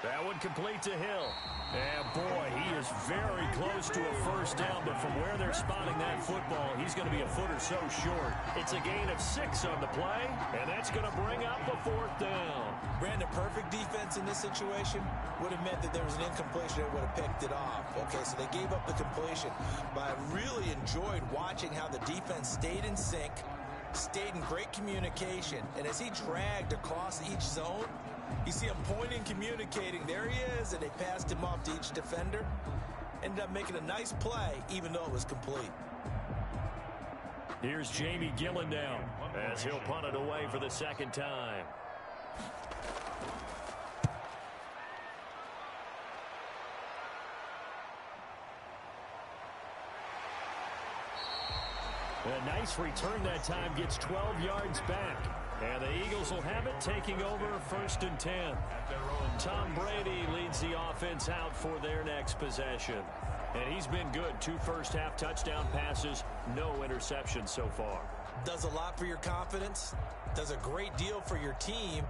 That one complete to Hill. And boy, he is very close to a 1st down, but from where they're spotting that football, he's going to be a foot or so short. It's a gain of 6 on the play, and that's going to bring up a 4th down. Brandon, perfect defense in this situation would have meant that there was an incompletion that would have picked it off. Okay, so they gave up the completion, but I really enjoyed watching how the defense stayed in sync, stayed in great communication, and as he dragged across each zone, you see him pointing, communicating. There he is, and they passed him off to each defender. Ended up making a nice play, even though it was complete. Here's Jamie Gillen now as he'll punt it away for the 2nd time. A nice return that time, gets 12 yards back. And the Eagles will have it, taking over 1st and 10. Tom Brady leads the offense out for their next possession. And he's been good. 2 first-half touchdown passes, no interceptions so far. Does a lot for your confidence, does a great deal for your team,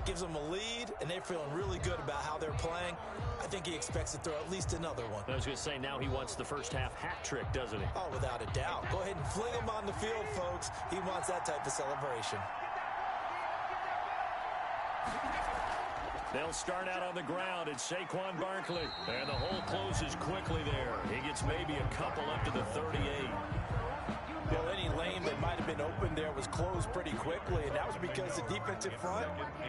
gives them a lead, and they're feeling really good about how they're playing. I think he expects to throw at least another one. I was going to say, now he wants the first-half hat trick, doesn't he? Oh, without a doubt. Go ahead and fling him on the field, folks. He wants that type of celebration. They'll start out on the ground. It's Saquon Barkley. And the hole closes quickly there. He gets maybe a couple up to the 38. Well, any lane that might have been open there was closed pretty quickly, and that was because the defensive front,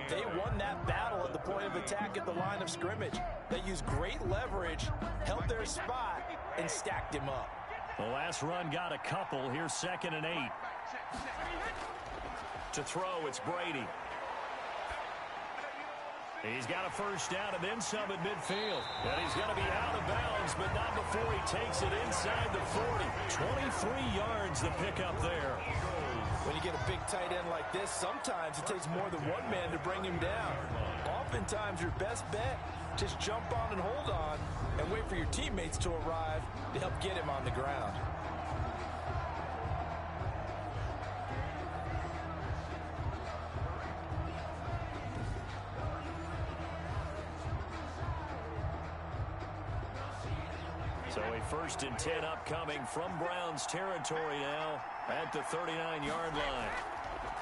they won that battle at the point of attack at the line of scrimmage. They used great leverage, held their spot, and stacked him up. The last run got a couple. Here's 2nd and 8. To throw, it's Brady. He's got a first down and then some at midfield. And he's going to be out of bounds, but not before he takes it inside the 40. 23 yards the pickup there. When you get a big tight end like this, sometimes it takes more than one man to bring him down. Oftentimes, your best bet, just jump on and hold on and wait for your teammates to arrive to help get him on the ground. So a 1st and 10 upcoming from Browns territory now at the 39-yard line.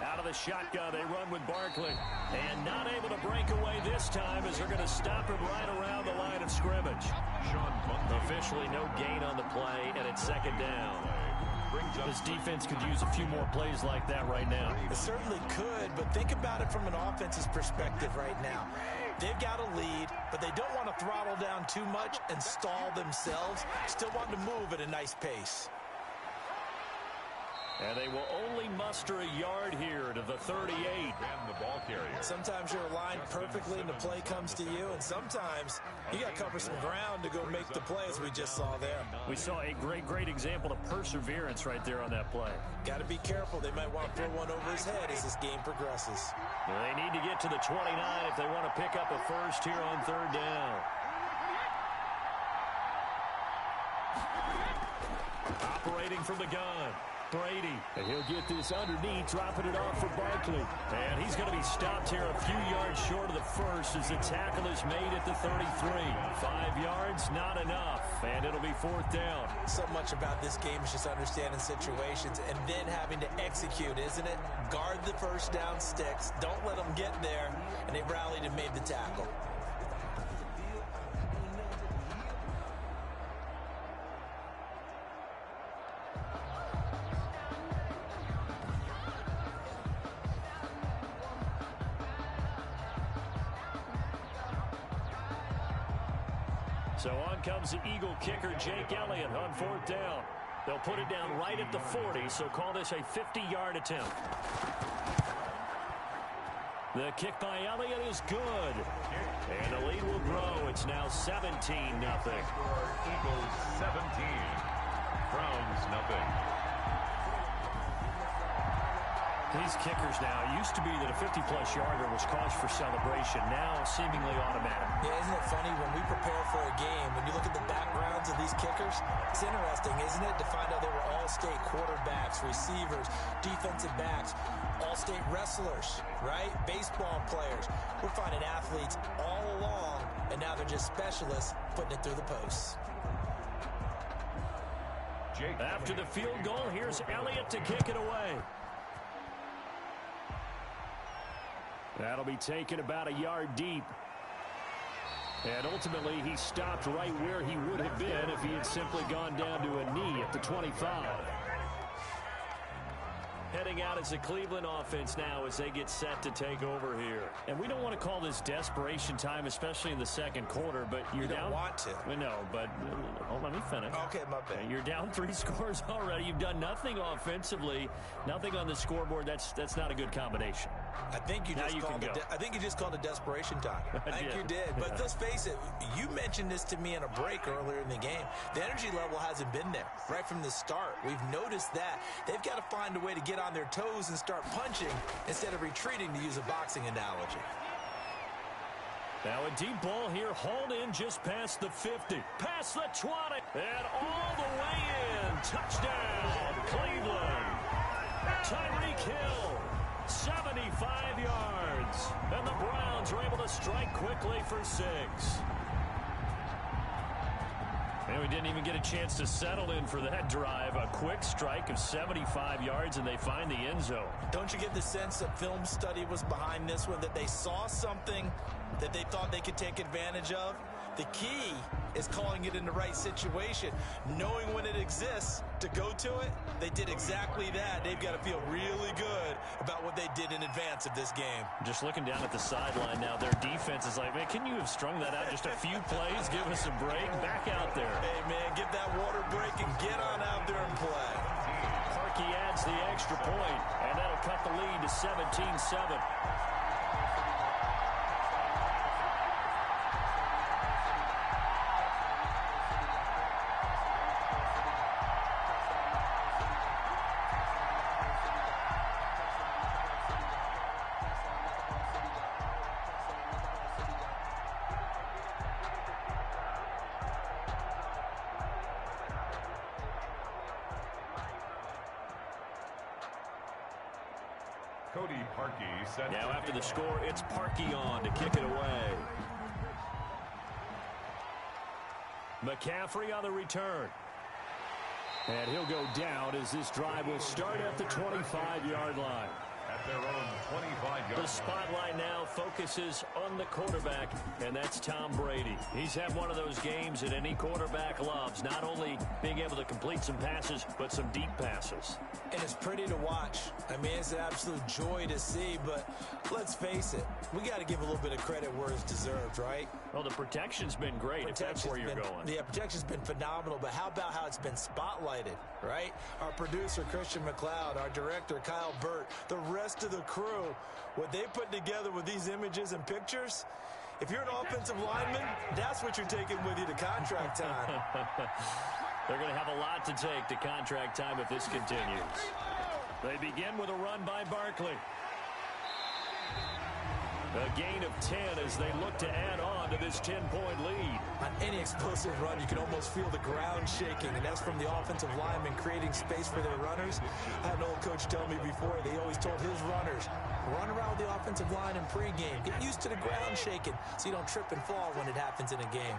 Out of the shotgun, they run with Barkley. And not able to break away this time as they're going to stop him right around the line of scrimmage. Officially no gain on the play, and it's 2nd down. This defense could use a few more plays like that right now. It certainly could, but think about it from an offense's perspective right now. They've got a lead, but they don't want to throttle down too much and stall themselves. Still want to move at a nice pace. And they will only muster a yard here to the 38. And the ball carrier. Sometimes you're aligned perfectly and the play comes to you, and sometimes you got to cover some ground to go make the play, as we just saw there. We saw a great example of perseverance right there on that play. Got to be careful. They might want to throw one over his head as this game progresses. They need to get to the 29 if they want to pick up a first here on 3rd down. Operating from the gun. Brady, and he'll get this underneath, dropping it off for Barkley. And he's going to be stopped here a few yards short of the first as the tackle is made at the 33. 5 yards, not enough, and it'll be 4th down. So much about this game is just understanding situations and then having to execute, isn't it? Guard the first down sticks, don't let them get there, and they rallied and made the tackle. So on comes the Eagle kicker, Jake Elliott, on 4th down. They'll put it down right at the 40, so call this a 50-yard attempt. The kick by Elliott is good. And the lead will grow. It's now 17-0. Eagles 17. Browns nothing. These kickers now, it used to be that a 50-plus yarder was cause for celebration. Now seemingly automatic. Yeah, isn't it funny when we prepare for a game, when you look at the backgrounds of these kickers, it's interesting, isn't it, to find out they were all-state quarterbacks, receivers, defensive backs, all-state wrestlers, right? Baseball players. We're finding athletes all along, and now they're just specialists putting it through the posts. After the field goal, here's Elliott to kick it away. That'll be taken about a yard deep. And ultimately, he stopped right where he would have been if he had simply gone down to a knee at the 25. Heading out as a Cleveland offense now as they get set to take over here. And we don't want to call this desperation time, especially in the second quarter, but you're down. You don't want to. We know, but let me finish. Okay, my bad. You're down 3 scores already. You've done nothing offensively, nothing on the scoreboard. That's not a good combination. I think you just called it desperation time. I think you did. But let's face it, you mentioned this to me in a break earlier in the game. The energy level hasn't been there right from the start. We've noticed that. They've got to find a way to get on their toes and start punching instead of retreating, to use a boxing analogy. Now a deep ball here, hauled in just past the 50, past the 20, and all the way in. Touchdown, Cleveland. Tyreek Hill, 75 yards. And the Browns are able to strike quickly for 6. It We didn't even get a chance to settle in for that drive. A quick strike of 75 yards, and they find the end zone. Don't you get the sense that film study was behind this one, that they saw something that they thought they could take advantage of? The key is calling it in the right situation, knowing when it exists to go to it. They did exactly that. They've got to feel really good about what they did in advance of this game. Just looking down at the sideline now, their defense is like, man, can you have strung that out just a few plays? Give us a break. Back out there. Hey, man, get that water break and get on out there and play. Parkey adds the extra point, and that'll cut the lead to 17-7. Now after the score, it's Parkey on to kick it away. McCaffrey on the return. And he'll go down as this drive will start at the 25-yard line. At their own 25-yard line. The spotlight now focuses on the quarterback, and that's Tom Brady. He's had one of those games that any quarterback loves, not only being able to complete some passes, but some deep passes. And it's pretty to watch. I mean, it's an absolute joy to see, but let's face it, we got to give a little bit of credit where it's deserved, right? Well, the protection's been great, if that's where you're going. Yeah, protection's been phenomenal, but how about how it's been spotlighted, right? Our producer, Christian McLeod, our director, Kyle Burt, the rest of the crew, what they put together with these images and pictures, if you're an offensive lineman, that's what you're taking with you to contract time. They're going to have a lot to take to contract time if this continues. They begin with a run by Barkley. A gain of 10 as they look to add on to this 10-point lead. On any explosive run, you can almost feel the ground shaking, and that's from the offensive linemen creating space for their runners. I had an old coach tell me before, they always told his runners, run around the offensive line in pregame. Get used to the ground shaking so you don't trip and fall when it happens in a game.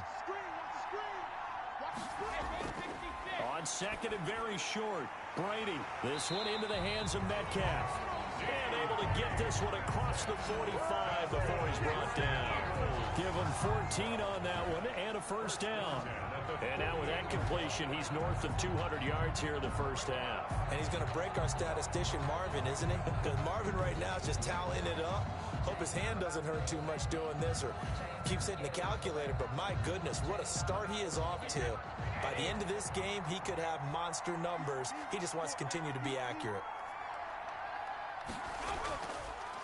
On second and very short, Brady. This one into the hands of Metcalf. And able to get this one across the 45 before he's brought down. Give him 14 on that one and a first down. And now with that completion, he's north of 200 yards here in the first half. And he's going to break our statistician Marvin, isn't he? Because Marvin right now is just tallying it up. Hope his hand doesn't hurt too much doing this or keeps hitting the calculator. But my goodness, what a start he is off to. By the end of this game, he could have monster numbers. He just wants to continue to be accurate.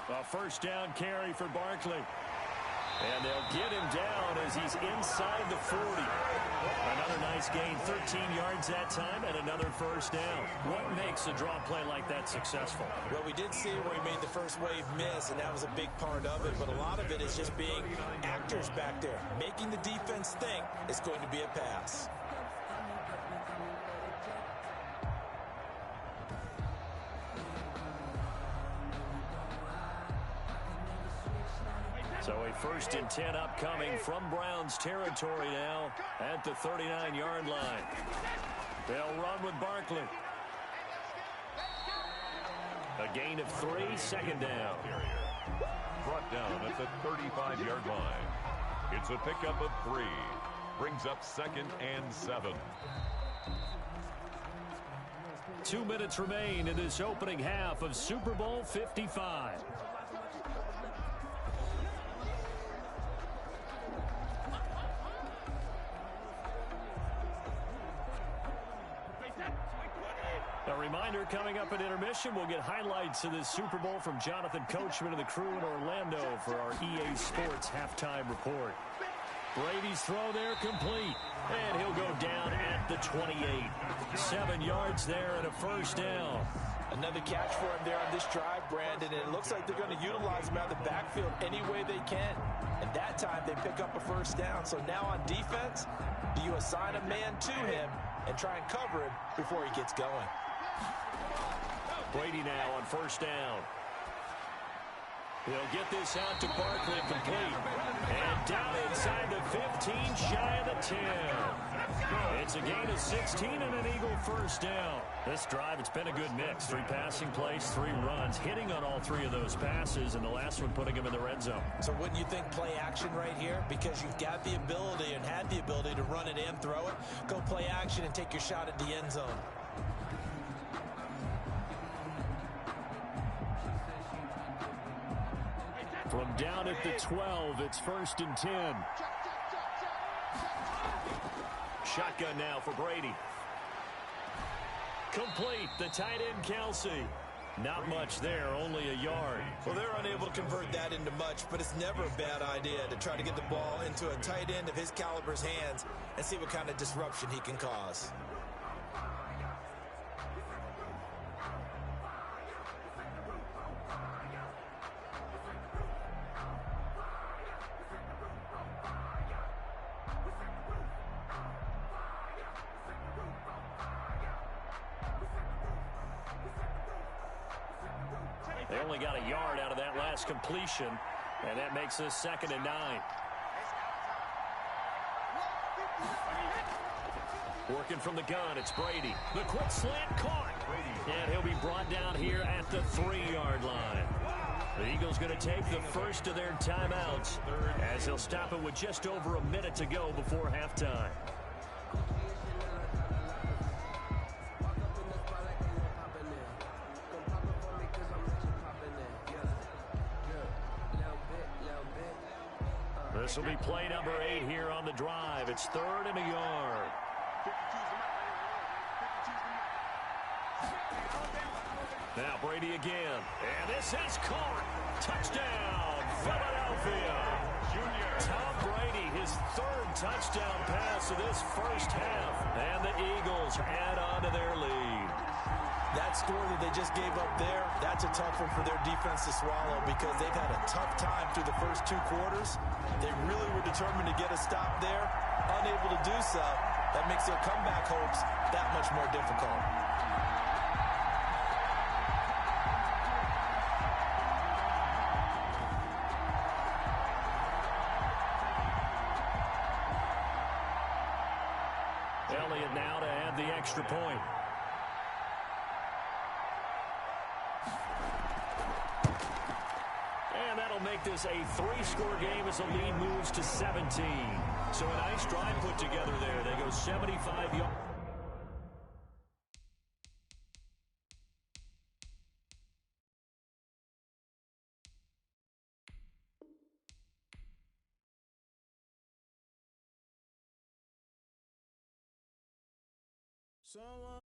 A first down carry for Barkley. And they'll get him down as he's inside the 40. Another nice gain, 13 yards that time, and another first down. What makes a draw play like that successful? Well, we did see where he made the first wave miss, and that was a big part of it. But a lot of it is just being actors back there, making the defense think it's going to be a pass. So a first and 10 upcoming from Browns territory now at the 39-yard line. They'll run with Barkley. A gain of 3, second down. Brought down at the 35-yard line. It's a pickup of 3. Brings up second and 7. 2 minutes remain in this opening half of Super Bowl 55. A reminder, coming up at intermission, we'll get highlights of this Super Bowl from Jonathan Coachman and the crew in Orlando for our EA Sports halftime report. Brady's throw there complete, and he'll go down at the 28. 7 yards there and a first down. Another catch for him there on this drive, Brandon, and it looks like they're going to utilize him out of the backfield any way they can. And that time they pick up a first down. So now on defense, do you assign a man to him and try and cover him before he gets going? Brady now on first down. He'll get this out to Barkley, complete. And down inside the 15, shy of the 10. It's a gain of 16 and an Eagle first down. This drive, it's been a good mix. 3 passing plays, 3 runs, hitting on all 3 of those passes, and the last one putting him in the red zone. So wouldn't you think play action right here? Because you've got the ability and had the ability to run it and throw it. Go play action and take your shot at the end zone. From down at the 12, it's 1st and 10. Shotgun now for Brady. Complete, the tight end, Kelsey. Not much there, only a yard. Well, they're unable to convert that into much, but it's never a bad idea to try to get the ball into a tight end of his caliber's hands and see what kind of disruption he can cause. They only got a yard out of that last completion, and that makes this 2nd and 9. Working from the gun, it's Brady. The quick slant caught. And he'll be brought down here at the 3-yard line. The Eagles going to take the first of their timeouts as he'll stop it with just over a minute to go before halftime. This will be play number 8 here on the drive. It's 3rd and a yard. Now Brady again. And this is caught. Touchdown, Philadelphia. Tom Brady, his 3rd touchdown pass of this first half. And the Eagles add on to their lead. That score that they just gave up there, that's a tough one for their defense to swallow because they've had a tough time through the first 2 quarters. They really were determined to get a stop there, unable to do so. That makes their comeback hopes that much more difficult. Elliott now to add the extra point. Make this a 3-score game as the lead moves to 17. So a nice drive put together there. They go 75 yards. Someone